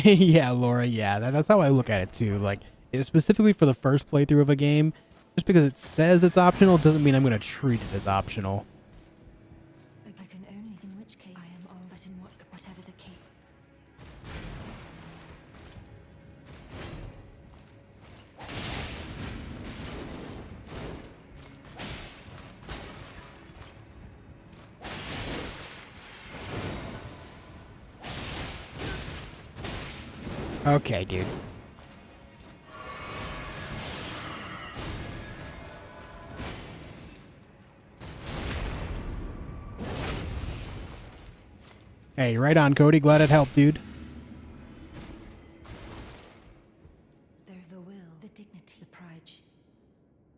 Yeah, Laura, yeah, that's how I look at it too. Like, specifically for the first playthrough of a game, just because it says it's optional doesn't mean I'm going to treat it as optional. I can only, in which case I am all, but in whatever the case. Okay, dude. Hey, right on, Cody. Glad it helped, dude. There the will, the dignity, the pride.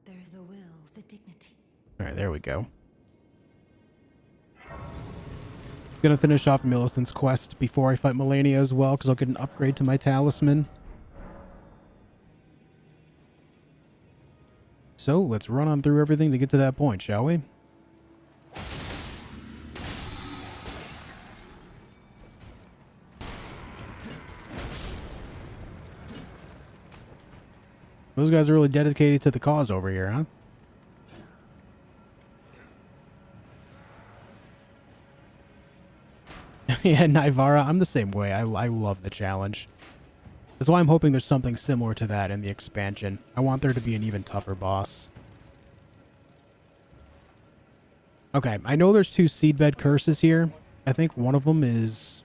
There the will, the dignity. All right, there we go. Gonna finish off Millicent's quest before I fight Malenia as well, because I'll get an upgrade to my talisman. So let's run on through everything to get to that point, shall we? Those guys are really dedicated to the cause over here, huh? Yeah, Naivara, I'm the same way. I love the challenge. That's why I'm hoping there's something similar to that in the expansion. I want there to be an even tougher boss. Okay, I know there's 2 seedbed curses here. I think one of them is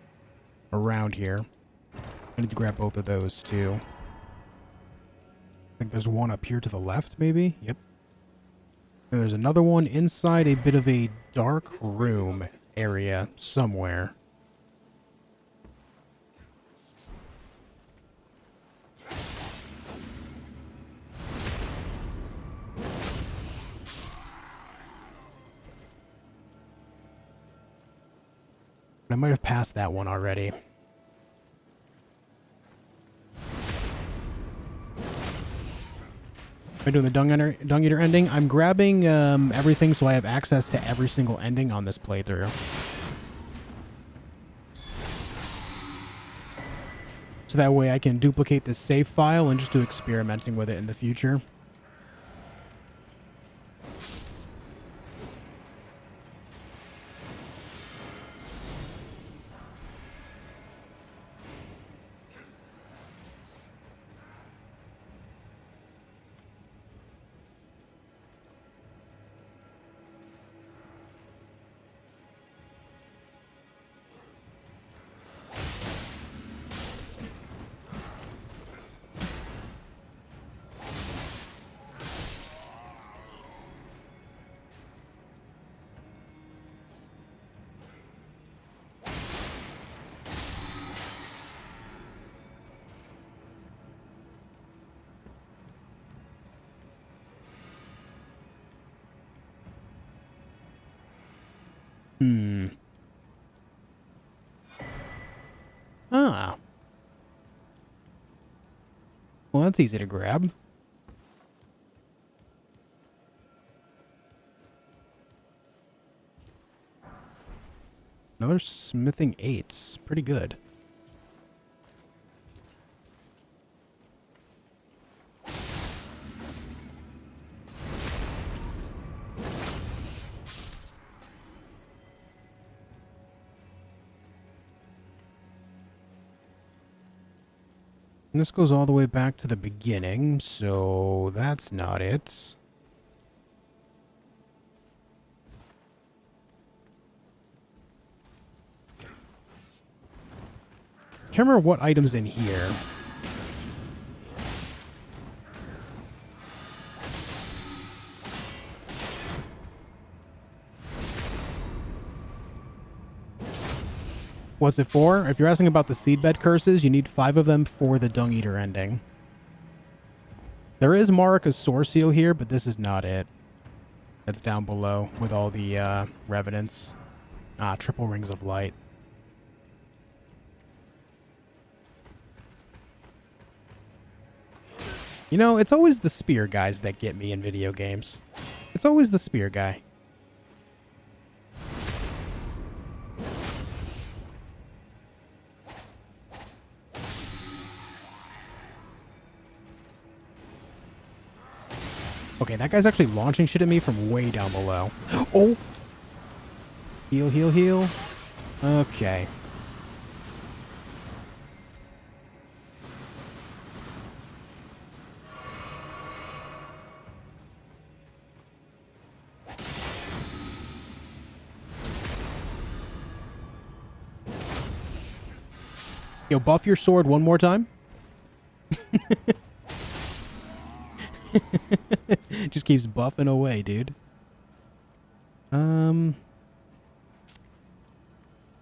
around here. I need to grab both of those too. I think there's one up here to the left, maybe? Yep. And there's another one inside a bit of a dark room area somewhere. I might have passed that one already. Am I doing the Dung Eater ending? I'm grabbing everything so I have access to every single ending on this playthrough. So that way I can duplicate this save file and just do experimenting with it in the future. Ah. Well, that's easy to grab. Another smithing 8s. Pretty good. And this goes all the way back to the beginning, so that's not it. Can't remember what item's in here. What's it for? If you're asking about the seedbed curses, you need 5 of them for the Dung Eater ending. There is Marika's Source Seal here, but this is not it. That's down below with all the revenants. Ah, triple rings of light. You know, it's always the spear guys that get me in video games. It's always the spear guy. Okay, that guy's actually launching shit at me from way down below. Oh! Heal, heal, heal. Okay. Yo, buff your sword one more time. Just keeps buffing away, dude. I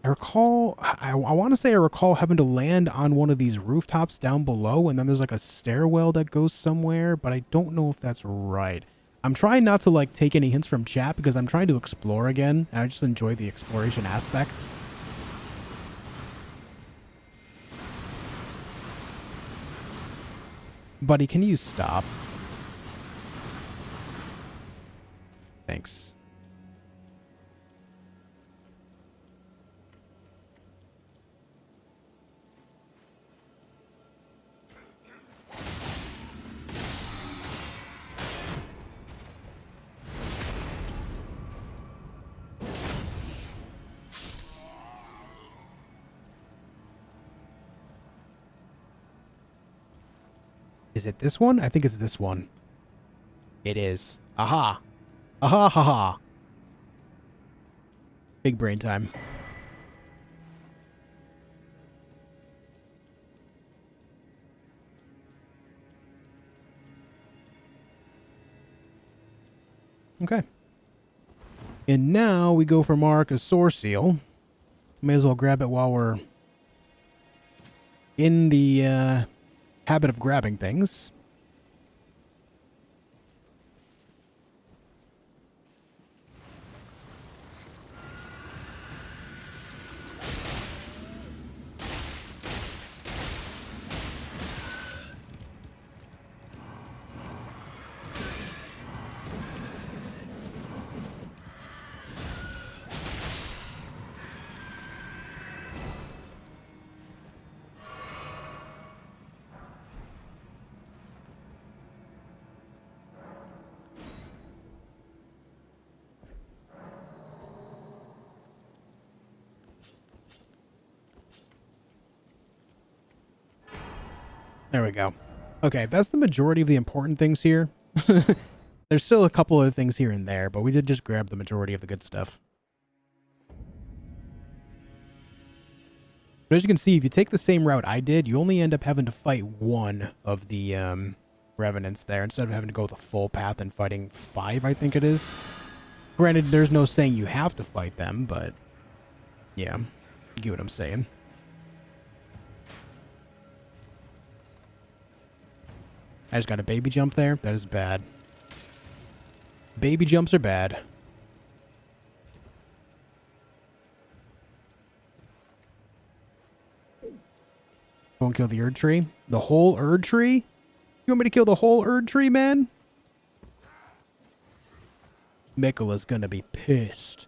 recall, I want to say I recall having to land on one of these rooftops down below, and then there's like a stairwell that goes somewhere, but I don't know if that's right. I'm trying not to like take any hints from chat because I'm trying to explore again, and I just enjoy the exploration aspect. Buddy, can you stop? Thanks. Is it this one? I think it's this one. It is. Aha! Aha ha ha! Big brain time. Okay. And now we go for Marika's Source Seal. May as well grab it while we're in the habit of grabbing things. There we go. Okay, that's the majority of the important things here. There's still a couple other things here and there, but we did just grab the majority of the good stuff. But as you can see, if you take the same route I did, you only end up having to fight one of the revenants there instead of having to go the full path and fighting 5, I think it is. Granted, there's no saying you have to fight them, but yeah, you get what I'm saying. I just got a baby jump there. That is bad. Baby jumps are bad. Go and kill the Erdtree. The whole Erdtree? You want me to kill the whole Erdtree, man? Miquella's gonna be pissed.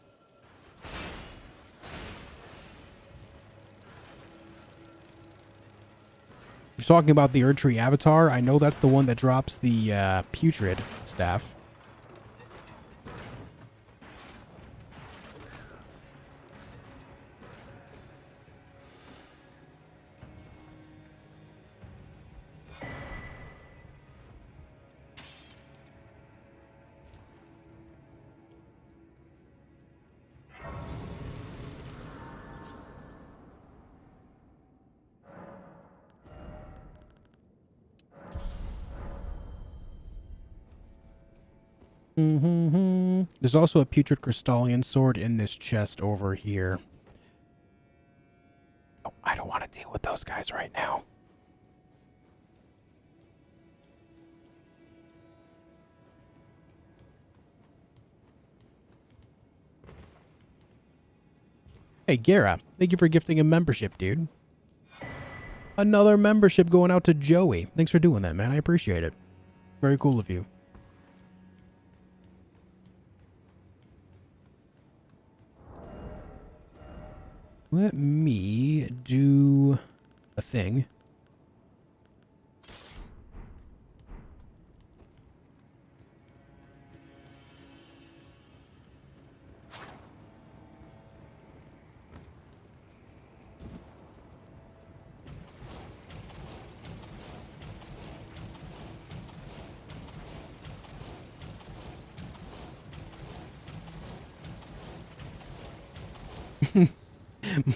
If you're talking about the Erdtree avatar, I know that's the one that drops the putrid staff. There's also a putrid crystallian sword in this chest over here. Oh, I don't want to deal with those guys right now. Hey, Gara, thank you for gifting a membership, dude. Another membership going out to Joey. Thanks for doing that, man. I appreciate it. Very cool of you. Let me do a thing.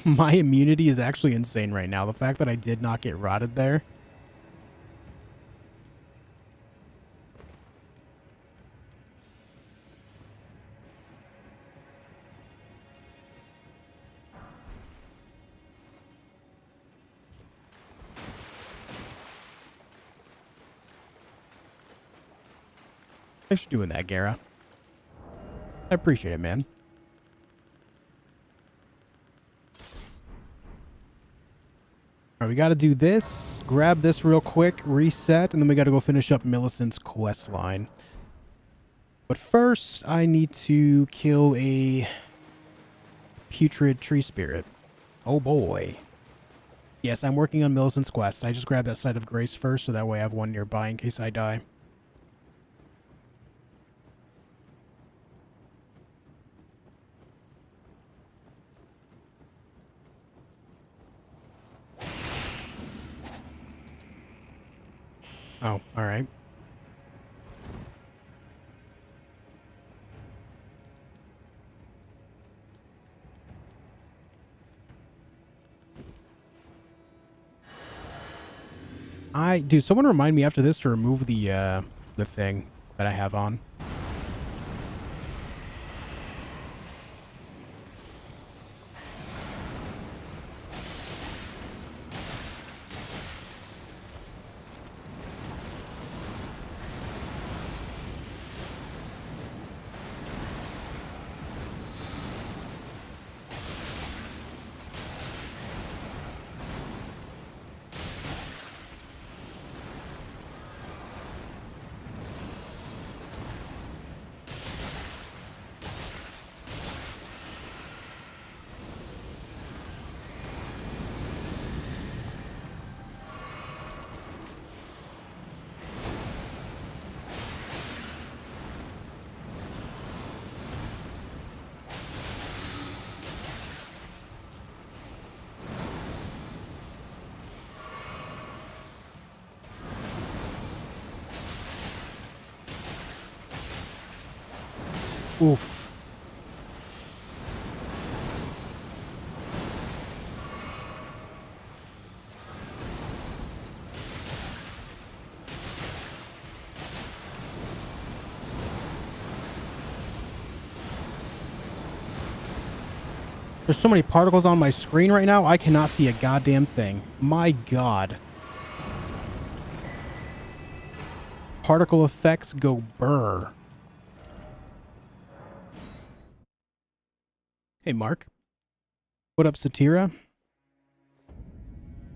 My immunity is actually insane right now. The fact that I did not get rotted there. Thanks for doing that, Gara. I appreciate it, man. All right, we got to do this, grab this real quick, reset, and then we got to go finish up Millicent's quest line. But first, I need to kill a putrid tree spirit. Oh boy. Yes, I'm working on Millicent's quest. I just grabbed that site of grace first, so that way I have one nearby in case I die. Oh, all right. Dude, someone remind me after this to remove the thing that I have on. Oof. There's so many particles on my screen right now, I cannot see a goddamn thing. My god. Particle effects go burr. Hey, Mark. What up, Satira?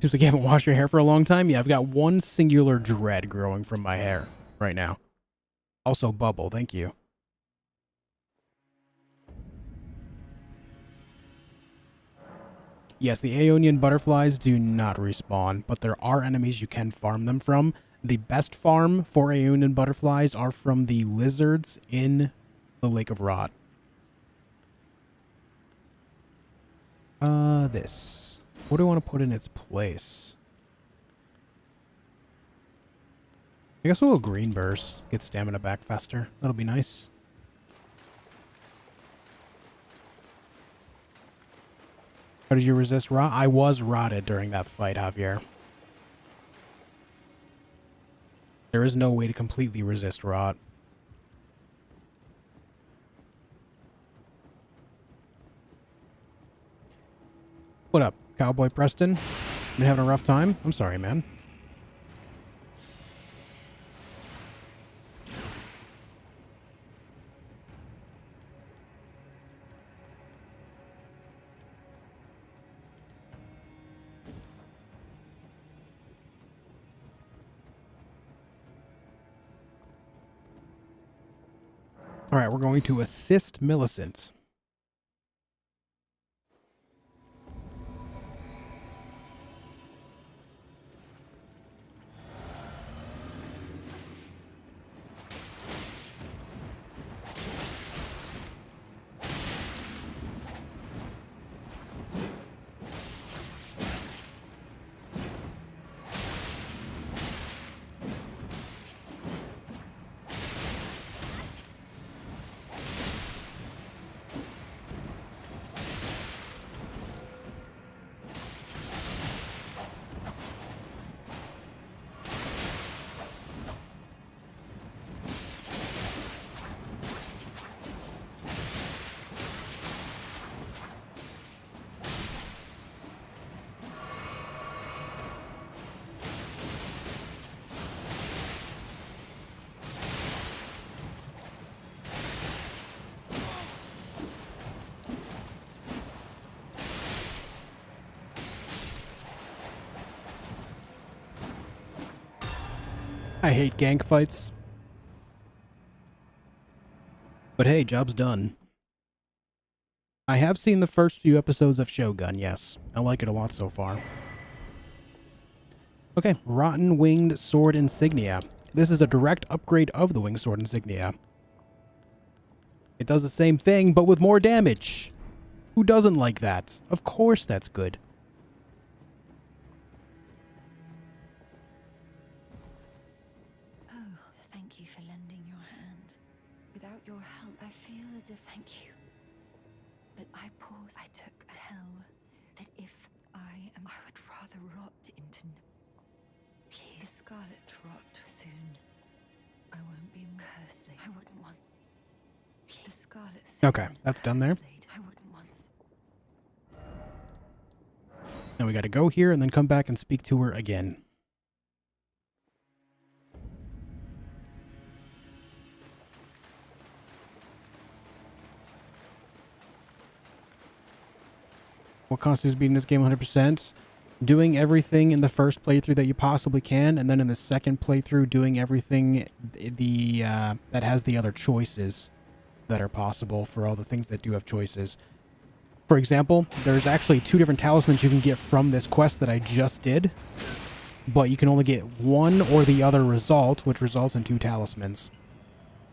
Seems like you haven't washed your hair for a long time. Yeah, I've got one singular dread growing from my hair right now. Also, Bubble, thank you. Yes, the Aeonian butterflies do not respawn, but there are enemies you can farm them from. The best farm for Aeonian butterflies are from the lizards in the Lake of Rot. This. What do I want to put in its place? I guess we'll go Green Burst. Get stamina back faster. That'll be nice. How did you resist rot? I was rotted during that fight, Javier. There is no way to completely resist rot. What up, Cowboy Preston? Been having a rough time? I'm sorry, man. All right, we're going to assist Millicent. I hate gank fights. But hey, job's done. I have seen the first few episodes of Shogun, yes. I like it a lot so far. Okay, Rotten Winged Sword Insignia. This is a direct upgrade of the Winged Sword Insignia. It does the same thing, but with more damage. Who doesn't like that? Of course that's good. Oh, thank you for lending your hand. Without your help, I feel as if thank you. But I paused. I took a tell that if I would rather rot into. Please. The scarlet rot soon. I won't be cursed. I wouldn't want. Please. The scarlet. Okay, that's done there. I wouldn't want. Now we gotta go here and then come back and speak to her again. What constitutes beating this game 100%? Doing everything in the first playthrough that you possibly can, and then in the second playthrough doing everything that has the other choices that are possible for all the things that do have choices. For example, there's actually 2 different talismans you can get from this quest that I just did, but you can only get one or the other result, which results in 2 talismans.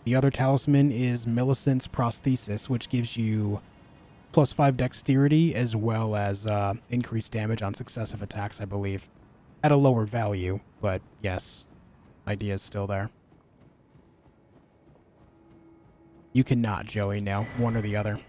The other talisman is Millicent's Prosthesis, which gives you +5 dexterity as well as increased damage on successive attacks, I believe. At a lower value, but yes, idea is still there. You cannot, Joey, no. One or the other.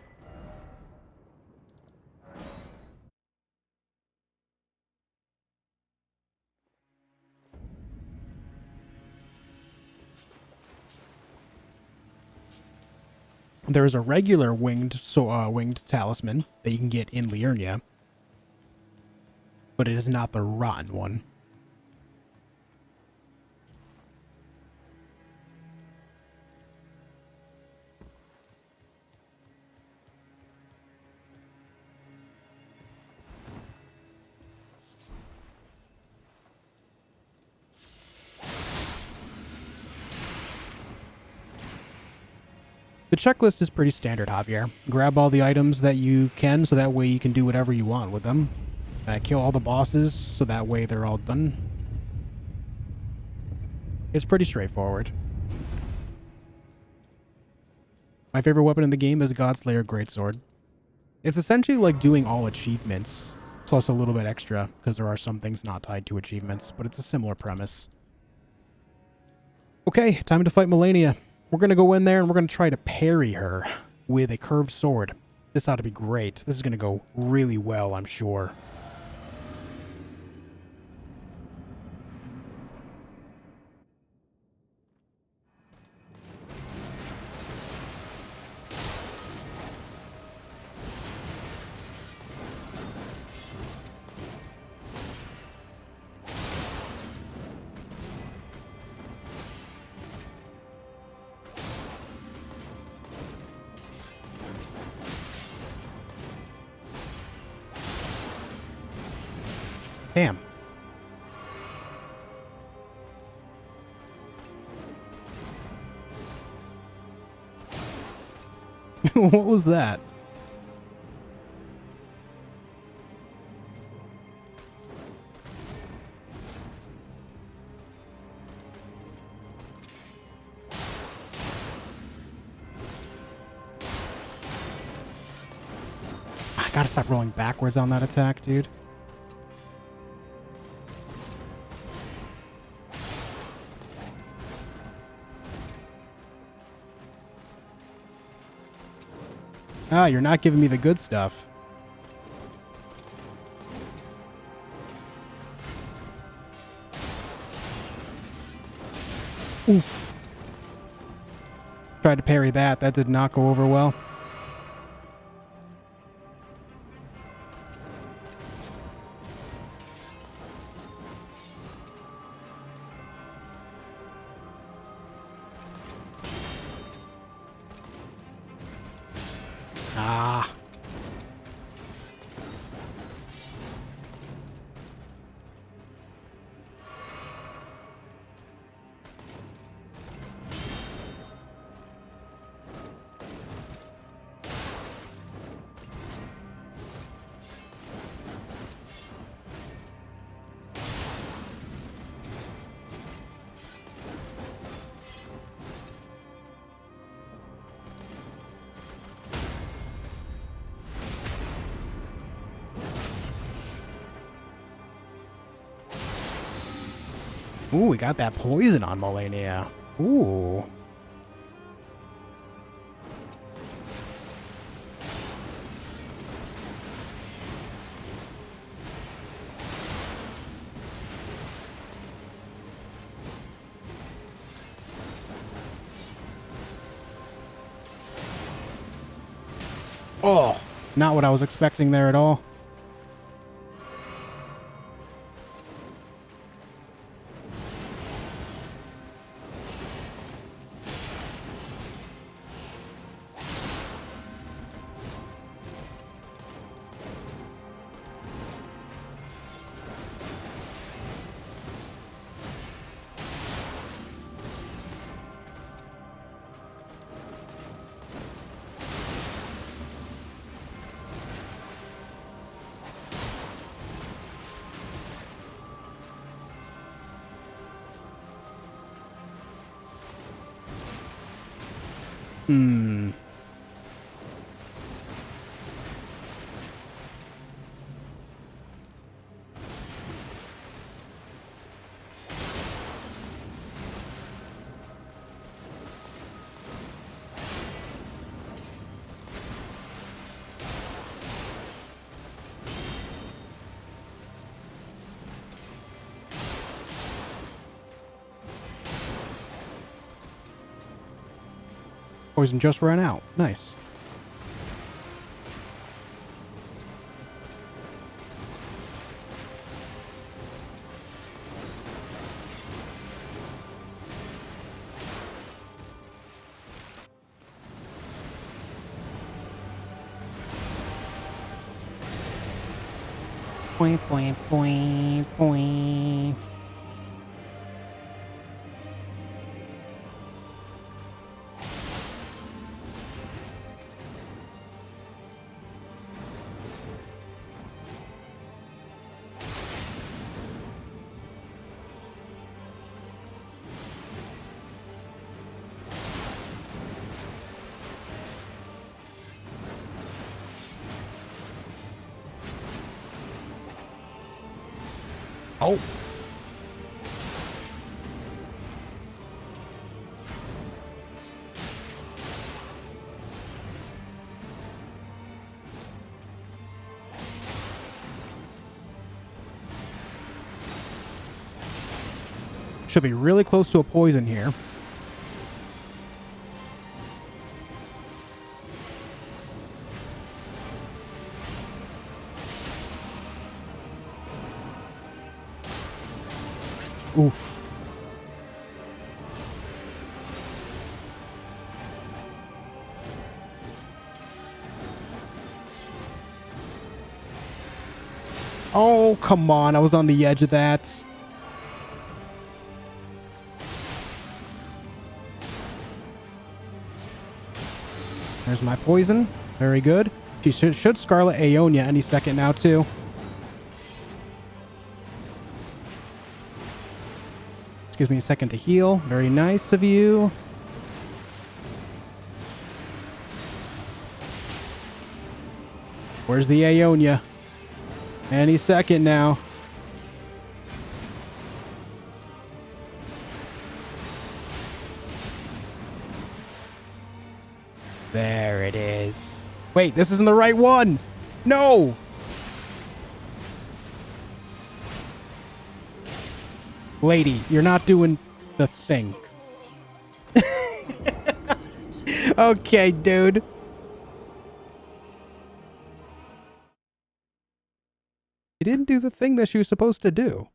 There's a regular winged talisman that you can get in Liurnia, but it is not the rotten one. The checklist is pretty standard, Javier. Grab all the items that you can, so that way you can do whatever you want with them. Kill all the bosses, so that way they're all done. It's pretty straightforward. My favorite weapon in the game is Godslayer Greatsword. It's essentially like doing all achievements, plus a little bit extra, because there are some things not tied to achievements, but it's a similar premise. Okay, time to fight Malenia. We're going to go in there and we're going to try to parry her with a curved sword. This ought to be great. This is going to go really well, I'm sure. Damn. What was that? I gotta stop rolling backwards on that attack, dude. Ah, you're not giving me the good stuff. Oof. Tried to parry that. That did not go over well. Ah. Ooh, we got that poison on Malenia. Ooh. Oh, not what I was expecting there at all. Hmm. Poison just ran out. Nice. Point, point, point, point. Oh. Should be really close to a poison here. Oof. Oh, come on. I was on the edge of that. There's my poison. Very good. She should Scarlet Aeonia any second now, too. Gives me a second to heal. Very nice of you. Where's the Aeonia? Any second now. There it is. Wait, this isn't the right one. No. Lady, you're not doing the thing. Okay, dude. She didn't do the thing that she was supposed to do.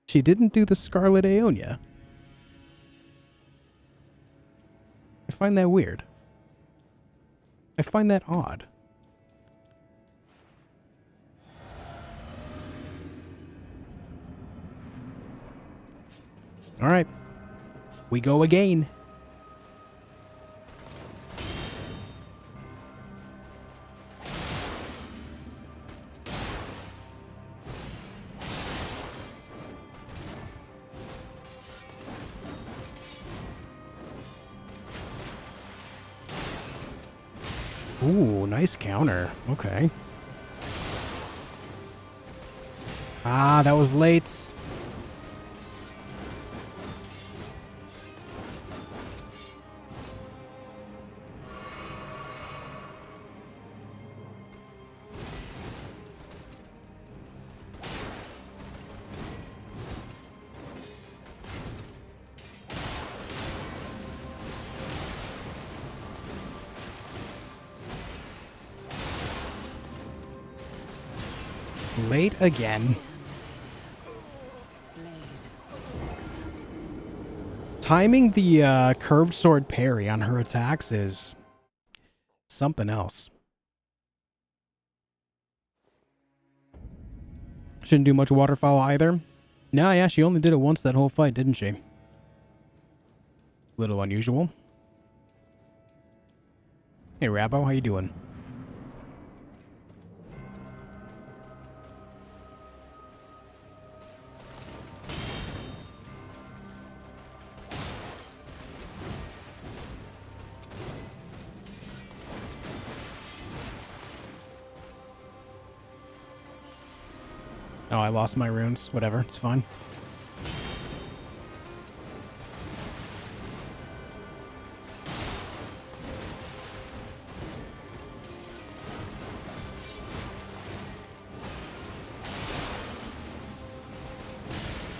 She didn't do the Scarlet Aeonia. I find that weird. I find that odd. All right. We go again. Ooh, nice counter. Okay. Ah, that was late. Late again. Timing the curved sword parry on her attacks is something else. Shouldn't do much waterfowl either. No, yeah, she only did it once that whole fight, didn't she? Little unusual. Hey, Rabbo, how you doing? Oh, I lost my runes. Whatever, it's fine.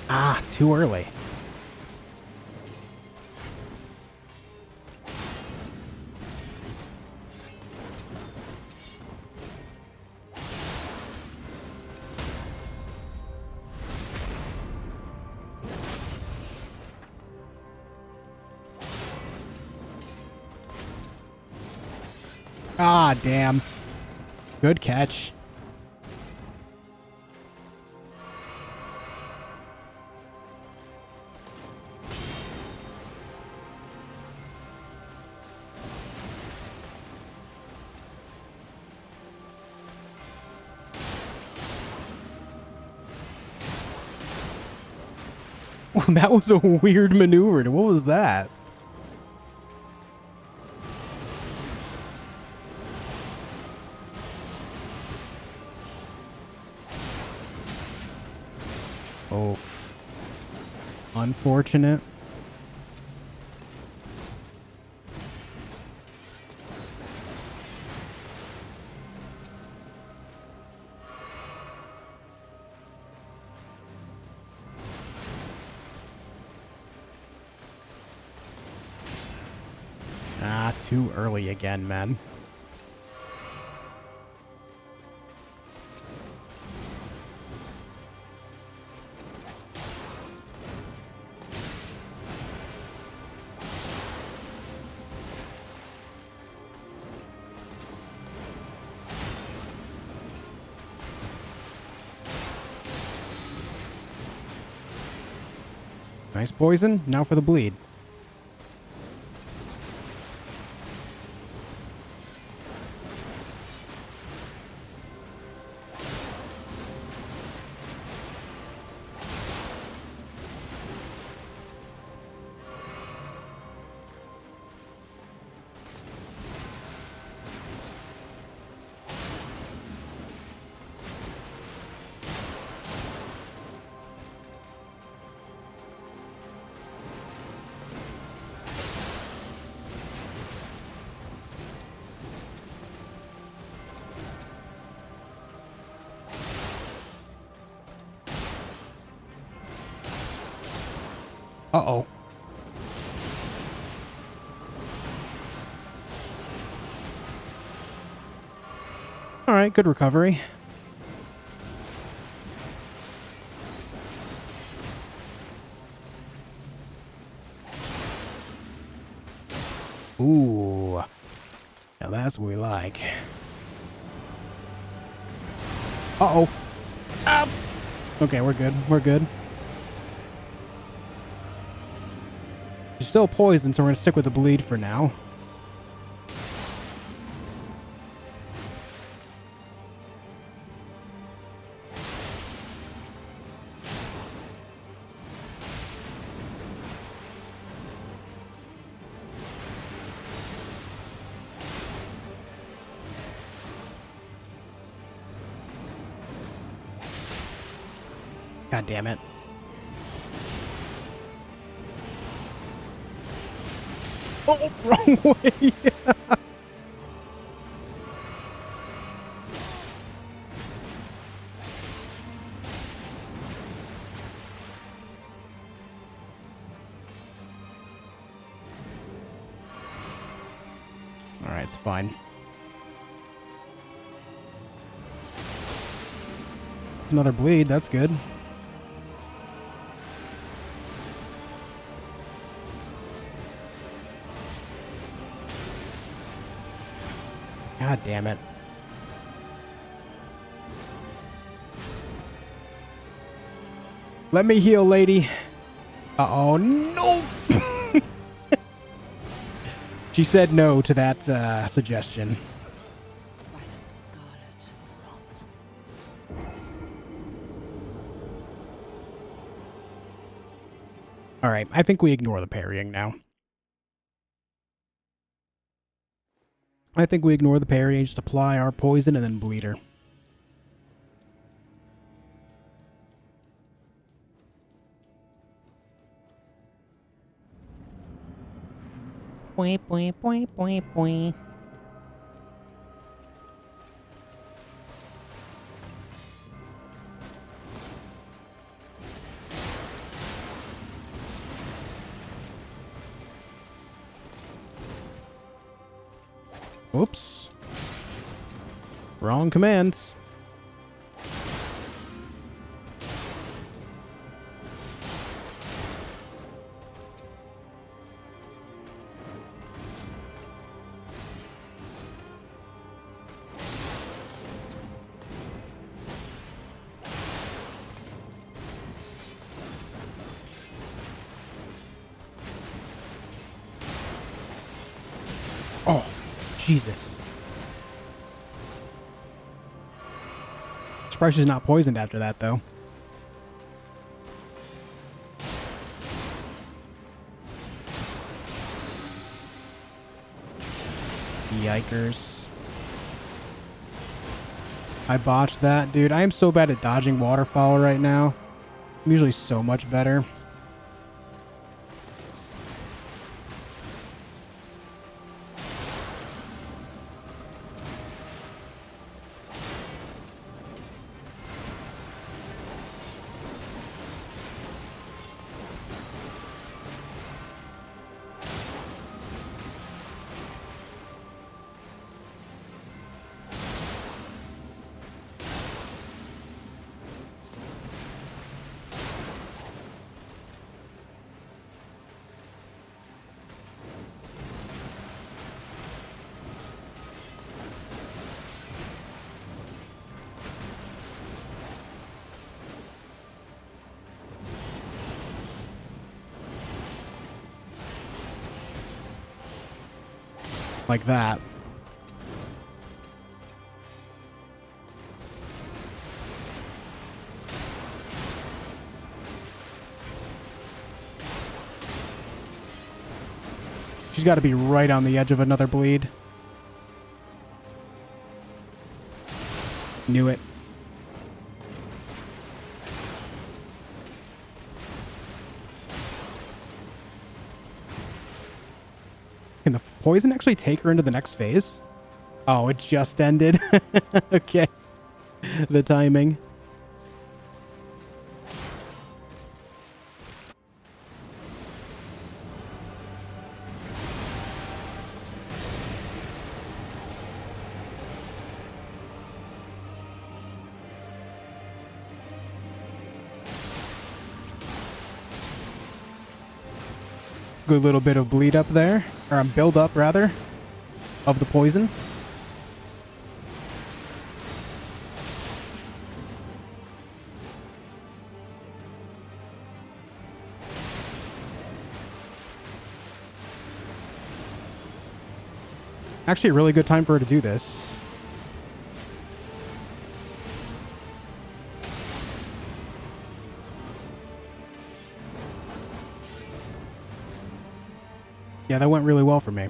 Ah, too early. Ah, damn. Good catch. That was a weird maneuver. What was that? Oof. Unfortunate. Ah, too early again, man. Nice poison. Now for the bleed. Uh-oh. All right, good recovery. Ooh. Now that's what we like. Uh-oh. Ah. Okay, we're good. We're good. She's still poisoned, so we're going to stick with the bleed for now. God damn it. Oh, wrong way. All right, it's fine. Another bleed, that's good. God damn it. Let me heal, lady. Uh-oh, no! She said no to that suggestion. By the scarlet rot. All right, I think we ignore the parrying now. I think we ignore the parry and just apply our poison and then bleed her. Boing, boing, boing, boing, boing. Whoops. Wrong commands. Jesus. Surprised she's not poisoned after that, though. Yikers. I botched that, dude. I am so bad at dodging waterfowl right now. I'm usually so much better. Like that. She's got to be right on the edge of another bleed. Knew it. Can the poison actually take her into the next phase? Oh, it just ended. Okay. The timing. Good little bit of bleed up there, or build up rather, of the poison. Actually, a really good time for her to do this. Yeah, that went really well for me.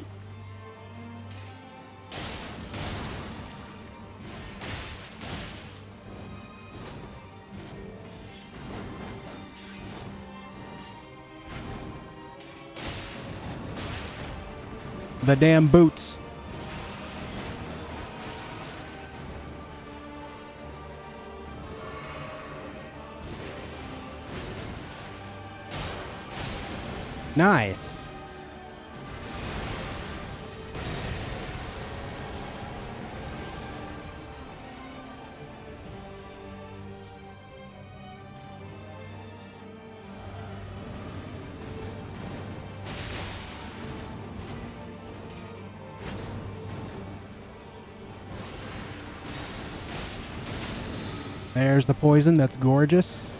The damn boots. Nice. There's the poison. That's gorgeous.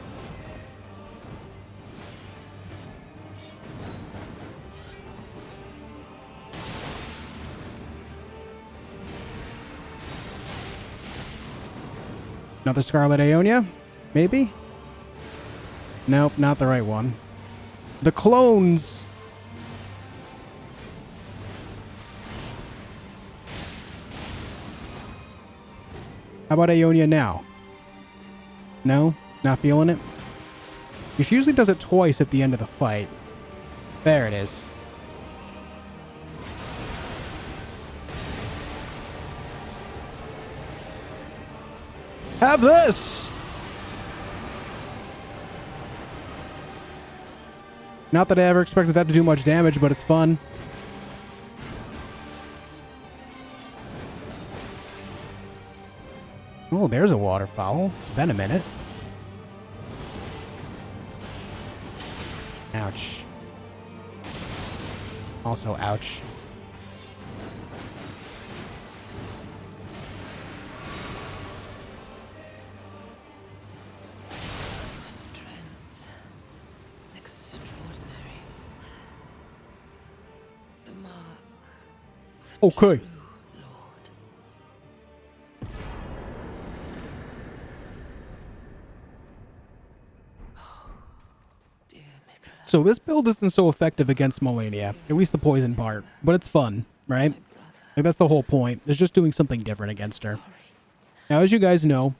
Another Scarlet Aeonia? Maybe? Nope, not the right one. The clones! How about Aeonia now? No? Not feeling it? She usually does it twice at the end of the fight. There it is. Have this! Not that I ever expected that to do much damage, but it's fun. Oh, there's a waterfowl. It's been a minute. Ouch. Also, ouch. Strength. Extraordinary. The mark of a Okay. true So this build isn't so effective against Malenia, at least the poison part, but it's fun, right? Like that's the whole point. It's just doing something different against her. Now, as you guys know,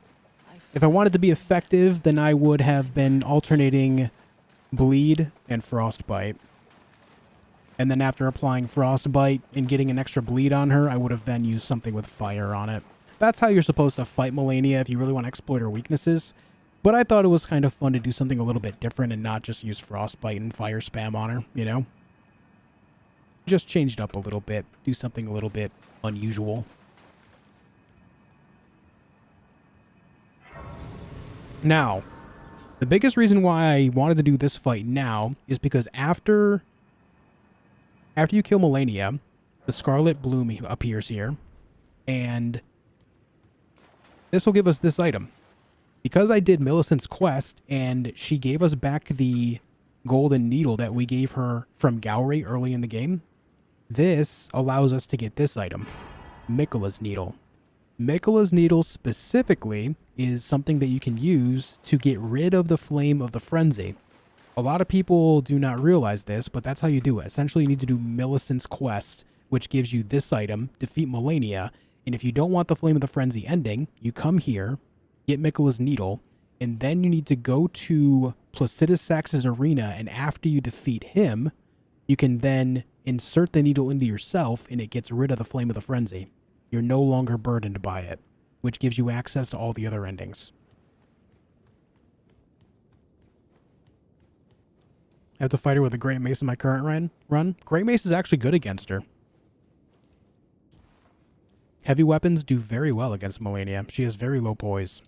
if I wanted to be effective, then I would have been alternating bleed and frostbite. And then after applying frostbite and getting an extra bleed on her, I would have then used something with fire on it. That's how you're supposed to fight Malenia if you really want to exploit her weaknesses. But I thought it was kind of fun to do something a little bit different and not just use frostbite and fire spam on her, you know? Just change it up a little bit. Do something a little bit unusual. Now, the biggest reason why I wanted to do this fight now is because after you kill Malenia, the Scarlet Bloom appears here, and this will give us this item. Because I did Millicent's quest, and she gave us back the golden needle that we gave her from Gowry early in the game, this allows us to get this item, Miquella's Needle. Miquella's Needle specifically is something that you can use to get rid of the flame of the frenzy. A lot of people do not realize this, but that's how you do it. Essentially, you need to do Millicent's quest, which gives you this item, defeat Malenia, and if you don't want the flame of the frenzy ending, you come here, get Miquella's Needle, and then you need to go to Placidus Sax's arena, and after you defeat him, you can then insert the needle into yourself, and it gets rid of the flame of the frenzy. You're no longer burdened by it, which gives you access to all the other endings. I have to fight her with a Great Mace in my current run. Great Mace is actually good against her. Heavy weapons do very well against Malenia. She has very low poise.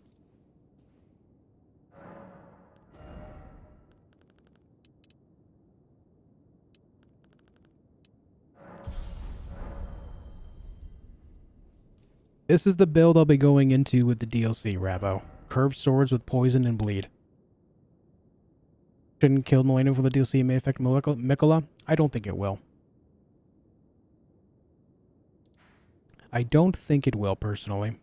This is the build I'll be going into with the DLC, Rabo. Curved swords with poison and bleed. Shouldn't kill Malenia for the DLC may affect Miquella? I don't think it will. I don't think it will, personally.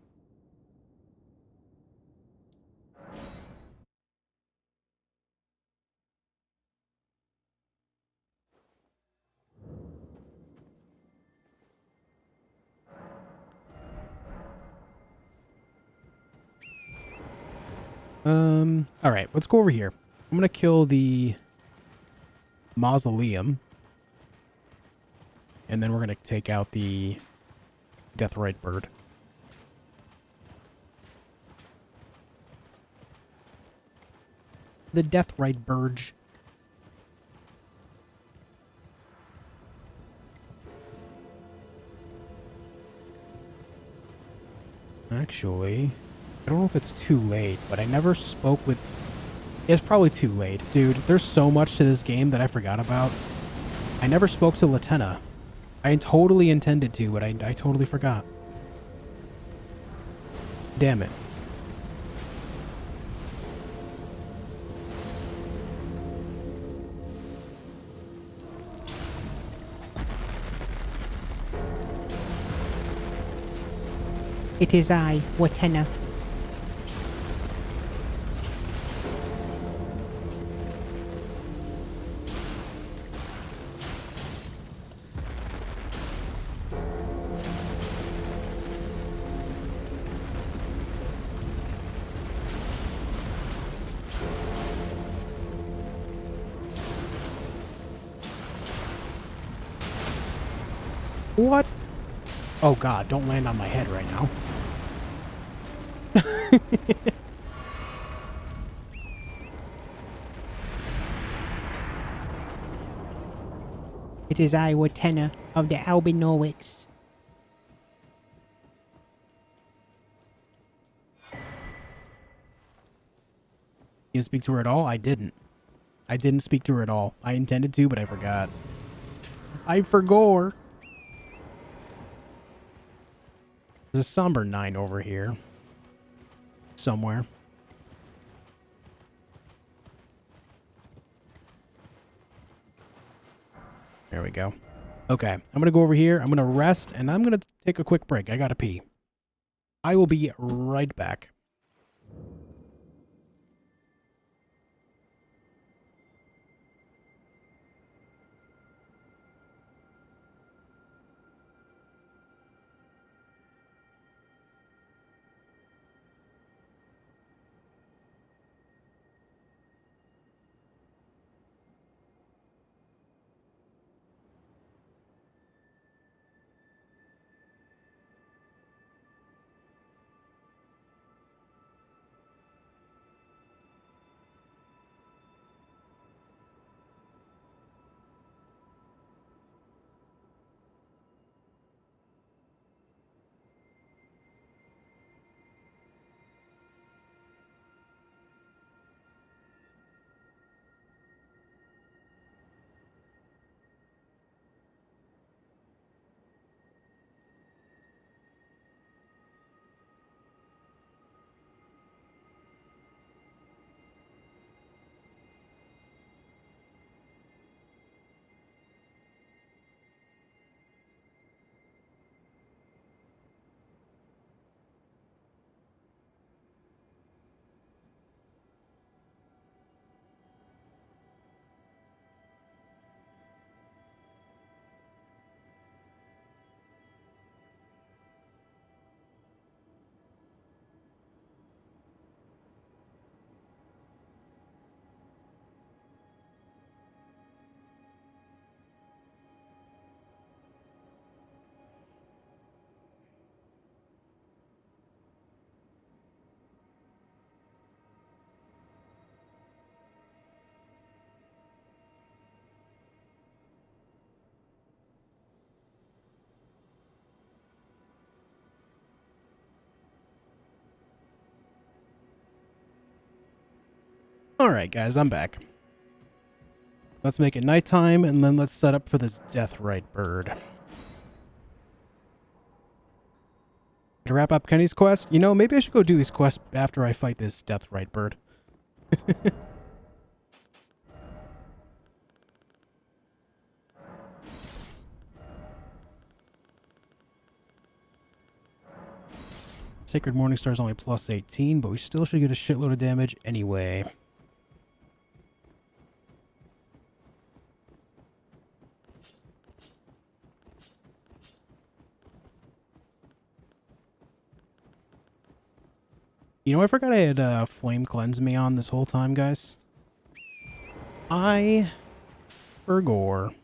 Alright, let's go over here. I'm gonna kill the Mausoleum. And then we're gonna take out the Deathrite Bird. The Deathrite Burge. Actually, I don't know if it's too late, but I never spoke with... It's probably too late. Dude, there's so much to this game that I forgot about. I never spoke to Latenna. I totally intended to, but I totally forgot. Damn it. It is I, Latenna. What? Oh god, don't land on my head right now. It is I, Latenna, of the Albinoics. You speak to her at all? I didn't. I didn't speak to her at all. I intended to, but I forgot. I forgot. There's a Somber 9 over here. Somewhere. There we go. Okay, I'm going to go over here. I'm going to rest, and I'm going to take a quick break. I got to pee. I will be right back. Alright, guys, I'm back. Let's make it nighttime, and then let's set up for this Deathrite bird. To wrap up Kenny's quest, you know, maybe I should go do these quests after I fight this Deathrite bird. Sacred Morningstar is only plus 18, but we still should get a shitload of damage anyway. You know, I forgot I had Flame Cleanse me on this whole time, guys. I forgot.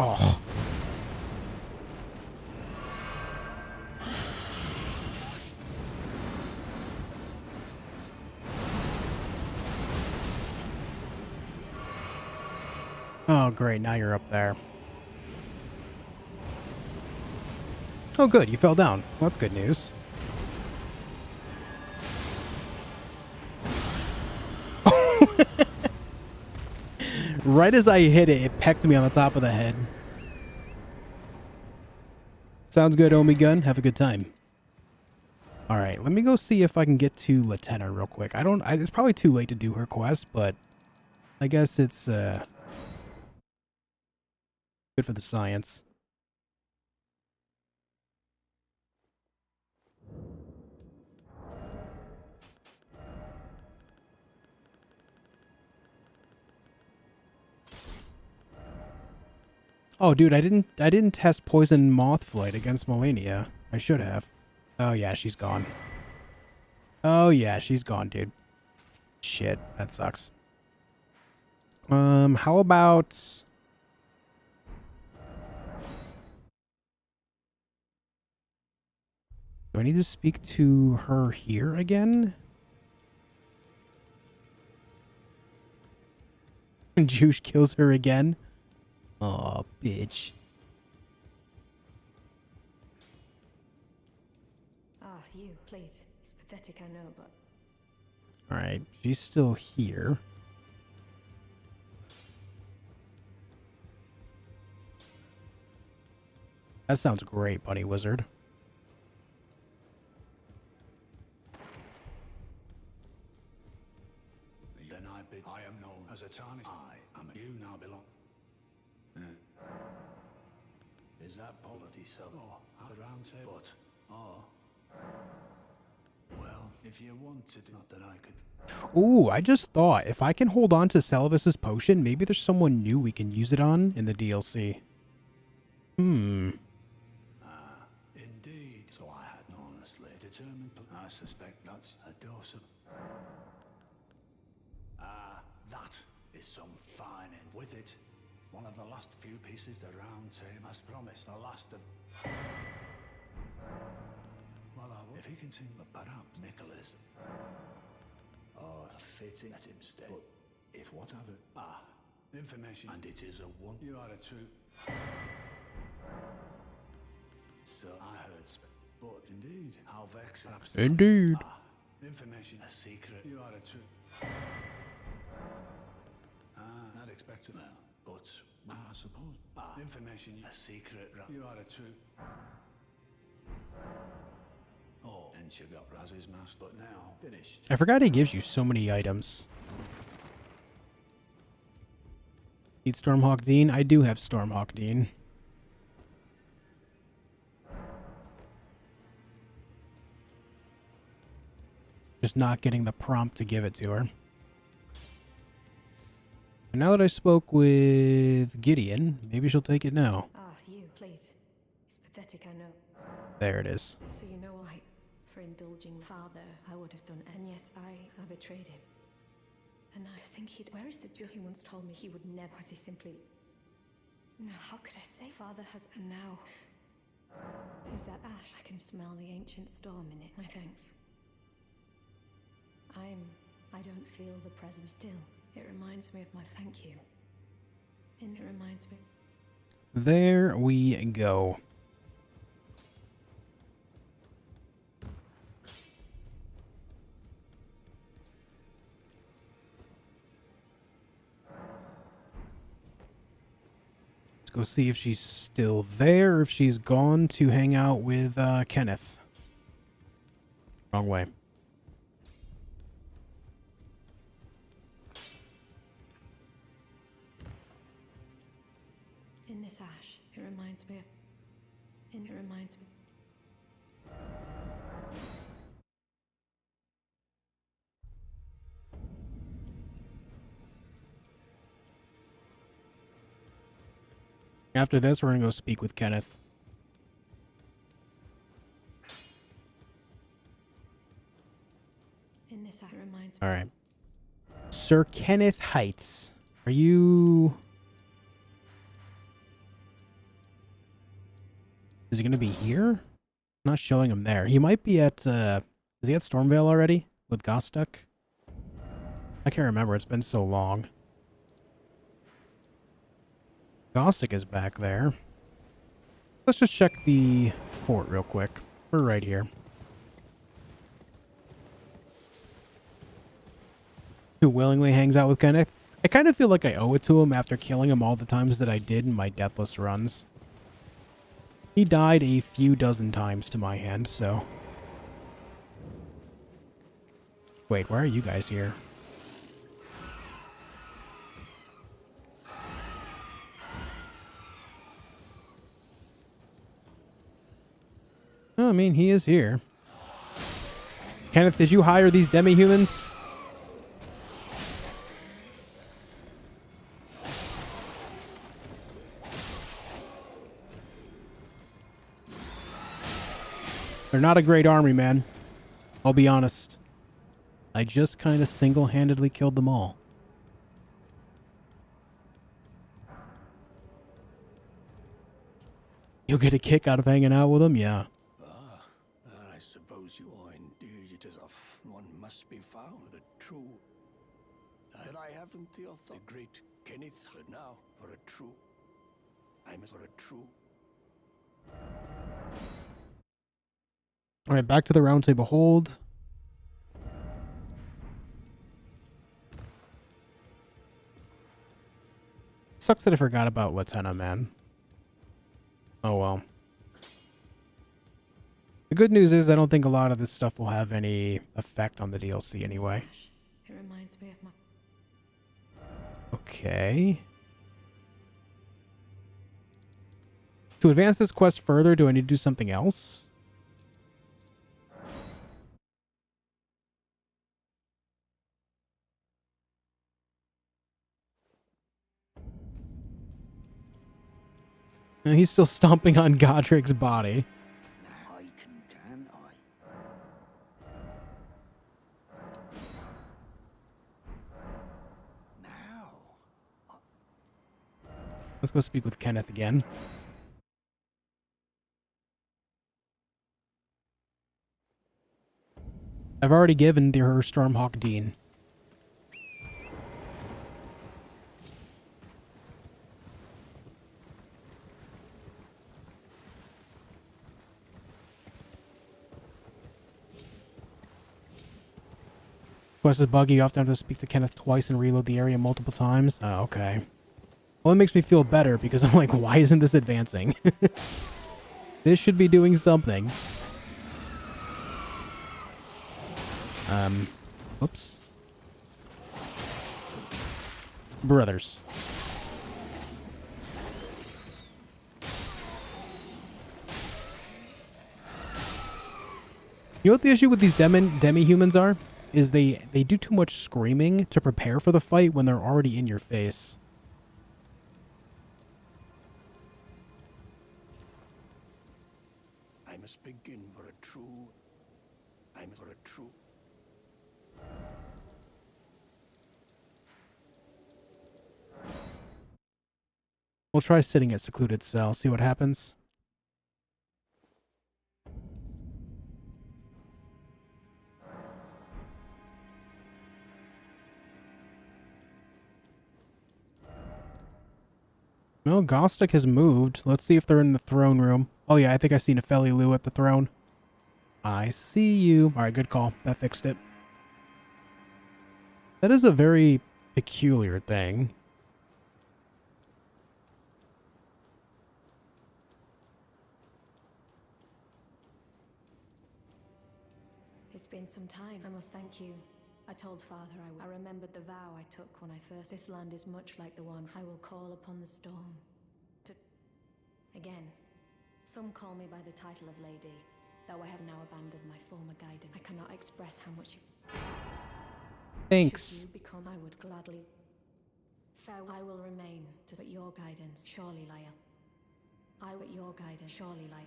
Oh. Oh, great. Now you're up there. Oh, good. You fell down. Well, that's good news. Right as I hit it, it pecked me on the top of the head. Sounds good, Omi Gun. Have a good time. Alright, let me go see if I can get to Latenna real quick. It's probably too late to do her quest, but I guess it's good for the science. Oh, dude, I didn't test Poison Moth Flight against Malenia. I should have. Oh yeah, she's gone. Oh yeah, she's gone, dude. Shit, that sucks. How about... Do I need to speak to her here again? Juice kills her again? Aw, bitch. Ah, you, please. It's pathetic, I know, but... Alright, she's still here. That sounds great, Bunny Wizard. Then I am known as a tarnished. I am you now belong. Is that polity so? Or at the round table? But, well, if you wanted, not that I could. Ooh, I just thought, if I can hold on to Salivus's potion, maybe there's someone new we can use it on in the DLC. Indeed. So I had honestly determined. I suspect that's a dose of. That is some fine end. With it, one of the last few pieces the round table has promised. The last of. Well, if he can sing, perhaps Nicholas. Oh, fitting at him stay. But if whatever. Information. And it is a one. You are a true. So I heard, but indeed, how vexing. Indeed. Information, a secret. You are a true. Not expected that, but I suppose. Information, a secret. You are a true. Oh, and she got Raz's mask, but now finished. I forgot he gives you so many items. Need Stormhawk Dean? I do have Stormhawk Dean. Just not getting the prompt to give it to her. And now that I spoke with Gideon, maybe she'll take it now. Ah, you, please. It's pathetic, I know. There it is. So you know I, for indulging father, I would have done, and yet I betrayed him. And I think he'd, where is the just, he once told me he would never, was he simply, no, how could I say, father has, and now, is that ash? I can smell the ancient storm in it. My thanks. I don't feel the presence still. It reminds me of my thank you. And it reminds me. There we go. Let's go see if she's still there or if she's gone to hang out with Kenneth. Wrong way. In this ash, it reminds me of, and it reminds me. After this, we're going to go speak with Kenneth. In this ash, it reminds me. All right. Sir Kenneth Heights. Are you... Is he going to be here? Not showing him there. He might be at, is he at Stormvale already? With Gostuck? I can't remember. It's been so long. Gostuck is back there. Let's just check the fort real quick. We're right here. Who willingly hangs out with Kenneth? I kind of feel like I owe it to him after killing him all the times that I did in my deathless runs. He died a few dozen times to my hand, so... Wait, why are you guys here? Oh, I mean, he is here. Kenneth, did you hire these demi-humans? They're not a great army, man. I'll be honest. I just kind of single-handedly killed them all. You'll get a kick out of hanging out with them? Yeah. I suppose you are indeed. It is one must be found, the true. But I haven't the author. The great Kenneth, but now for a true. I'm for a true. All right, back to the round table hold. Sucks that I forgot about Latenna, man. Oh well. The good news is I don't think a lot of this stuff will have any effect on the DLC anyway. It reminds me of my. Okay. To advance this quest further, do I need to do something else? And he's still stomping on Godric's body. Now I can I? Now. Let's go speak with Kenneth again. I've already given her Stormhawk Dean. Quest is buggy. You often have to speak to Kenneth twice and reload the area multiple times. Oh, okay. Well, it makes me feel better because I'm like, why isn't this advancing? This should be doing something. Oops. Brothers. You know what the issue with these demi-humans are? Is they do too much screaming to prepare for the fight when they're already in your face. I must begin for a true. I'm for a true. We'll try sitting at secluded cell, see what happens. Well, Gostic has moved. Let's see if they're in the throne room. Oh yeah, I think I seen a Feli Lu at the throne. I see you. Alright, good call. That fixed it. That is a very peculiar thing. It's been some time. I must thank you. I told Father I remembered the vow I took when I first. This land is much like the one I will call upon the storm. Again. Some call me by the title of Lady, though I have now abandoned my former guidance. I cannot express how much you. Thanks. Should you become, I would gladly. Farewell. I will remain to your guidance. Surely, Lyle. I will your guidance. Surely, Lyle.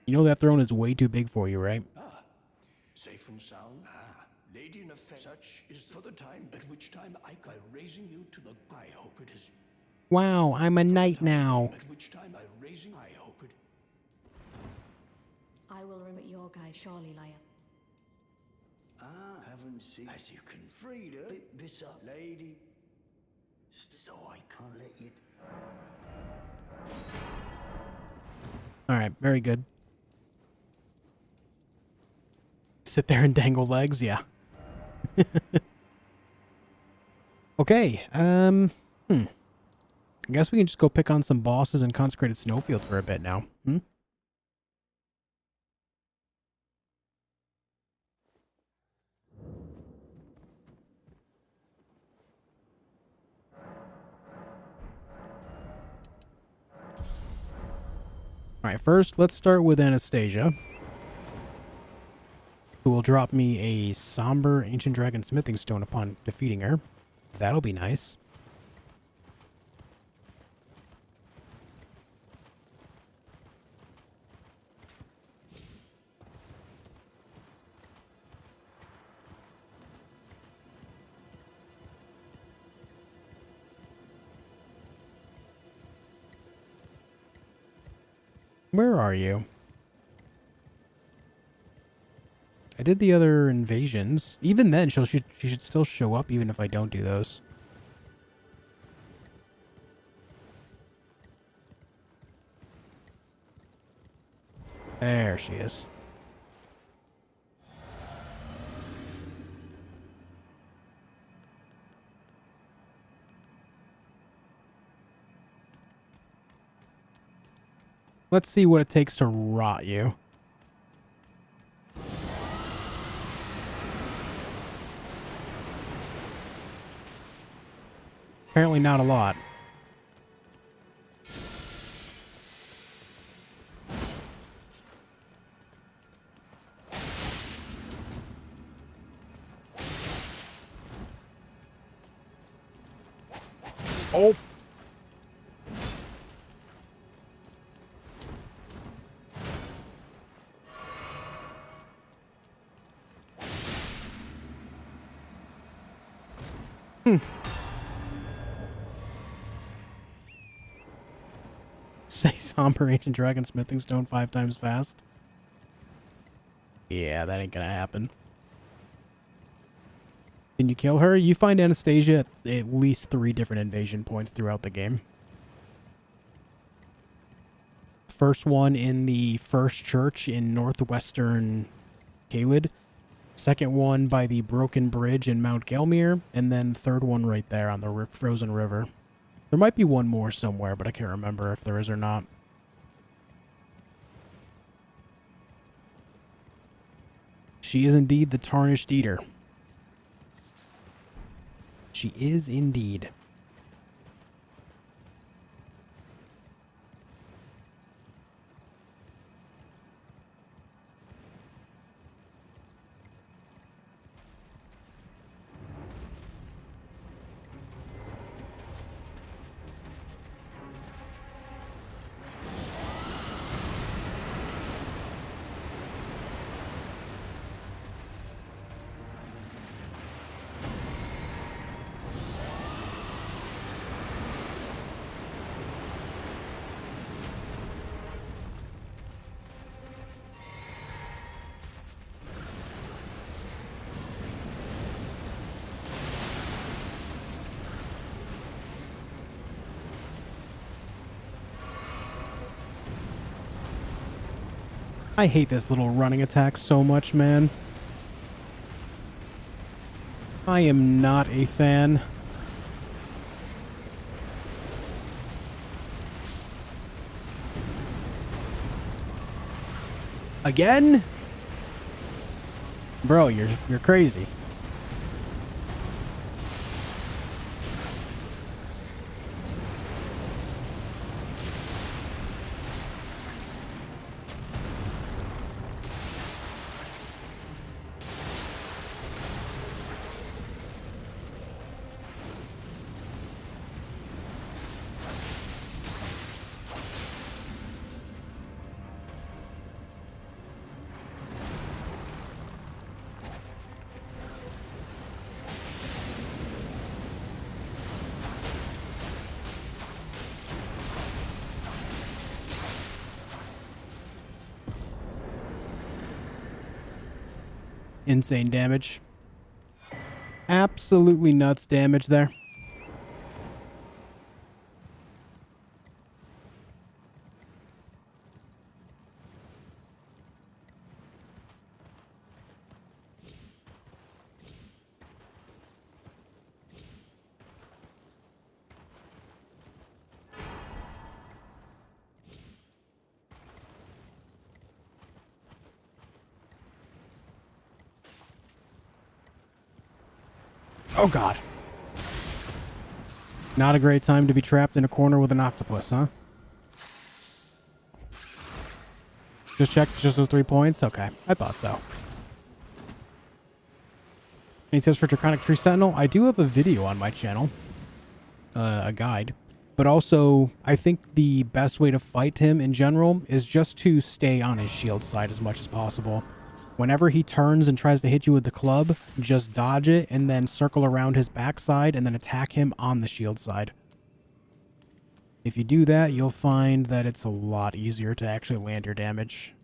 You know that throne is way too big for you, right? Safe and sound. Lady in effect, such is for the time at which time I can raising you to the. I hope it is. Wow, I'm a knight now. At which time I raising. I hope it. I will remember your guide. Surely, Lyle. Haven't seen. As you can free her. Pick this up, lady. So I can't let you. Alright, very good. Sit there and dangle legs, yeah. Okay, I guess we can just go pick on some bosses in Consecrated Snowfield for a bit now. Alright, first, let's start with Anastasia, who will drop me a somber Ancient Dragon Smithing Stone upon defeating her. That'll be nice. Where are you? I did the other invasions. Even then, she should still show up even if I don't do those. There she is. Let's see what it takes to rot you. Apparently not a lot. Oh! Say somber ancient dragon smithing stone 5 times fast. Yeah, that ain't gonna happen. Can you kill her? You find Anastasia at least 3 different invasion points throughout the game. First one in the first church in northwestern Caelid. Second one by the broken bridge in Mount Gelmir. And then third one right there on the frozen river. There might be one more somewhere, but I can't remember if there is or not. She is indeed the Tarnished Eater. She is indeed. I hate this little running attack so much, man. I am not a fan. Again? Bro, you're crazy. Insane damage. Absolutely nuts damage there. Oh god. Not a great time to be trapped in a corner with an octopus, huh? Just check, just those 3 points? Okay, I thought so. Any tips for Draconic Tree Sentinel? I do have a video on my channel. A guide. But also, I think the best way to fight him in general is just to stay on his shield side as much as possible. Whenever he turns and tries to hit you with the club, just dodge it and then circle around his backside and then attack him on the shield side. If you do that, you'll find that it's a lot easier to actually land your damage.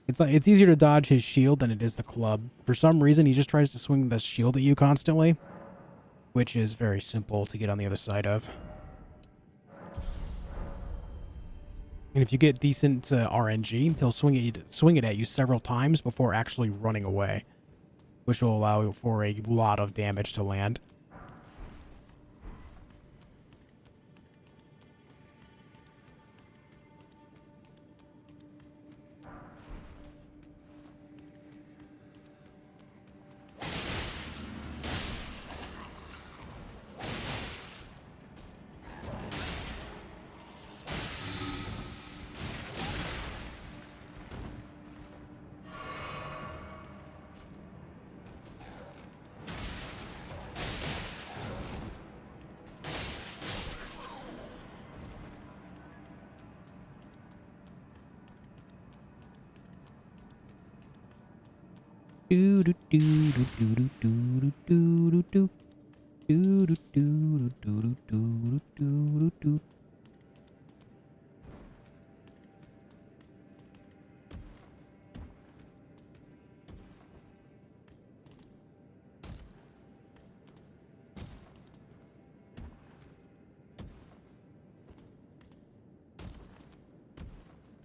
It's easier to dodge his shield than it is the club. For some reason, he just tries to swing the shield at you constantly, which is very simple to get on the other side of. And if you get decent RNG, he'll swing it at you several times before actually running away, which will allow for a lot of damage to land. Do do do do do do do do do do do do do do do do do.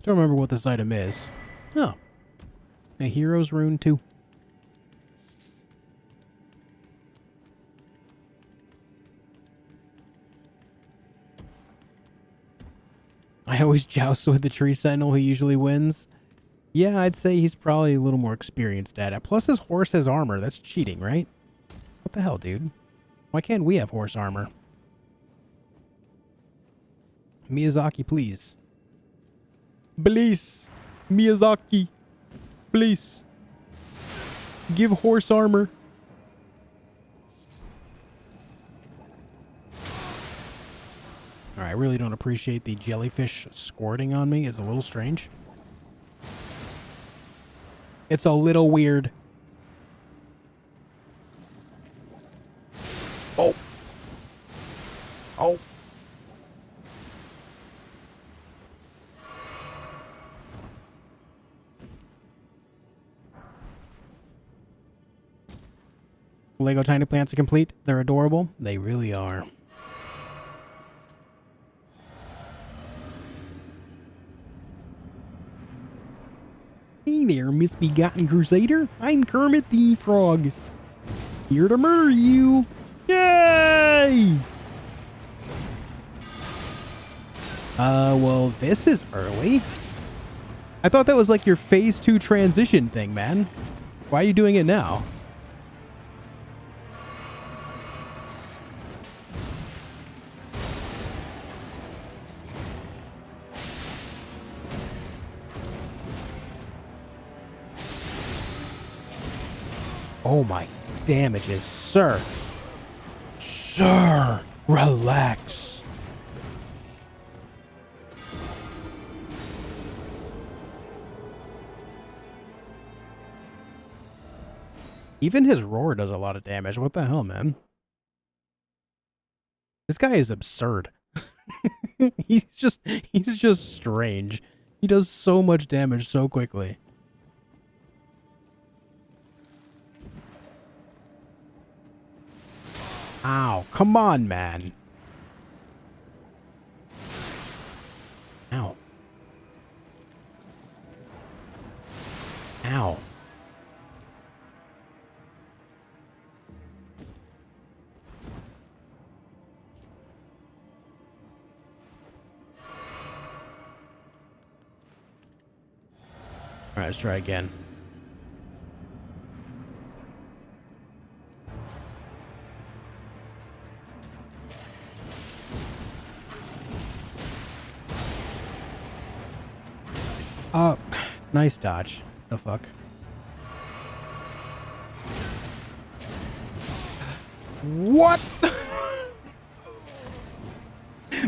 Don't remember what this item is. Oh, a hero's rune too. I always joust with the tree sentinel who usually wins. Yeah, I'd say he's probably a little more experienced at it. Plus his horse has armor. That's cheating, right? What the hell, dude? Why can't we have horse armor? Miyazaki, please. Please. Miyazaki. Please. Give horse armor. Alright, I really don't appreciate the jellyfish squirting on me. It's a little strange. It's a little weird. Oh. Oh. Lego tiny plants are complete. They're adorable. They really are. Hey there, misbegotten crusader. I'm Kermit the Frog. Here to murder you. Yay! Well, this is early. I thought that was like your phase 2 transition thing, man. Why are you doing it now? Oh my damages, sir. Sir, relax. Even his roar does a lot of damage. What the hell, man? This guy is absurd. he's just strange. He does so much damage so quickly. Ow, come on, man. Ow. Ow. All right, let's try again. Nice dodge. The fuck? What?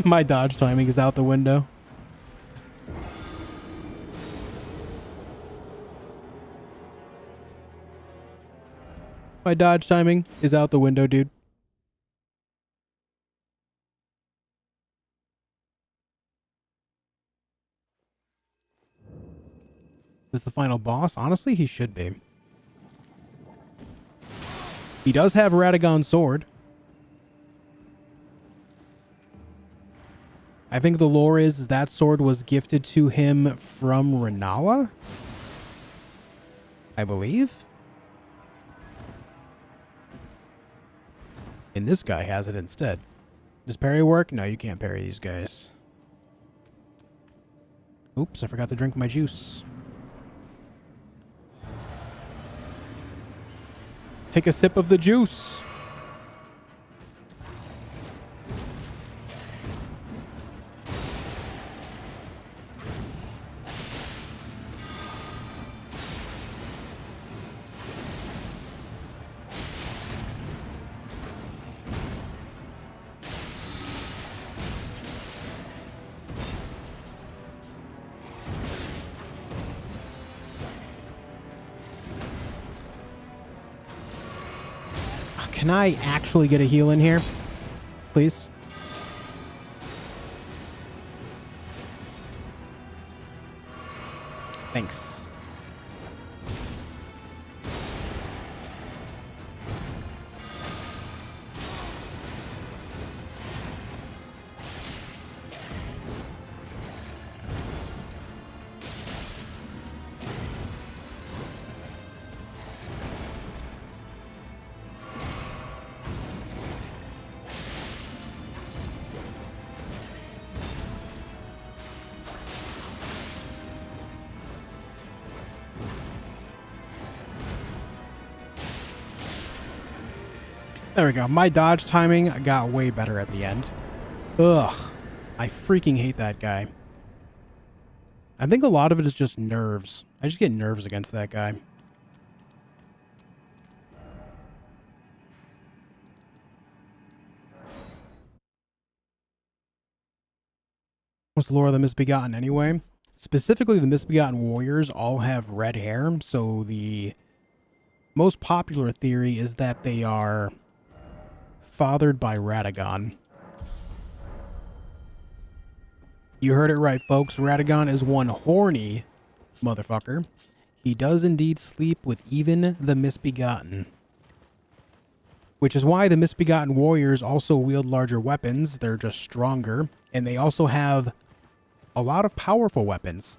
My dodge timing is out the window. My dodge timing is out the window, dude. Is the final boss? Honestly, he should be. He does have Radagon's sword. I think the lore is that sword was gifted to him from Renala, I believe. And this guy has it instead. Does parry work? No, you can't parry these guys. Oops, I forgot to drink my juice. Take a sip of the juice. Can I actually get a heal in here? Please? Thanks. There we go. My dodge timing got way better at the end. Ugh. I freaking hate that guy. I think a lot of it is just nerves. I just get nerves against that guy. What's the lore of the Misbegotten anyway? Specifically, the Misbegotten Warriors all have red hair, so the most popular theory is that they are fathered by Radagon. You heard it right, folks. Radagon is one horny motherfucker. He does indeed sleep with even the Misbegotten. Which is why the Misbegotten Warriors also wield larger weapons. They're just stronger. And they also have a lot of powerful weapons.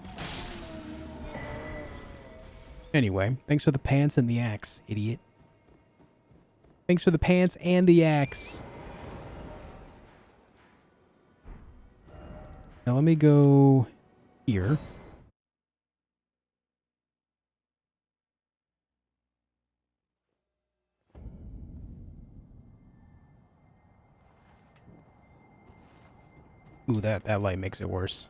Anyway, thanks for the pants and the axe, idiot. Thanks for the pants and the axe. Now let me go here. Ooh, that light makes it worse.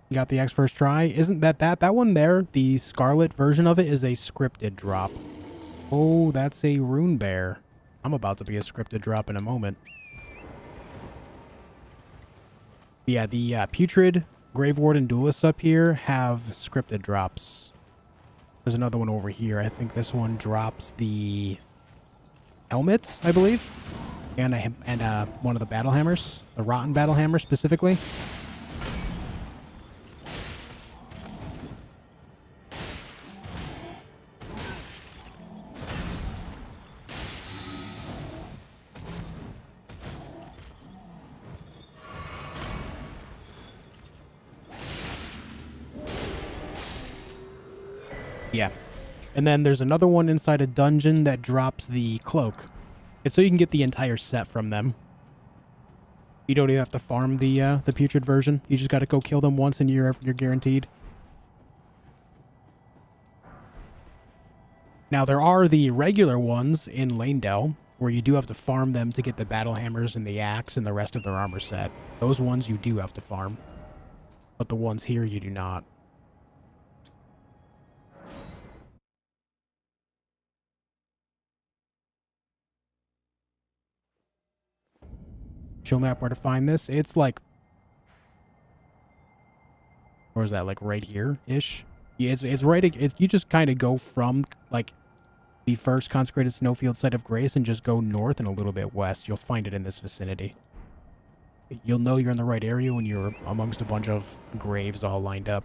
You got the axe first try. Isn't that one there? The Scarlet version of it is a scripted drop. Oh, that's a rune bear. I'm about to be a scripted drop in a moment. Yeah, the Putrid, Grave Warden Duelists up here have scripted drops. There's another one over here. I think this one drops the helmets, I believe. And one of the battle hammers. The Rotten Battle Hammer, specifically. Yeah. And then there's another one inside a dungeon that drops the cloak. It's so you can get the entire set from them. You don't even have to farm the Putrid version. You just got to go kill them once and you're guaranteed. Now there are the regular ones in Lanedell where you do have to farm them to get the battle hammers and the axe and the rest of their armor set. Those ones you do have to farm. But the ones here you do not. Show map where to find this. It's like, or is that like right here ish? Yeah, it's right. You just kind of go from like the first consecrated Snowfield site of grace and just go north and a little bit west. You'll find it in this vicinity. You'll know you're in the right area when you're amongst a bunch of graves all lined up.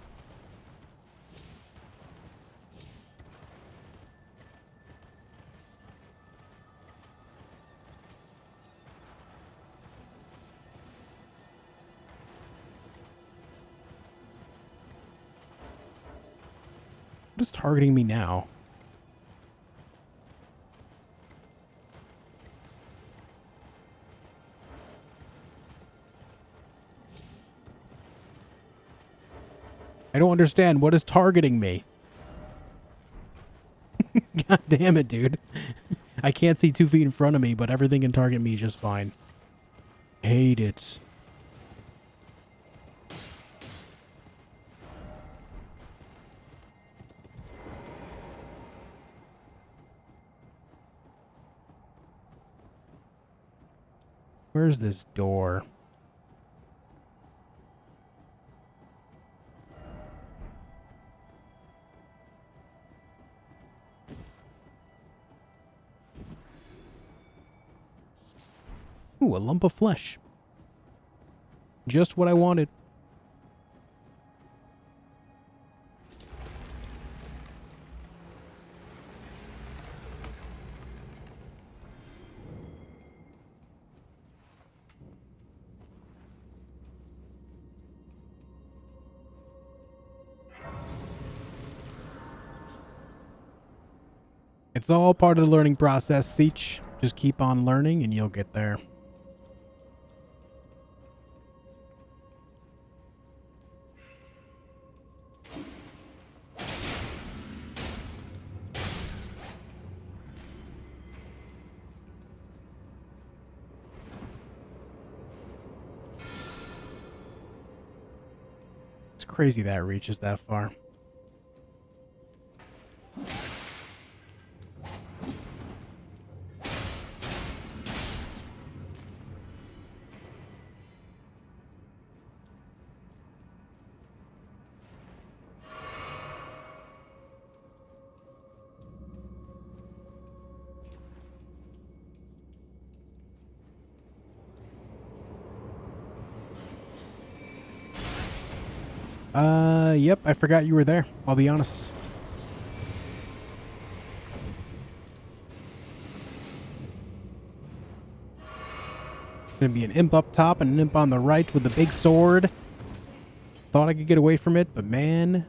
What is targeting me now? I don't understand. What is targeting me? God damn it, dude. I can't see 2 feet in front of me, but everything can target me just fine. Hate it. Where's this door? Ooh, a lump of flesh. Just what I wanted. It's all part of the learning process, Seach. Just keep on learning and you'll get there. It's crazy that it reaches that far. Yep, I forgot you were there. I'll be honest. Gonna be an imp up top and an imp on the right with the big sword. Thought I could get away from it, but man,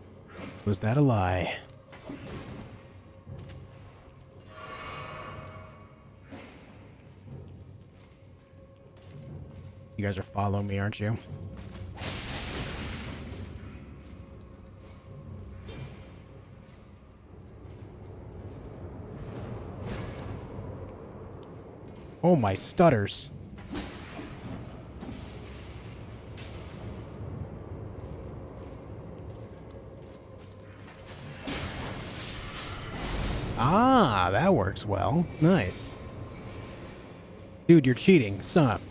was that a lie. You guys are following me, aren't you? Oh, my stutters. Ah, that works well. Nice. Dude, you're cheating. Stop.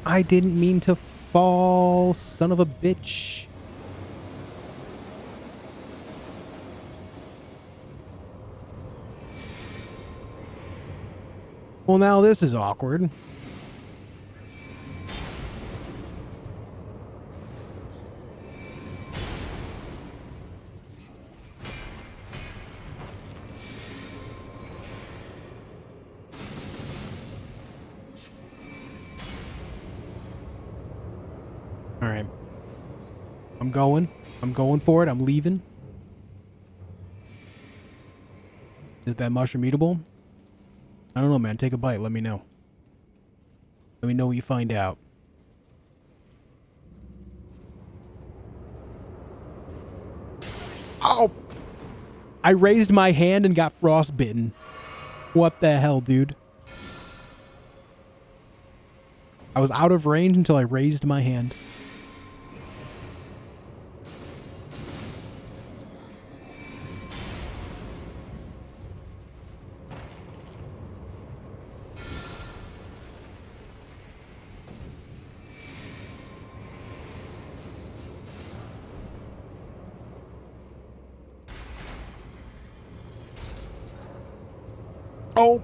I didn't mean to fall, son of a bitch. Well, now this is awkward. All right. I'm going. I'm going for it. I'm leaving. Is that mushroom eatable? I don't know, man. Take a bite. Let me know. Let me know what you find out. Oh! I raised my hand and got frostbitten. What the hell, dude? I was out of range until I raised my hand. Oh!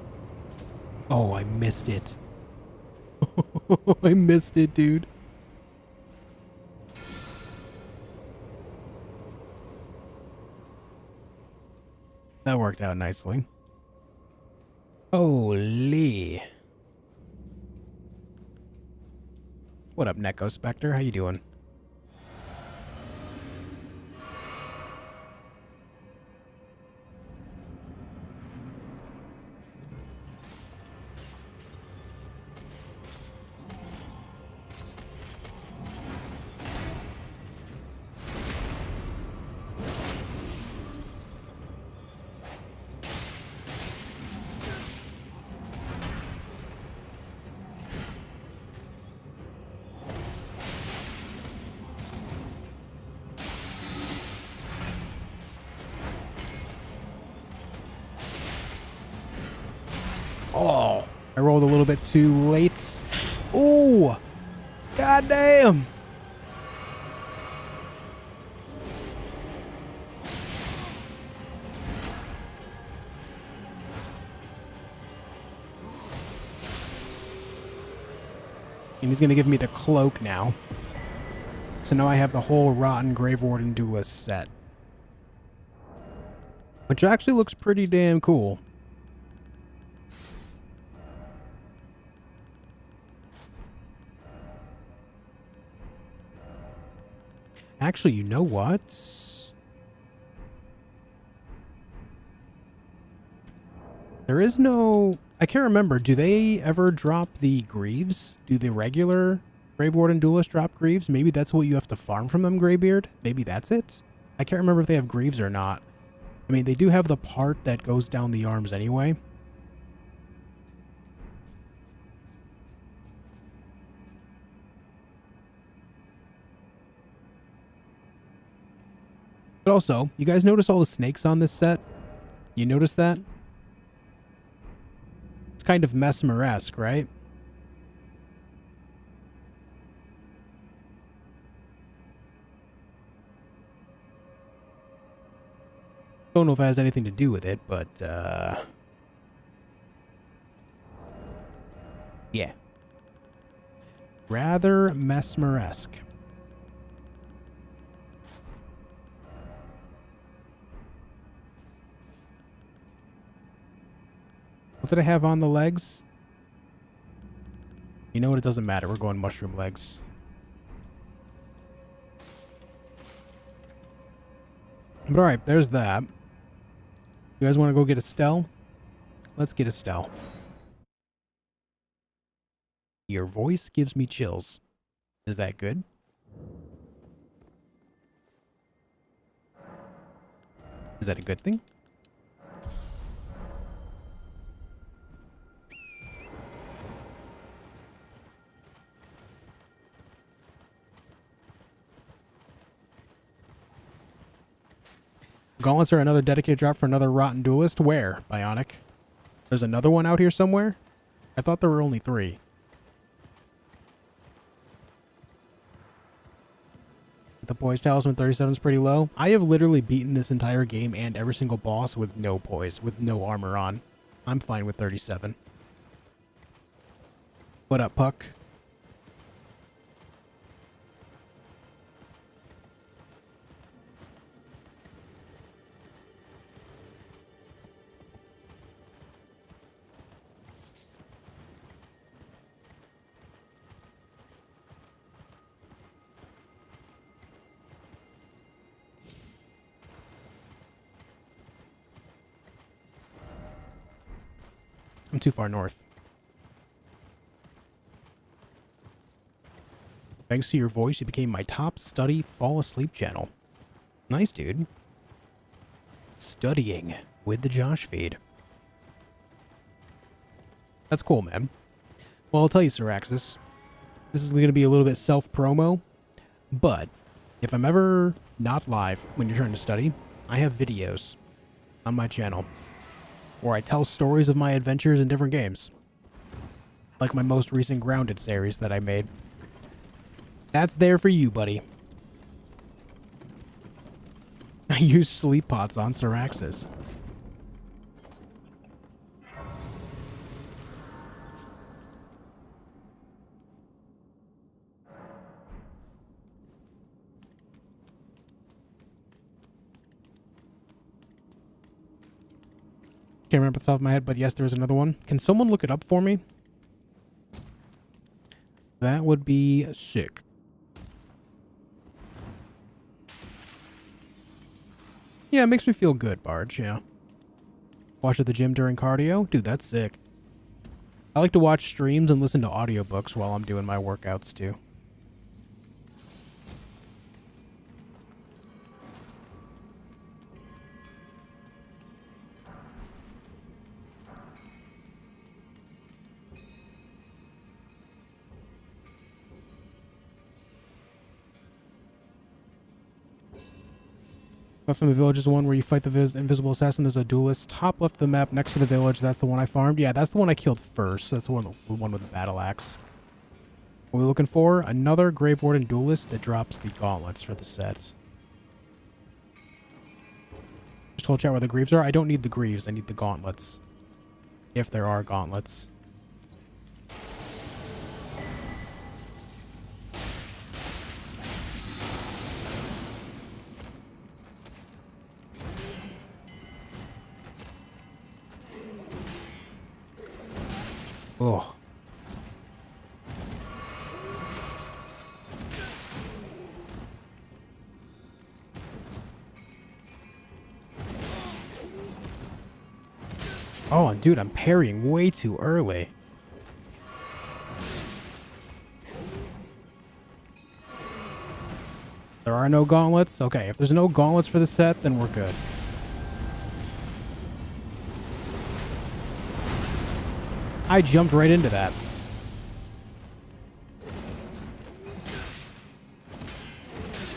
Oh, I missed it. I missed it, dude. That worked out nicely. Holy. What up, Neko Spectre? How you doing? Oh, I rolled a little bit too late. Oh, goddamn. And he's going to give me the cloak now. So now I have the whole Rotten Grave Warden Duelist set. Which actually looks pretty damn cool. Actually, you know what? There is no... I can't remember. Do they ever drop the Greaves? Do the regular Grave Warden Duelist drop Greaves? Maybe that's what you have to farm from them, Greybeard? Maybe that's it? I can't remember if they have Greaves or not. I mean, they do have the part that goes down the arms anyway. But also, you guys notice all the snakes on this set? You notice that? It's kind of Mesmer-esque, right? Don't know if it has anything to do with it, but, yeah. Rather Mesmer-esque. What did I have on the legs? You know what? It doesn't matter. We're going mushroom legs. But alright, there's that. You guys want to go get Estelle? Let's get Estelle. Your voice gives me chills. Is that good? Is that a good thing? Gauntlets are another dedicated drop for another rotten duelist. Where, Bionic? There's another one out here somewhere? I thought there were only 3. The poise talisman 37 is pretty low. I have literally beaten this entire game and every single boss with no poise, with no armor on. I'm fine with 37. What up, Puck? I'm too far north. Thanks to your voice, you became my top study fall asleep channel. Nice, dude. Studying with the theJOSHfeed. That's cool, man. Well, I'll tell you, Syraxis. This is going to be a little bit self-promo, but if I'm ever not live when you're trying to study, I have videos on my channel where I tell stories of my adventures in different games. Like my most recent Grounded series that I made. That's there for you, buddy. I use sleep pots on Syraxis. Can't remember off the top of my head, but yes, there's another one. Can someone look it up for me? That would be sick. Yeah, it makes me feel good, Barge, yeah. Watch at the gym during cardio? Dude, that's sick. I like to watch streams and listen to audiobooks while I'm doing my workouts, too. Left from the village is the one where you fight the invisible assassin. There's a duelist. Top left of the map next to the village. That's the one I farmed. Yeah, that's the one I killed first. That's the one with the battle axe. What are we looking for? Another Grave Warden duelist that drops the gauntlets for the sets. Just told chat where the greaves are. I don't need the greaves. I need the gauntlets. If there are gauntlets. Oh. Oh, dude, I'm parrying way too early. There are no gauntlets? Okay, if there's no gauntlets for the set, then we're good. I jumped right into that.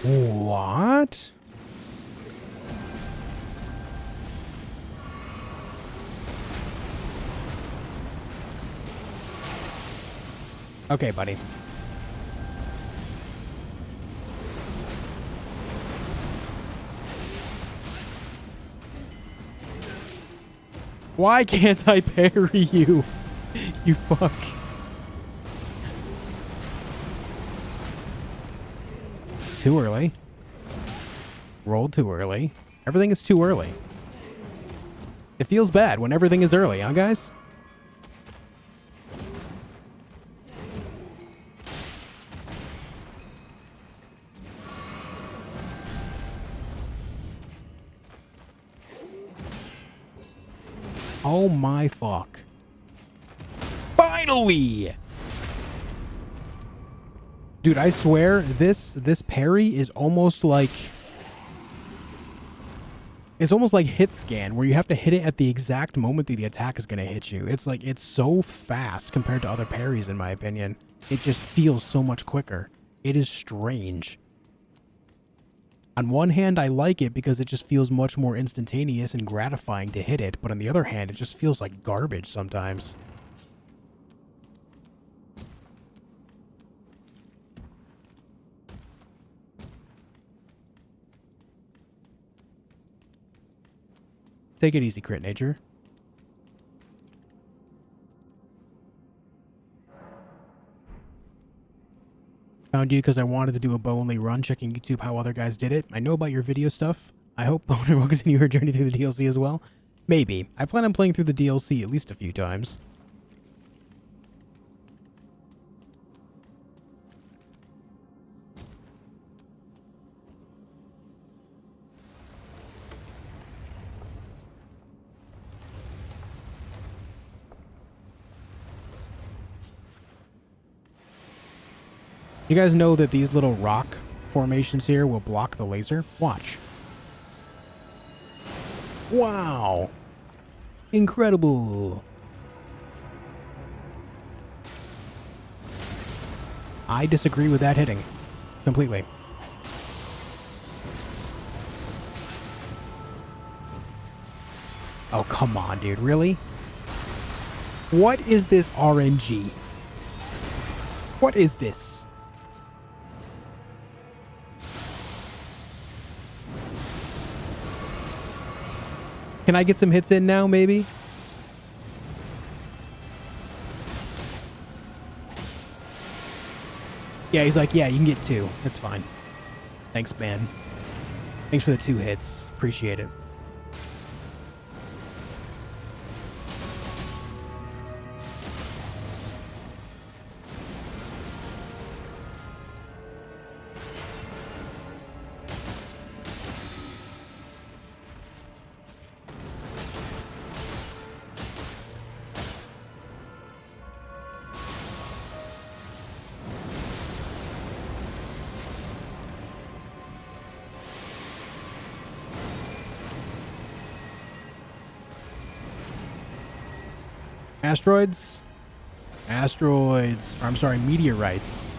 What? Okay, buddy. Why can't I parry you? You fuck. Too early. Rolled too early. Everything is too early. It feels bad when everything is early, huh, guys? Oh my fuck. Finally! Dude, I swear this parry is almost like... It's almost like hit scan, where you have to hit it at the exact moment that the attack is going to hit you. It's like, it's so fast compared to other parries, in my opinion. It just feels so much quicker. It is strange. On one hand, I like it because it just feels much more instantaneous and gratifying to hit it, but on the other hand, it just feels like garbage sometimes. Take it easy, Crit Nature. Found you because I wanted to do a bow-only run, checking YouTube how other guys did it. I know about your video stuff. I hope Boner will continue her journey through the DLC as well. Maybe. I plan on playing through the DLC at least a few times. You guys know that these little rock formations here will block the laser? Watch. Wow. Incredible. I disagree with that hitting. Completely. Oh, come on, dude. Really? What is this RNG? What is this? Can I get some hits in now, maybe? Yeah, he's like, yeah, you can get 2. That's fine. Thanks, man. Thanks for the 2 hits. Appreciate it. Asteroids? Asteroids. Or, I'm sorry, meteorites.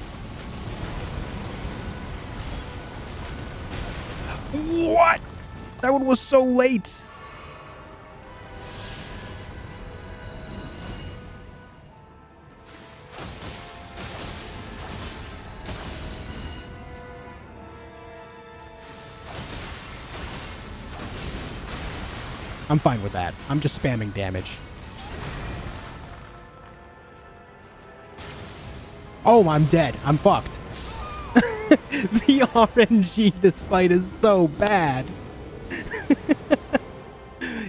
What? That one was so late. I'm fine with that. I'm just spamming damage. Oh, I'm dead. I'm fucked. The RNG this fight is so bad.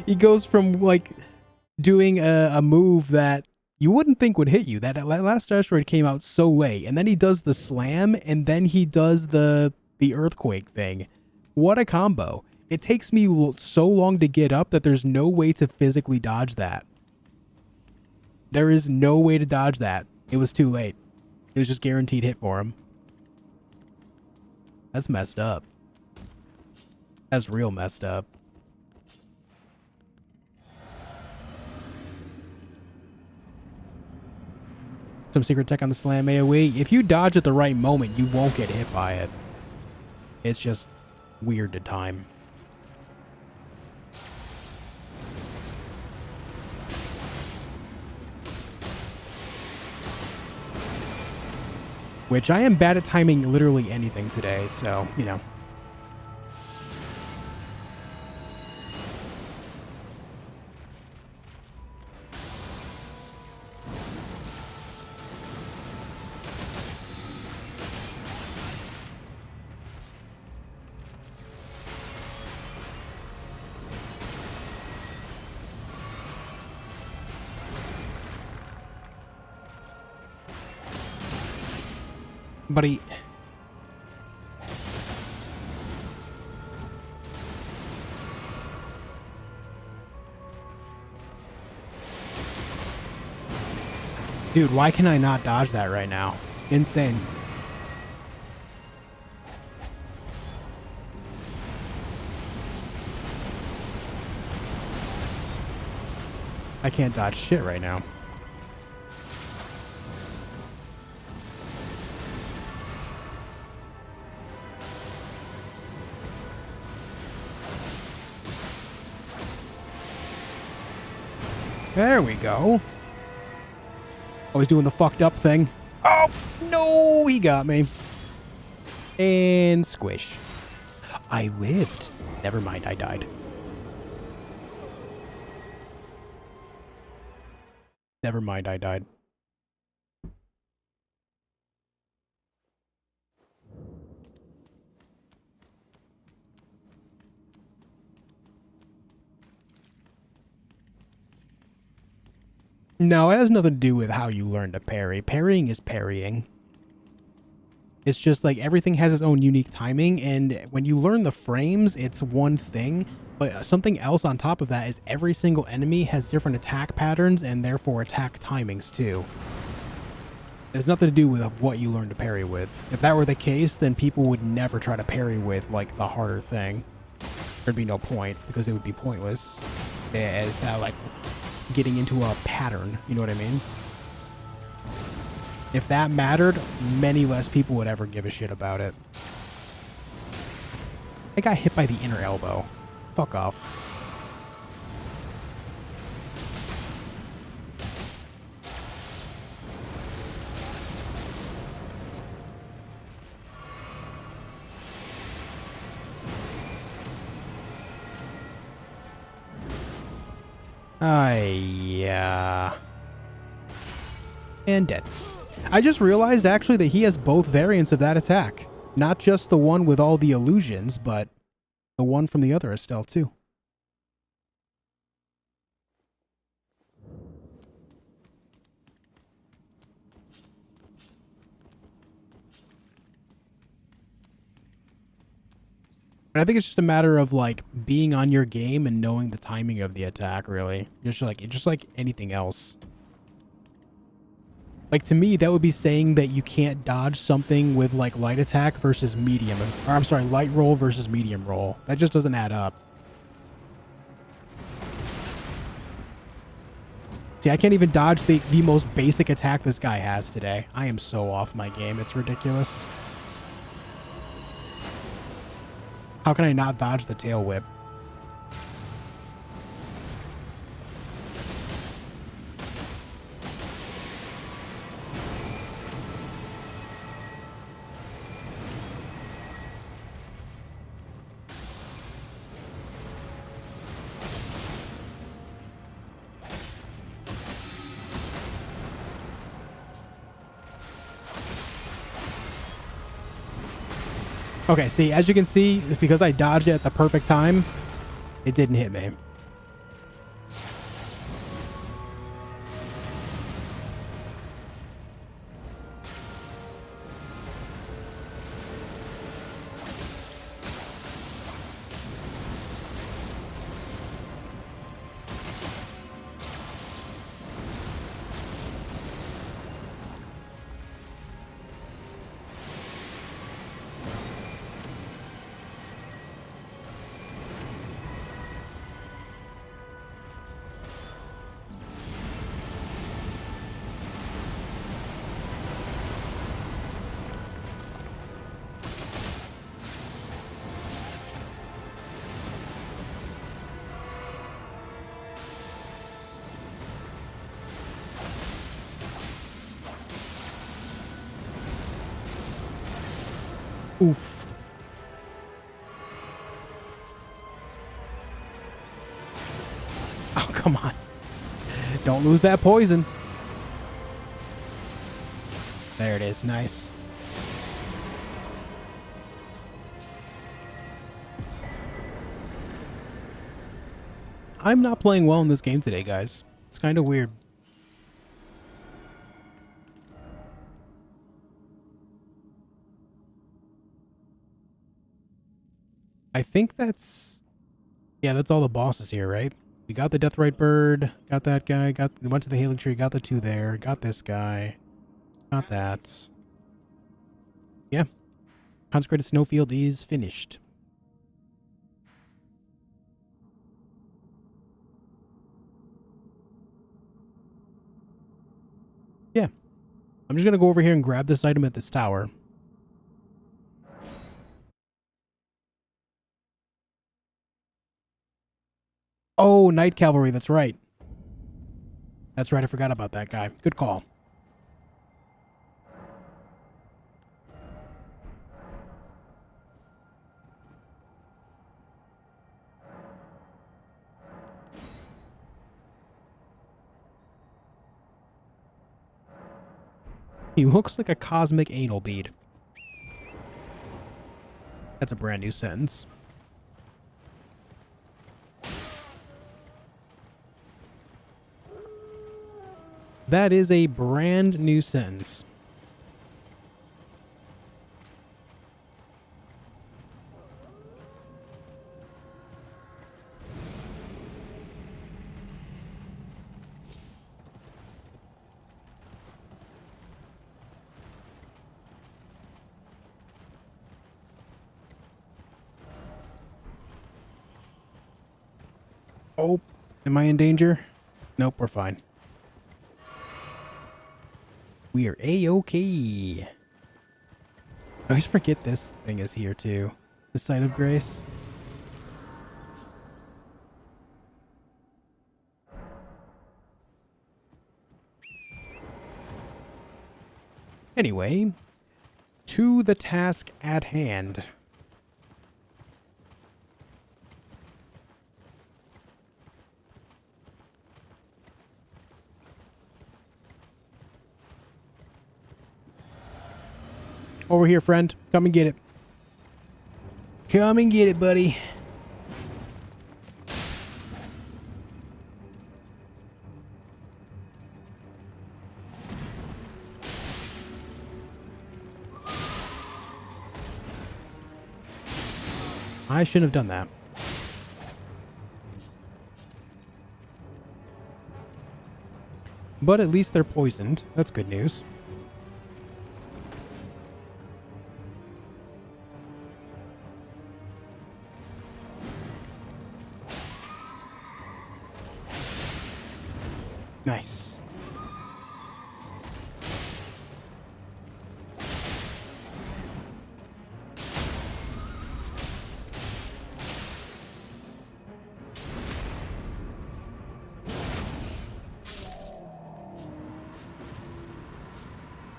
He goes from, like, doing a move that you wouldn't think would hit you. That last asteroid came out so late. And then he does the slam, and then he does the earthquake thing. What a combo. It takes me so long to get up that there's no way to physically dodge that. There is no way to dodge that. It was too late. It was just guaranteed hit for him. That's messed up. That's real messed up. Some secret tech on the slam AoE. If you dodge at the right moment, you won't get hit by it. It's just weird to time. Which I am bad at timing literally anything today, so, you know. Buddy. Dude, why can I not dodge that right now? Insane. I can't dodge shit right now. There we go. Oh, he's doing the fucked up thing. Oh, no, he got me. And squish. I lived. Never mind, I died. Never mind, I died. No, it has nothing to do with how you learn to parry. Parrying is parrying. It's just like everything has its own unique timing, and when you learn the frames, it's one thing, but something else on top of that is every single enemy has different attack patterns and therefore attack timings too. It has nothing to do with what you learn to parry with. If that were the case, then people would never try to parry with like the harder thing. There'd be no point because it would be pointless as to like getting into a pattern, you know what I mean? If that mattered, many less people would ever give a shit about it. I got hit by the inner elbow. Fuck off. Yeah. And dead. I just realized actually that he has both variants of that attack. Not just the one with all the illusions, but the one from the other Estelle too. And I think it's just a matter of like being on your game and knowing the timing of the attack, really. Just like anything else. Like to me, that would be saying that you can't dodge something with like light attack versus medium, or I'm sorry, light roll versus medium roll. That just doesn't add up. See, I can't even dodge the most basic attack this guy has today. I am so off my game. It's ridiculous. How can I not dodge the tail whip? Okay, see, as you can see, it's because I dodged it at the perfect time. It didn't hit me. Oof. Oh, come on. Don't lose that poison. There it is. Nice. I'm not playing well in this game today, guys. It's kind of weird. I think that's... Yeah, that's all the bosses here, right? We got the Deathrite Bird. Got that guy. Went to the Healing Tree. Got the 2 there. Got this guy. Got that. Yeah. Consecrated Snowfield is finished. Yeah. I'm just going to go over here and grab this item at this tower. Oh, Night Cavalry. That's right. That's right. I forgot about that guy. Good call. He looks like a cosmic anal bead. That's a brand new sentence. That is a brand new sentence. Oh, am I in danger? Nope, we're fine. We are A-okay. I always forget this thing is here too. The Site of Grace. Anyway, to the task at hand. Over here, friend. Come and get it. Come and get it, buddy. I shouldn't have done that. But at least they're poisoned. That's good news. Nice.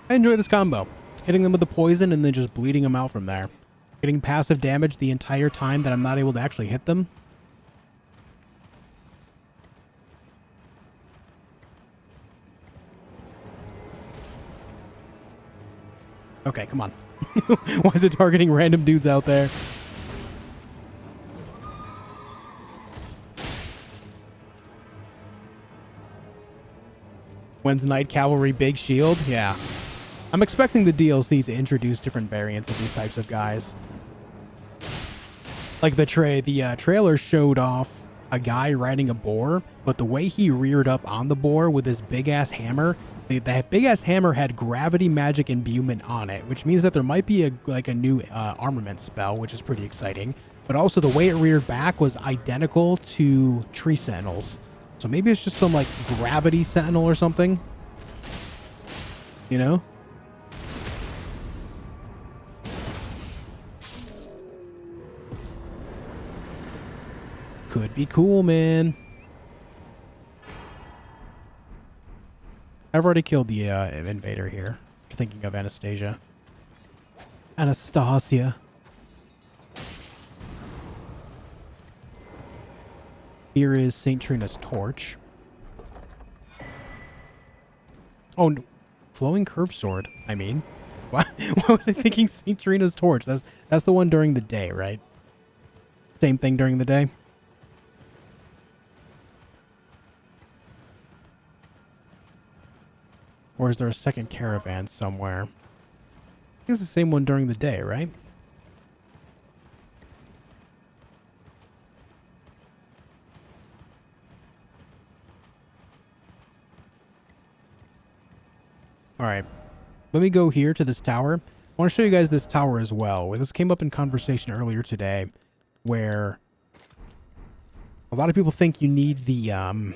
I enjoy this combo. Hitting them with the poison and then just bleeding them out from there. Getting passive damage the entire time that I'm not able to actually hit them. Okay, come on. Why is it targeting random dudes out there? When's Night Cavalry big shield? Yeah. I'm expecting the DLC to introduce different variants of these types of guys. Like the trailer showed off a guy riding a boar, but the way he reared up on the boar with his big-ass hammer, that big-ass hammer had gravity magic imbuement on it, which means that there might be a new armament spell, which is pretty exciting. But also the way it reared back was identical to tree sentinels. So maybe it's just some like gravity sentinel or something. You know? Could be cool, man. I've already killed the invader here. Thinking of Anastasia. Anastasia. Here is St. Trina's torch. Oh, no. Flowing curb sword. I mean, why was I thinking St. Trina's torch? That's the one during the day, right? Same thing during the day. Or is there a second caravan somewhere? I think it's the same one during the day, right? All right. Let me go here to this tower. I want to show you guys this tower as well. This came up in conversation earlier today where a lot of people think you need the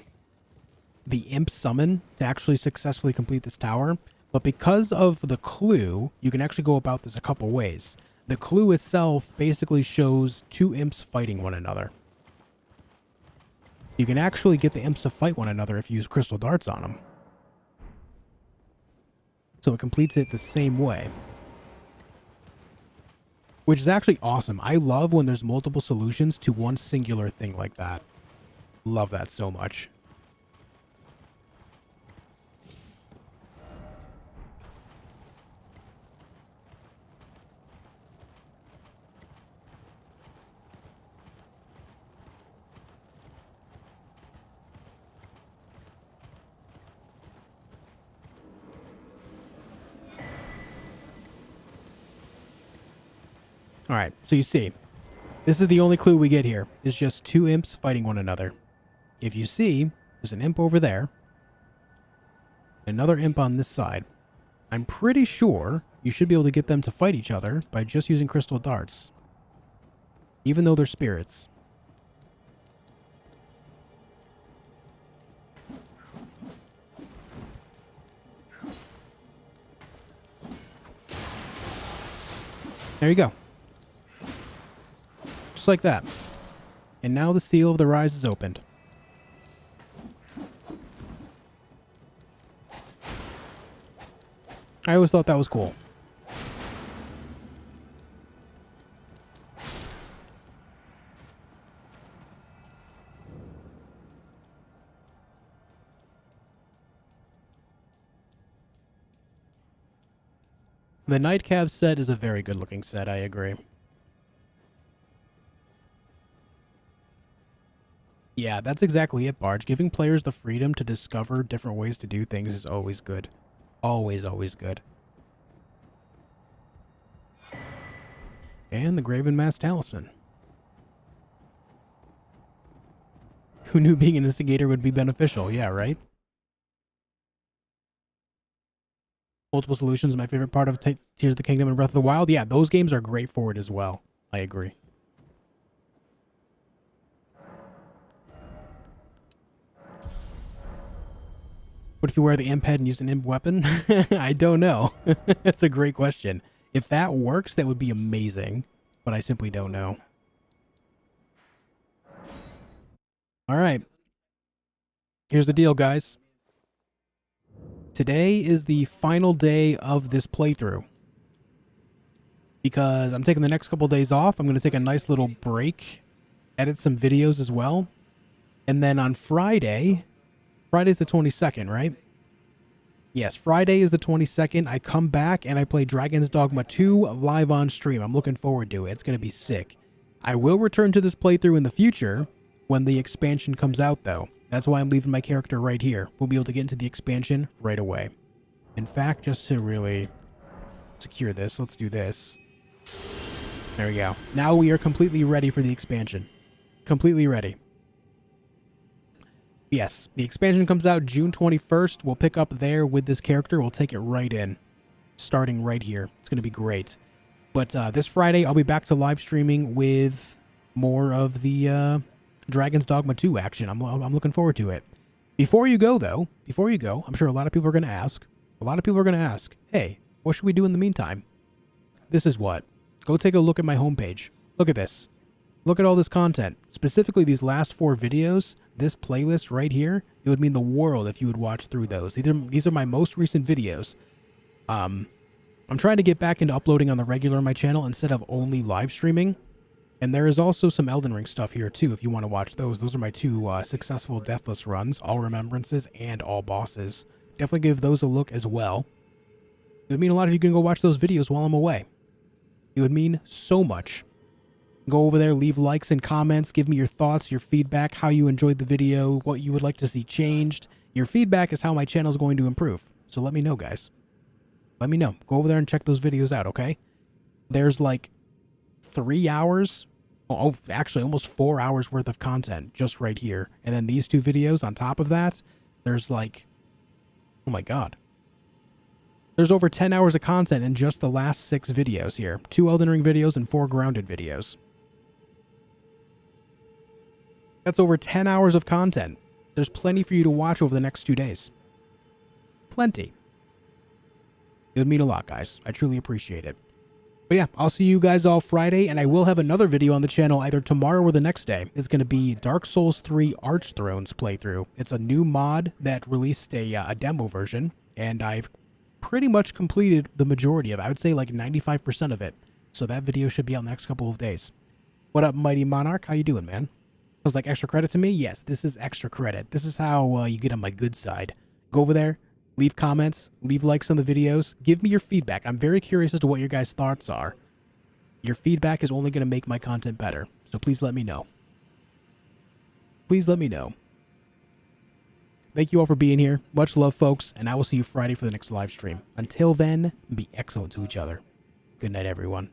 imp summon to actually successfully complete this tower. But because of the clue, you can actually go about this a couple ways. The clue itself basically shows two imps fighting one another. You can actually get the imps to fight one another if you use crystal darts on them. So it completes it the same way. Which is actually awesome. I love when there's multiple solutions to one singular thing like that. Love that so much. All right, so you see, this is the only clue we get here. It's just two imps fighting one another. If you see, there's an imp over there, another imp on this side. I'm pretty sure you should be able to get them to fight each other by just using crystal darts, even though they're spirits. There you go. Just like that. And now the seal of the rise is opened. I always thought that was cool. The Nightcap set is a very good looking set, I agree. Yeah, that's exactly it, Barge. Giving players the freedom to discover different ways to do things is always good. Always, always good. And the Graven Mass Talisman. Who knew being an instigator would be beneficial? Yeah, right? Multiple solutions, my favorite part of Tears of the Kingdom and Breath of the Wild. Yeah, those games are great for it as well. I agree. What if you wear the imp head and use an imp weapon? I don't know. That's a great question. If that works, that would be amazing. But I simply don't know. All right. Here's the deal, guys. Today is the final day of this playthrough. Because I'm taking the next couple days off. I'm going to take a nice little break. Edit some videos as well. And then on Friday... Friday's the 22nd, right? Yes, Friday is the 22nd. I come back and I play Dragon's Dogma 2 live on stream. I'm looking forward to it. It's going to be sick. I will return to this playthrough in the future when the expansion comes out, though. That's why I'm leaving my character right here. We'll be able to get into the expansion right away. In fact, just to really secure this, let's do this. There we go. Now we are completely ready for the expansion. Completely ready. Yes, the expansion comes out June 21st. We'll pick up there with this character. We'll take it right in, starting right here. It's going to be great. But this Friday, I'll be back to live streaming with more of the Dragon's Dogma 2 action. I'm looking forward to it. Before you go, though, I'm sure a lot of people are going to ask. Hey, what should we do in the meantime? This is what. Go take a look at my homepage. Look at this. Look at all this content. Specifically, these last 4 videos, this playlist right here, it would mean the world if you would watch through those. These are my most recent videos. I'm trying to get back into uploading on the regular on my channel instead of only live streaming. And there is also some Elden Ring stuff here too if you want to watch those. Those are my 2 successful Deathless runs, All Remembrances and All Bosses. Definitely give those a look as well. It would mean a lot if you can go watch those videos while I'm away. It would mean so much. Go over there, leave likes and comments, give me your thoughts, your feedback, how you enjoyed the video, what you would like to see changed. Your feedback is how my channel is going to improve. So let me know, guys. Let me know. Go over there and check those videos out, okay? There's like 3 hours, oh, actually almost 4 hours worth of content just right here. And then these 2 videos on top of that, there's like, oh my God. There's over 10 hours of content in just the last 6 videos here. 2 Elden Ring videos and 4 grounded videos. That's over 10 hours of content. There's plenty for you to watch over the next 2 days. Plenty. It would mean a lot, guys. I truly appreciate it. But yeah, I'll see you guys all Friday, and I will have another video on the channel either tomorrow or the next day. It's going to be Dark Souls 3 Archthrones playthrough. It's a new mod that released a demo version, and I've pretty much completed the majority of it. I would say like 95% of it. So that video should be out in the next couple of days. What up, Mighty Monarch? How you doing, man? I was like, extra credit to me? Yes, this is extra credit. This is how you get on my good side. Go over there, leave comments, leave likes on the videos. Give me your feedback. I'm very curious as to what your guys' thoughts are. Your feedback is only going to make my content better. So please let me know. Please let me know. Thank you all for being here. Much love, folks, and I will see you Friday for the next live stream. Until then, be excellent to each other. Good night, everyone.